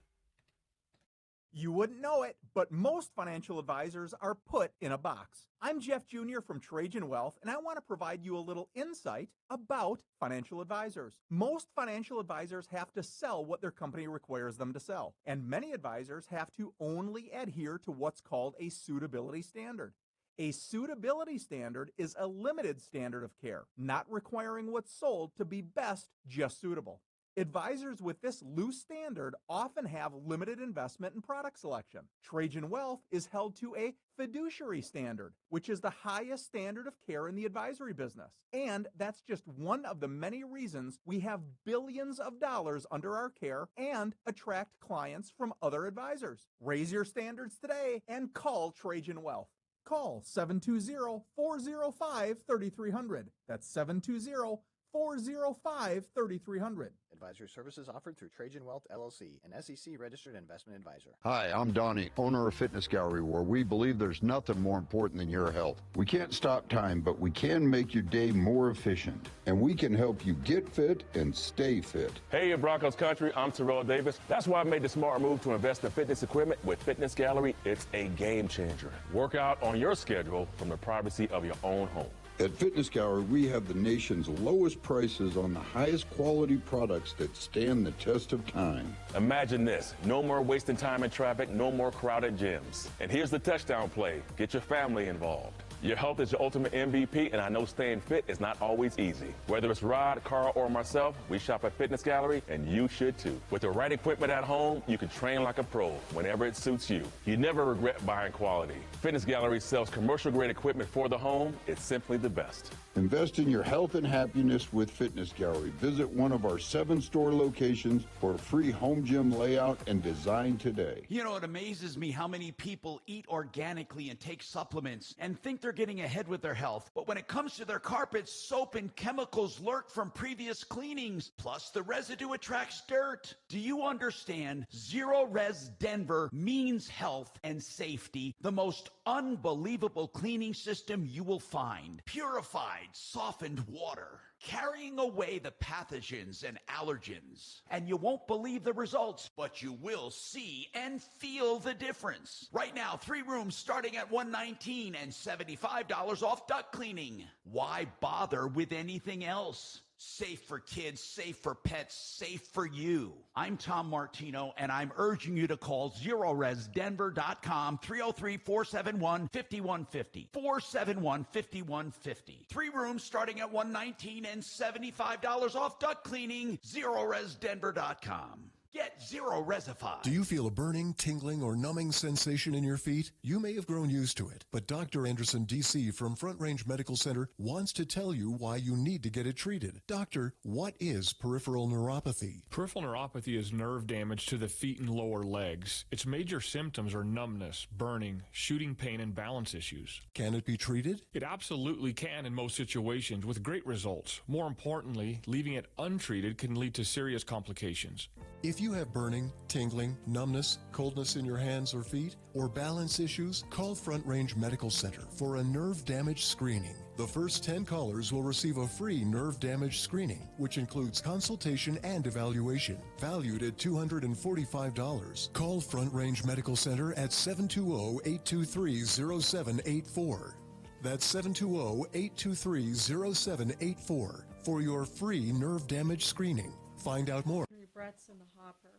You wouldn't know it, but most financial advisors are put in a box. I'm Jeff Jr. from Trajan Wealth, and I want to provide you a little insight about financial advisors. Most financial advisors have to sell what their company requires them to sell, and many advisors have to only adhere to what's called a suitability standard. A suitability standard is a limited standard of care, not requiring what's sold to be best just suitable. Advisors with this loose standard often have limited investment and product selection. Trajan Wealth is held to a fiduciary standard, which is the highest standard of care in the advisory business. And that's just one of the many reasons we have billions of dollars under our care and attract clients from other advisors. Raise your standards today and call Trajan Wealth. Call 720-405-3300. That's 720-405-3300. Advisory services offered through Trajan Wealth, LLC, an SEC-registered investment advisor. Hi, I'm Donnie, owner of Fitness Gallery, where we believe there's nothing more important than your health. We can't stop time, but we can make your day more efficient. And we can help you get fit and stay fit. Hey, in Broncos country, I'm Terrell Davis. That's why I made the smart move to invest in fitness equipment with Fitness Gallery. It's a game changer. Work out on your schedule from the privacy of your own home. At Fitness Gallery, we have the nation's lowest prices on the highest quality products that stand the test of time. Imagine this. No more wasting time in traffic, no more crowded gyms. And here's the touchdown play. Get your family involved. Your health is your ultimate MVP, and I know staying fit is not always easy. Whether it's Rod, Carl, or myself, we shop at Fitness Gallery, and you should too. With the right equipment at home, you can train like a pro whenever it suits you. You never regret buying quality. Fitness Gallery sells commercial-grade equipment for the home. It's simply the best. Invest in your health and happiness with Fitness Gallery. Visit one of our 7 store locations for a free home gym layout and design today. You know, it amazes me how many people eat organically and take supplements and think they're getting ahead with their health. But when it comes to their carpets, soap and chemicals lurk from previous cleanings. Plus, the residue attracts dirt. Do you understand? Zero Res Denver means health and safety. The most unbelievable cleaning system you will find. Purified, softened water, carrying away the pathogens and allergens. And you won't believe the results, but you will see and feel the difference. Right now, 3 rooms starting at $119 and $75 off duct cleaning. Why bother with anything else? Safe for kids, safe for pets, safe for you. I'm Tom Martino, and I'm urging you to call ZeroResDenver.com, 303-471-5150. 471-5150. 3 rooms starting at $119 and $75 off duct cleaning, ZeroResDenver.com. Get Zero Resify. Do you feel a burning, tingling, or numbing sensation in your feet? You may have grown used to it, but Dr. Anderson, D.C. from Front Range Medical Center wants to tell you why you need to get it treated. Doctor, what is peripheral neuropathy? Peripheral neuropathy is nerve damage to the feet and lower legs. Its major symptoms are numbness, burning, shooting pain, and balance issues. Can it be treated? It absolutely can in most situations with great results. More importantly, leaving it untreated can lead to serious complications. If you have burning, tingling, numbness, coldness in your hands or feet, or balance issues, call Front Range Medical Center for a nerve damage screening. The first 10 callers will receive a free nerve damage screening, which includes consultation and evaluation, valued at $245. Call Front Range Medical Center at 720-823-0784. That's 720-823-0784 for your free nerve damage screening. Find out more. Brett's in the hopper.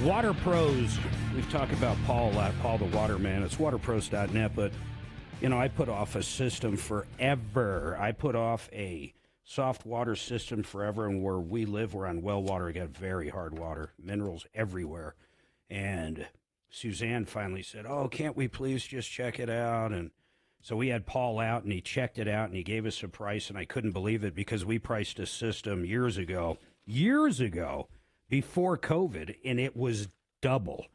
Water Pros. We've talked about Paul a lot, Paul the Waterman. It's waterpros.net, but, you know, I put off a system forever. I put off a soft water system forever, and where we live, we're on well water. We got very hard water, minerals everywhere. And Suzanne finally said, oh, can't we please just check it out? And so we had Paul out, and he checked it out, and he gave us a price, and I couldn't believe it because we priced a system years ago, before COVID, and it was double.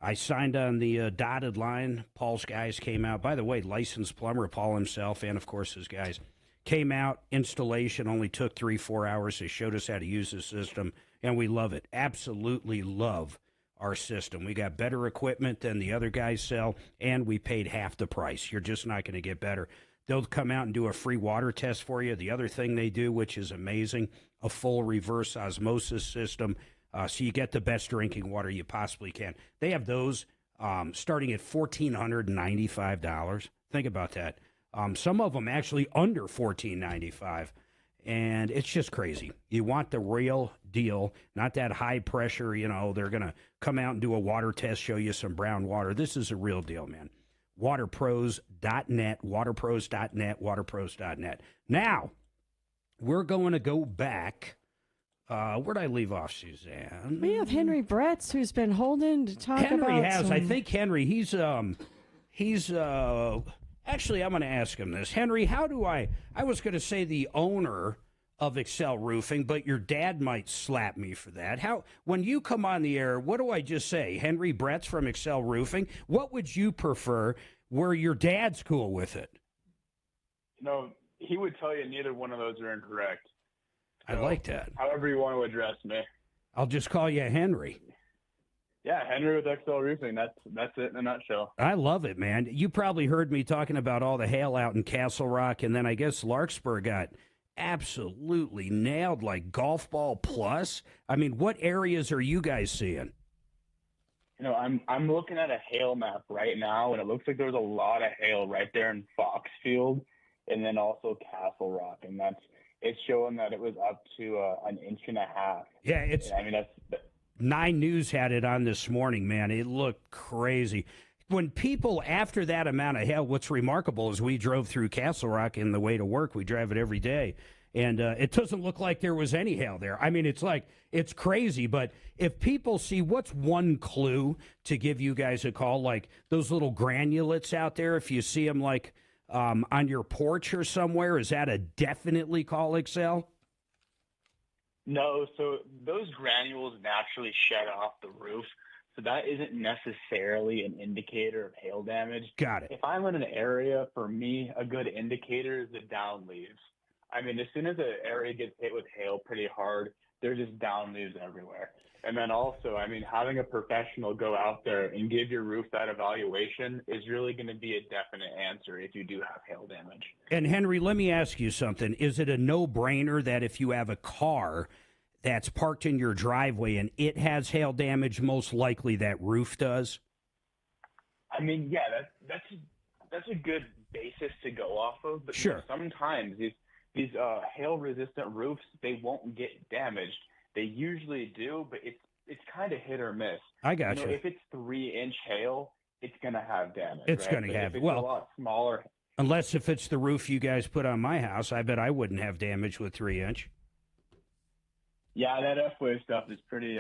I signed on the dotted line. Paul's guys came out. By the way, licensed plumber, Paul himself, and, of course, his guys, came out. Installation only took 3-4 hours. They showed us how to use the system, and we love it. Absolutely love our system. We got better equipment than the other guys sell, and we paid half the price. You're just not going to get better. They'll come out and do a free water test for you. The other thing they do, which is amazing, a full reverse osmosis system, so you get the best drinking water you possibly can. They have those starting at $1,495. Think about that. Some of them actually under $1,495. And it's just crazy. You want the real deal, not that high pressure, you know, they're going to come out and do a water test, show you some brown water. This is a real deal, man. Waterpros.net, waterpros.net. Now, we're going to go back. Where'd I leave off, Suzanne? We have Henry Bretz, who's been holding to talk about Henry has. some... I think Henry, he's actually, I'm going to ask him this. Henry, how do I was going to say the owner of Excel Roofing, but your dad might slap me for that. When you come on the air, what do I just say? Henry Bretz from Excel Roofing? What would you prefer where your dad's cool with it? No, he would tell you neither one of those are incorrect. I like that. However you want to address me. I'll just call you Henry. Yeah, Henry with XL Roofing. That's it in a nutshell. I love it, man. You probably heard me talking about all the hail out in Castle Rock, and then I guess Larkspur got absolutely nailed like golf ball plus. I mean, what areas are you guys seeing? You know, I'm looking at a hail map right now, and it looks like there's a lot of hail right there in Foxfield, and then also Castle Rock, and it's showing that it was up to 1.5 inches. Yeah, that's 9 News had it on this morning, man. It looked crazy. When people, after that amount of hail, what's remarkable is we drove through Castle Rock in the way to work. We drive it every day. And it doesn't look like there was any hail there. I mean, it's crazy. But if people see, what's one clue to give you guys a call? Like those little granulates out there, if you see them like on your porch or somewhere, is that a definitely call Excel? No, so those granules naturally shed off the roof. So that isn't necessarily an indicator of hail damage. Got it. If I'm in an area, for me, a good indicator is the down leaves. I mean, as soon as an area gets hit with hail pretty hard, there's just down leaves everywhere. And then also, I mean, having a professional go out there and give your roof that evaluation is really going to be a definite answer if you do have hail damage. And Henry, let me ask you something. Is it a no-brainer that if you have a car that's parked in your driveway and it has hail damage, most likely that roof does? I mean, yeah, that's a good basis to go off of. But sure. Sometimes these hail-resistant roofs, they won't get damaged. They usually do, but it's kind of hit or miss. I got you. If it's 3-inch hail, it's going to have damage. It's right? going to But have, if it's a lot smaller. unless if it's the roof you guys put on my house, I bet I wouldn't have damage with 3-inch. Yeah, that F-wave stuff is pretty.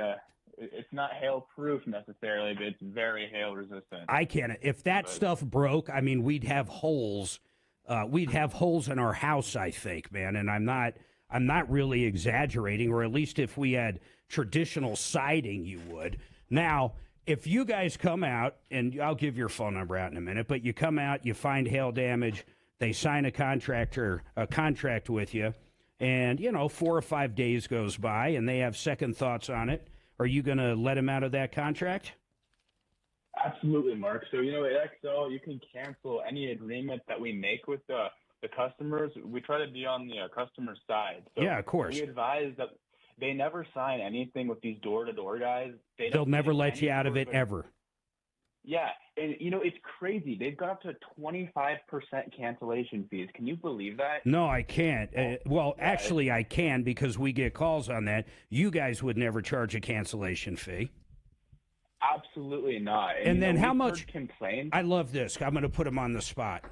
It's not hail-proof necessarily, but it's very hail-resistant. I can't. If that stuff broke, I mean, we'd have holes. We'd have holes in our house, I think, man. And I'm not really exaggerating. Or at least if we had traditional siding, you would. Now, if you guys come out, and I'll give your phone number out in a minute, but you come out, you find hail damage, they sign a contract with you, and 4 or 5 days goes by, and they have second thoughts on it. Are you going to let them out of that contract? Absolutely, Mark. So, at XL, you can cancel any agreement that we make with the customers. We try to be on the customer side. So yeah, of course. We advise that they never sign anything with these door-to-door guys. They'll never let you out of it ever. Yeah, and it's crazy. They've got up to 25% cancellation fees. Can you believe that? No, I can't. Actually, I can because we get calls on that. You guys would never charge a cancellation fee. Absolutely not. And then how much? Complaints. I love this. I'm going to put them on the spot.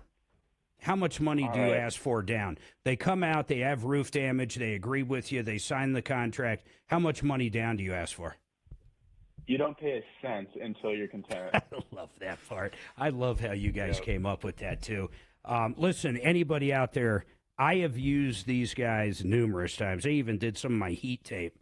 How much money do you ask for down? They come out, they have roof damage, they agree with you, they sign the contract. How much money down do you ask for? You don't pay a cent until you're content. I love that part. I love how you guys came up with that, too. Listen, anybody out there, I have used these guys numerous times. They even did some of my heat tape.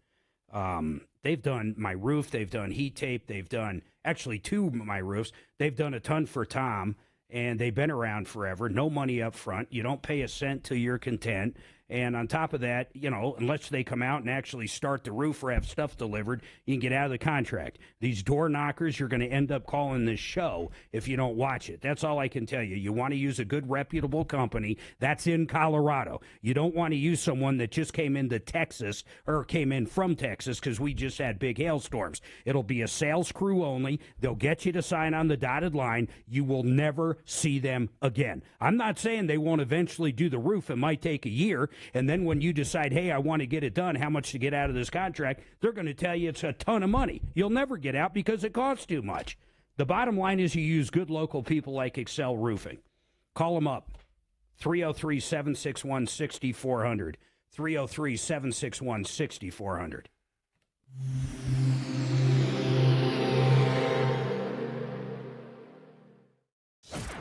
They've done my roof. They've done heat tape. They've done, actually, 2 of my roofs. They've done a ton for Tom, and they've been around forever. No money up front. You don't pay a cent till you're content. And on top of that, unless they come out and actually start the roof or have stuff delivered, you can get out of the contract. These door knockers, you're going to end up calling this show if you don't watch it. That's all I can tell you. You want to use a good, reputable company that's in Colorado. You don't want to use someone that just came into Texas or came in from Texas because we just had big hailstorms. It'll be a sales crew only. They'll get you to sign on the dotted line. You will never see them again. I'm not saying they won't eventually do the roof. It might take a year. And then when you decide, hey, I want to get it done, how much to get out of this contract, they're going to tell you it's a ton of money. You'll never get out because it costs too much. The bottom line is you use good local people like Excel Roofing. Call them up, 303-761-6400, 303-761-6400.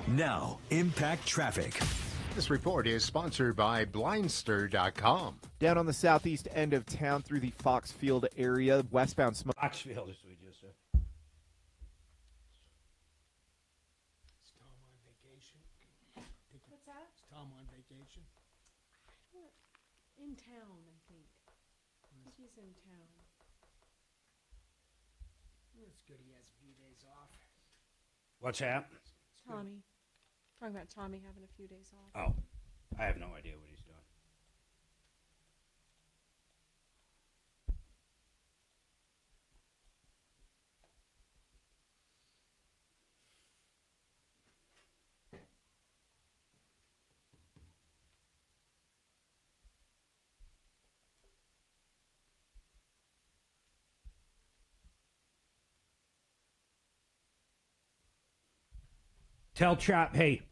Now, Impact Traffic. This report is sponsored by Blindster.com. Down on the southeast end of town through the Foxfield area, westbound smoke. Foxfield, as we just said. Is Tom on vacation? What's that? Is Tom on vacation? In town, I think. He's in town. It's good he has a few days off. What's that? Tommy. Talking about Tommy having a few days off. Oh, I have no idea what he's doing. Tell Chop, hey.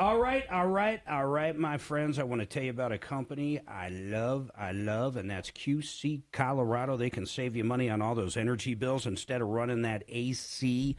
All right, my friends. I want to tell you about a company I love, and that's QC Colorado. They can save you money on all those energy bills instead of running that AC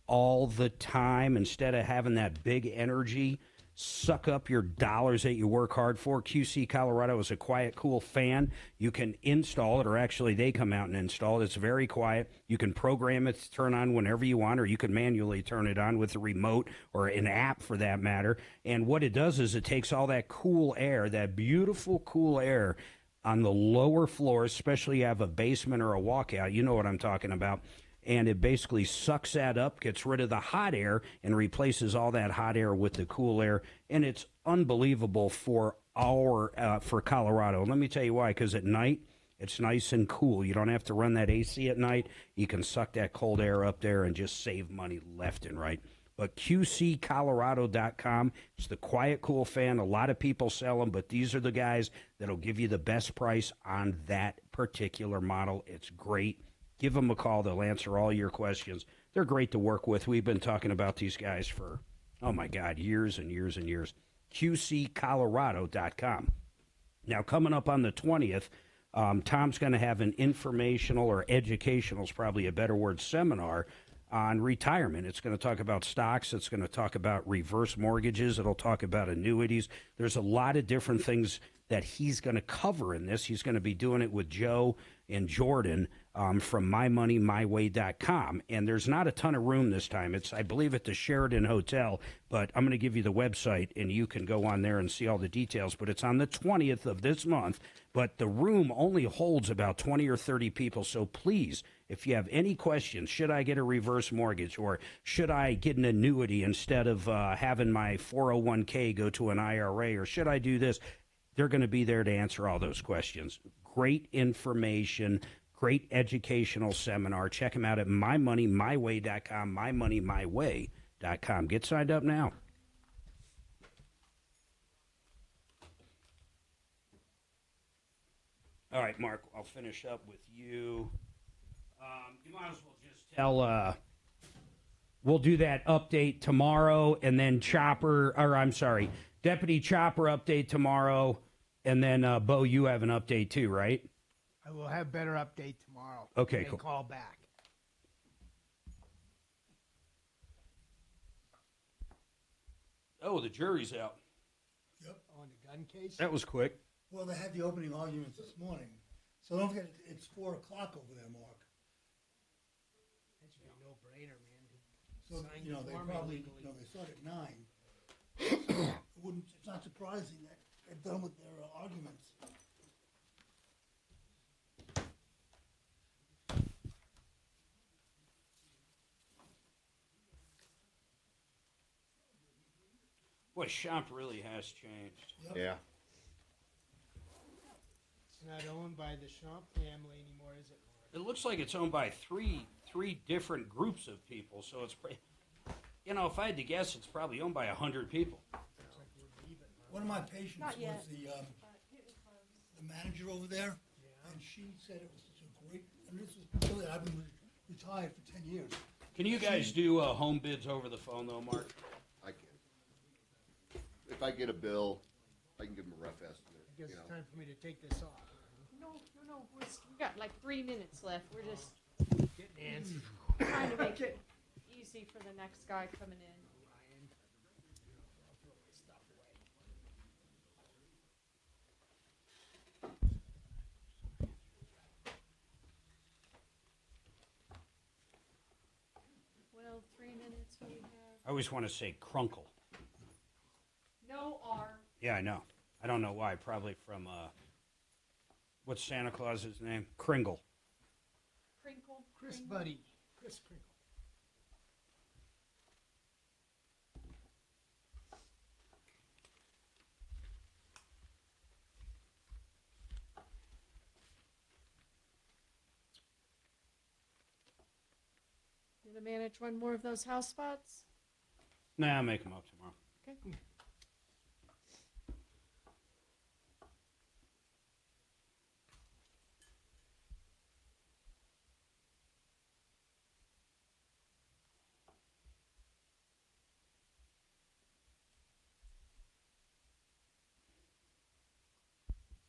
all the time, instead of having that big energy suck up your dollars that you work hard for. QC Colorado is a quiet, cool fan. You can install it, or actually they come out and install it. It's very quiet. You can program it to turn on whenever you want, or you can manually turn it on with a remote or an app for that matter. And what it does is it takes all that cool air, that beautiful cool air on the lower floors, especially if you have a basement or a walkout. You know what I'm talking about. And it basically sucks that up, gets rid of the hot air, and replaces all that hot air with the cool air. And it's unbelievable for Colorado. And let me tell you why, because at night, it's nice and cool. You don't have to run that AC at night. You can suck that cold air up there and just save money left and right. But QCColorado.com, it's the quiet, cool fan. A lot of people sell them, but these are the guys that'll give you the best price on that particular model. It's great. Give them a call. They'll answer all your questions. They're great to work with. We've been talking about these guys for, oh, my God, years and years and years. QCcolorado.com. Now, coming up on the 20th, Tom's going to have an informational, or educational is probably a better word, seminar on retirement. It's going to talk about stocks. It's going to talk about reverse mortgages. It'll talk about annuities. There's a lot of different things that he's going to cover in this. He's going to be doing it with Joe and Jordan from mymoneymyway.com. And there's not a ton of room this time. It's, I believe, at the Sheraton Hotel, but I'm going to give you the website, and you can go on there and see all the details. But it's on the 20th of this month, but the room only holds about 20 or 30 people. So please, if you have any questions, should I get a reverse mortgage, or should I get an annuity instead of having my 401k go to an IRA, or should I do this? They're going to be there to answer all those questions. Great information, great educational seminar. Check them out at mymoneymyway.com, mymoneymyway.com. Get signed up now. All right, Mark, I'll finish up with you. You might as well just tell, we'll do that update tomorrow, and then Deputy Chopper update tomorrow, and then, Bo, you have an update too, right? I will have better update tomorrow. Okay, They cool. Call back. Oh, the jury's out. Yep. On the gun case? That was quick. Well, they had the opening arguments this morning. So don't forget, it's 4 o'clock over there, Mark. That should be a no-brainer, man. So, Signed you know, the they form probably, illegally. you know, they start at 9. It's not surprising that they're done with their arguments. Boy, Champ really has changed. Yep. Yeah. It's not owned by the Schump family anymore, is it, Mark? It looks like it's owned by three different groups of people. So it's, if I had to guess, it's probably owned by 100 people. One of my patients Not was yet. the manager over there, and she said it was such a great, and this was really, I've been retired for 10 years. Can you guys do home bids over the phone, though, Mark? I can. If I get a bill, I can give them a rough estimate. I guess it's time for me to take this off. No. We got like 3 minutes left. We're just Getting antsy. trying to make it easy for the next guy coming in. Ryan. I'll throw my stuff away. Well, 3 minutes we have. I always want to say Crunkle. No R. Yeah, I know. I don't know why. Probably from, what's Santa Claus's name? Kringle. Crinkle. Chris Kringle. Buddy. Chris Kringle. Gonna manage one more of those house spots? Nah, I'll make them up tomorrow. Okay.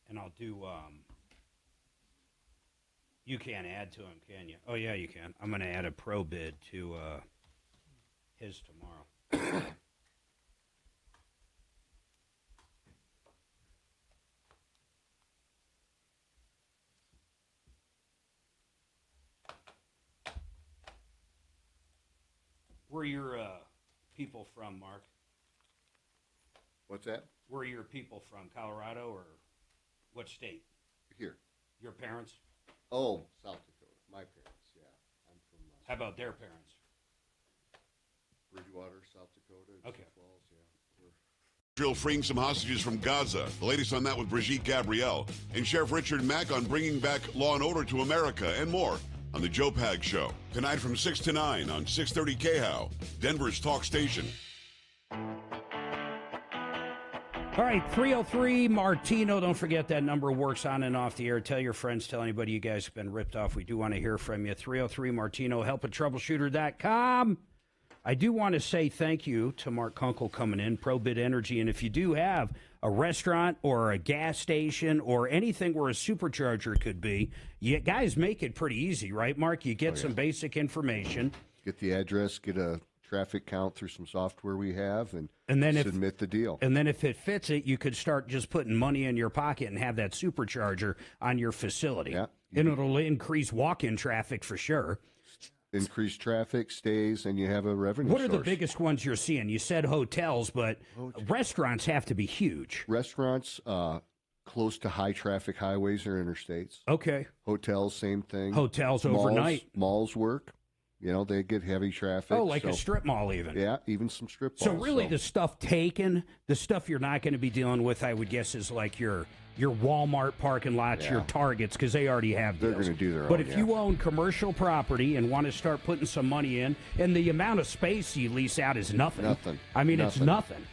And I'll do, you can't add to him, can you? Oh, yeah, you can. I'm going to add a pro bid to his tomorrow. Where are your people from, Mark? What's that? Where are your people from? Colorado or what state? Here. Your parents? Oh, South Dakota. My parents, yeah. I'm from How about their parents? Bridgewater, South Dakota. Okay. Sioux Falls, yeah. Israel freeing some hostages from Gaza. The latest on that with Brigitte Gabrielle. And Sheriff Richard Mack on bringing back law and order to America and more on the Joe Pag Show. Tonight from 6 to 9 on 630 KHOW, Denver's talk station. All right, 303 Martino. Don't forget that number works on and off the air. Tell your friends, tell anybody you guys have been ripped off. We do want to hear from you. 303 Martino, help at troubleshooter.com. I do want to say thank you to Mark Kunkel coming in, ProBid Energy. And if you do have a restaurant or a gas station or anything where a supercharger could be, you guys make it pretty easy, right, Mark? You get some basic information. Get the address, get a traffic count through some software we have, and then submit the deal. And then if it fits it, you could start just putting money in your pocket and have that supercharger on your facility. Yeah. And it'll increase walk-in traffic for sure. Increase traffic, stays, and you have a revenue What are the source. biggest ones you're seeing? You said hotels, but restaurants have to be huge. Restaurants close to high traffic highways or interstates. Okay. Hotels, same thing. Hotels Malls, overnight. Malls work. You know, they get heavy traffic. Oh, like a strip mall even. Yeah, even some strip So malls. really the stuff taken, the stuff you're not going to be dealing with, I would guess, is like your Walmart parking lots, your Targets, because they already have They're deals. going to do their But own, if you own commercial property and want to start putting some money in, and the amount of space you lease out is nothing. Nothing. I mean, it's nothing.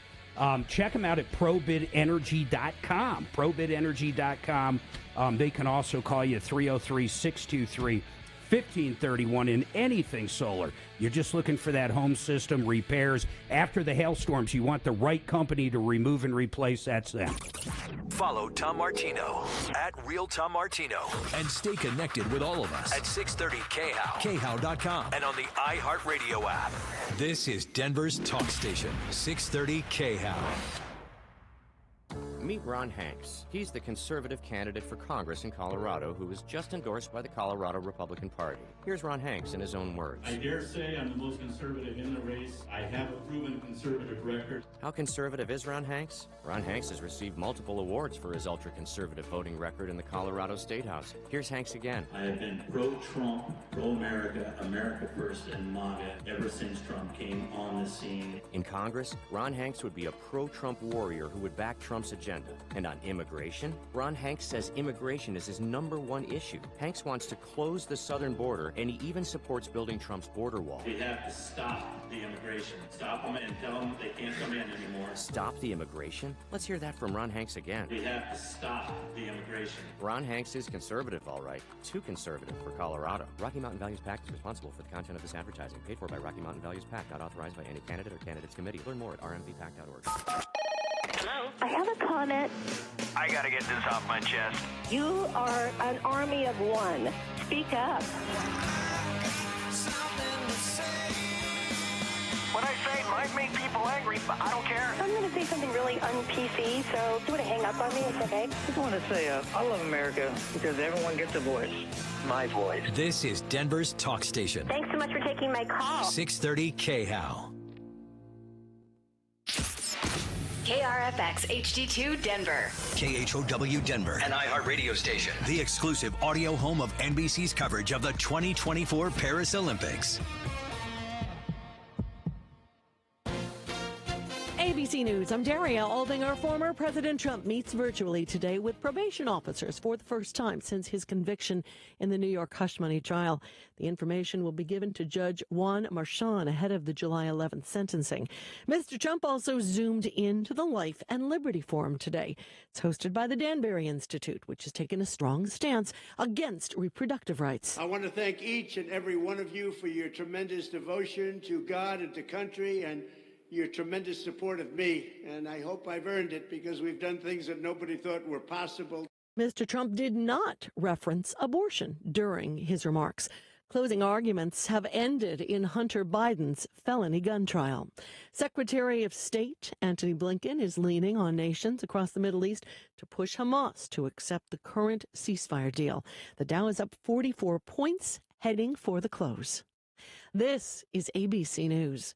Check them out at probidenergy.com. Probidenergy.com. They can also call you 303-623-1531 in anything solar. You're just looking for that home system repairs. After the hailstorms, you want the right company to remove and replace. That's them. Follow Tom Martino at Real Tom Martino. And stay connected with all of us at 630 KHOW. KHOW.com. And on the iHeartRadio app. This is Denver's talk station, 630 KHOW. Meet Ron Hanks. He's the conservative candidate for Congress in Colorado who was just endorsed by the Colorado Republican Party. Here's Ron Hanks in his own words. I dare say I'm the most conservative in the race. I have a proven conservative record. How conservative is Ron Hanks? Ron Hanks has received multiple awards for his ultra-conservative voting record in the Colorado State House. Here's Hanks again. I have been pro-Trump, pro-America, America first, and MAGA ever since Trump came on the scene. In Congress, Ron Hanks would be a pro-Trump warrior who would back Trump's agenda. And on immigration, Ron Hanks says immigration is his #1 issue. Hanks wants to close the southern border, and he even supports building Trump's border wall. We have to stop the immigration. Stop them and tell them they can't come in anymore. Stop the immigration? Let's hear that from Ron Hanks again. We have to stop the immigration. Ron Hanks is conservative, all right. Too conservative for Colorado. Rocky Mountain Values PAC is responsible for the content of this advertising. Paid for by Rocky Mountain Values PAC. Not authorized by any candidate or candidates committee. Learn more at rmvpac.org. Hello? I have a comment. I gotta get this off my chest. You are an army of one. Speak up. What I say might make people angry, but I don't care. I'm going to say something really un-PC, so if you want to hang up on me, it's okay. I just want to say I love America because everyone gets a voice. My voice. This is Denver's talk station. Thanks so much for taking my call. 630 KHOW. KRFX HD2 Denver. KHOW Denver, an iHeart radio station. The exclusive audio home of NBC's coverage of the 2024 Paris Olympics. ABC News, I'm Daria Aldinger. Former President Trump meets virtually today with probation officers for the first time since his conviction in the New York hush money trial. The information will be given to Judge Juan Marchand ahead of the July 11th sentencing. Mr. Trump also zoomed into the Life and Liberty Forum today. It's hosted by the Danbury Institute, which has taken a strong stance against reproductive rights. I want to thank each and every one of you for your tremendous devotion to God and to country and your tremendous support of me, and I hope I've earned it because we've done things that nobody thought were possible. Mr. Trump did not reference abortion during his remarks. Closing arguments have ended in Hunter Biden's felony gun trial. Secretary of State Antony Blinken is leaning on nations across the Middle East to push Hamas to accept the current ceasefire deal. The Dow is up 44 points, heading for the close. This is ABC News.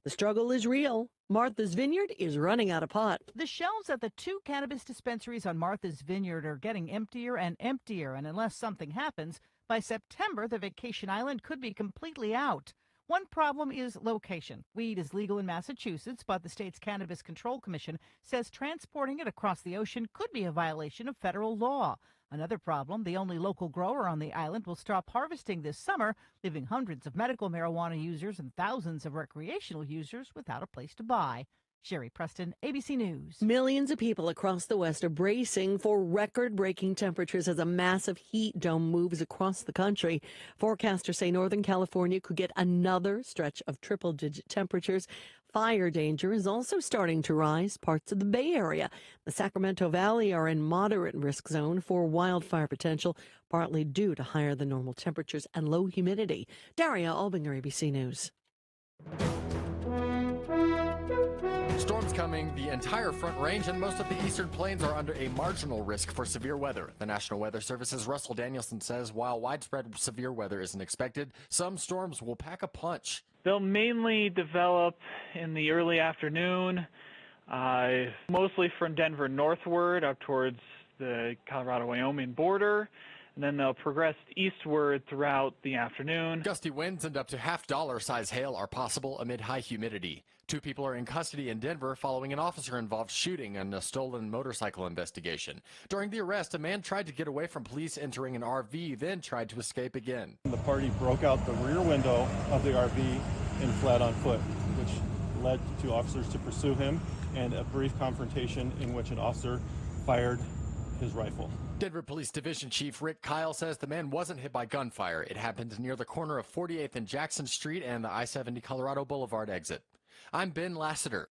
The struggle is real. Martha's Vineyard is running out of pot. The shelves at the 2 cannabis dispensaries on Martha's Vineyard are getting emptier and emptier, and unless something happens, by September, the vacation island could be completely out. One problem is location. Weed is legal in Massachusetts, but the state's Cannabis Control Commission says transporting it across the ocean could be a violation of federal law. Another problem, the only local grower on the island will stop harvesting this summer, leaving hundreds of medical marijuana users and thousands of recreational users without a place to buy. Sherry Preston, ABC News. Millions of people across the West are bracing for record-breaking temperatures as a massive heat dome moves across the country. Forecasters say Northern California could get another stretch of triple-digit temperatures. Fire danger is also starting to rise. Parts of the Bay Area, the Sacramento Valley are in moderate risk zone for wildfire potential, partly due to higher than normal temperatures and low humidity. Daria Albinger, ABC News. Storms coming the entire Front Range, and most of the eastern plains are under a marginal risk for severe weather. The National Weather Service's Russell Danielson says while widespread severe weather isn't expected, some storms will pack a punch. They'll mainly develop in the early afternoon, mostly from Denver northward up towards the Colorado-Wyoming border. And then they'll progress eastward throughout the afternoon. Gusty winds and up to half-dollar-size hail are possible amid high humidity. 2 people are in custody in Denver following an officer-involved shooting and a stolen motorcycle investigation. During the arrest, a man tried to get away from police entering an RV, then tried to escape again. The party broke out the rear window of the RV and fled on foot, which led to officers to pursue him and a brief confrontation in which an officer fired his rifle. Denver Police Division Chief Rick Kyle says the man wasn't hit by gunfire. It happened near the corner of 48th and Jackson Street and the I-70 Colorado Boulevard exit. I'm Ben Lassiter.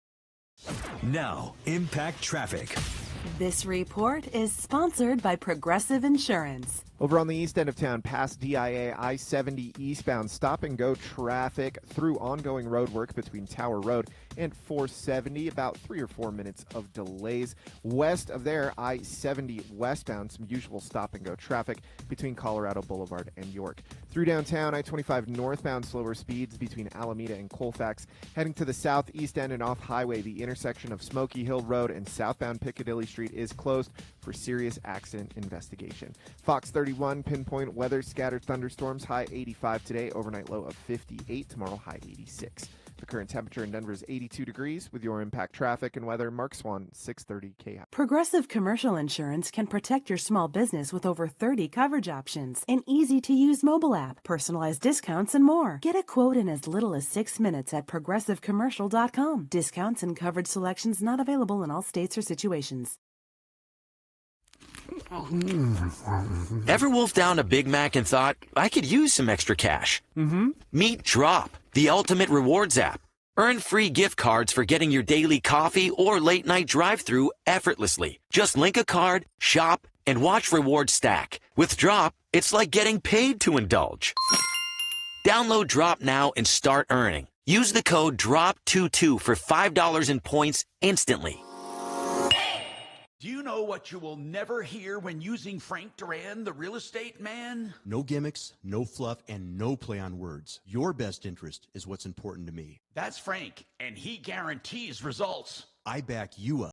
Now, Impact Traffic. This report is sponsored by Progressive Insurance. Over on the east end of town, past DIA, I-70 eastbound, stop-and-go traffic through ongoing road work between Tower Road and 470, about 3 or 4 minutes of delays. West of there, I-70 westbound, some usual stop-and-go traffic between Colorado Boulevard and York. Through downtown, I-25 northbound, slower speeds between Alameda and Colfax. Heading to the southeast end and off highway, the intersection of Smoky Hill Road and southbound Piccadilly Street is closed for serious accident investigation. Fox 31 pinpoint weather, scattered thunderstorms, high 85 today, overnight low of 58, tomorrow high 86. The current temperature in Denver is 82 degrees. With your Impact Traffic and weather, Mark Swan, 630 KI. Progressive Commercial Insurance can protect your small business with over 30 coverage options, an easy-to-use mobile app, personalized discounts, and more. Get a quote in as little as 6 minutes at progressivecommercial.com. Discounts and coverage selections not available in all states or situations. Ever wolfed down a Big Mac and thought, I could use some extra cash? Mm-hmm. Meet Drop, the ultimate rewards app. Earn free gift cards for getting your daily coffee or late night drive-thru effortlessly. Just link a card, shop, and watch rewards stack. With Drop, it's like getting paid to indulge. Download Drop now and start earning. Use the code DROP22 for $5 in points instantly. Do you know what you will never hear when using Frank Duran, the real estate man? No gimmicks, no fluff, and no play on words. Your best interest is what's important to me. That's Frank, and he guarantees results. I back you up.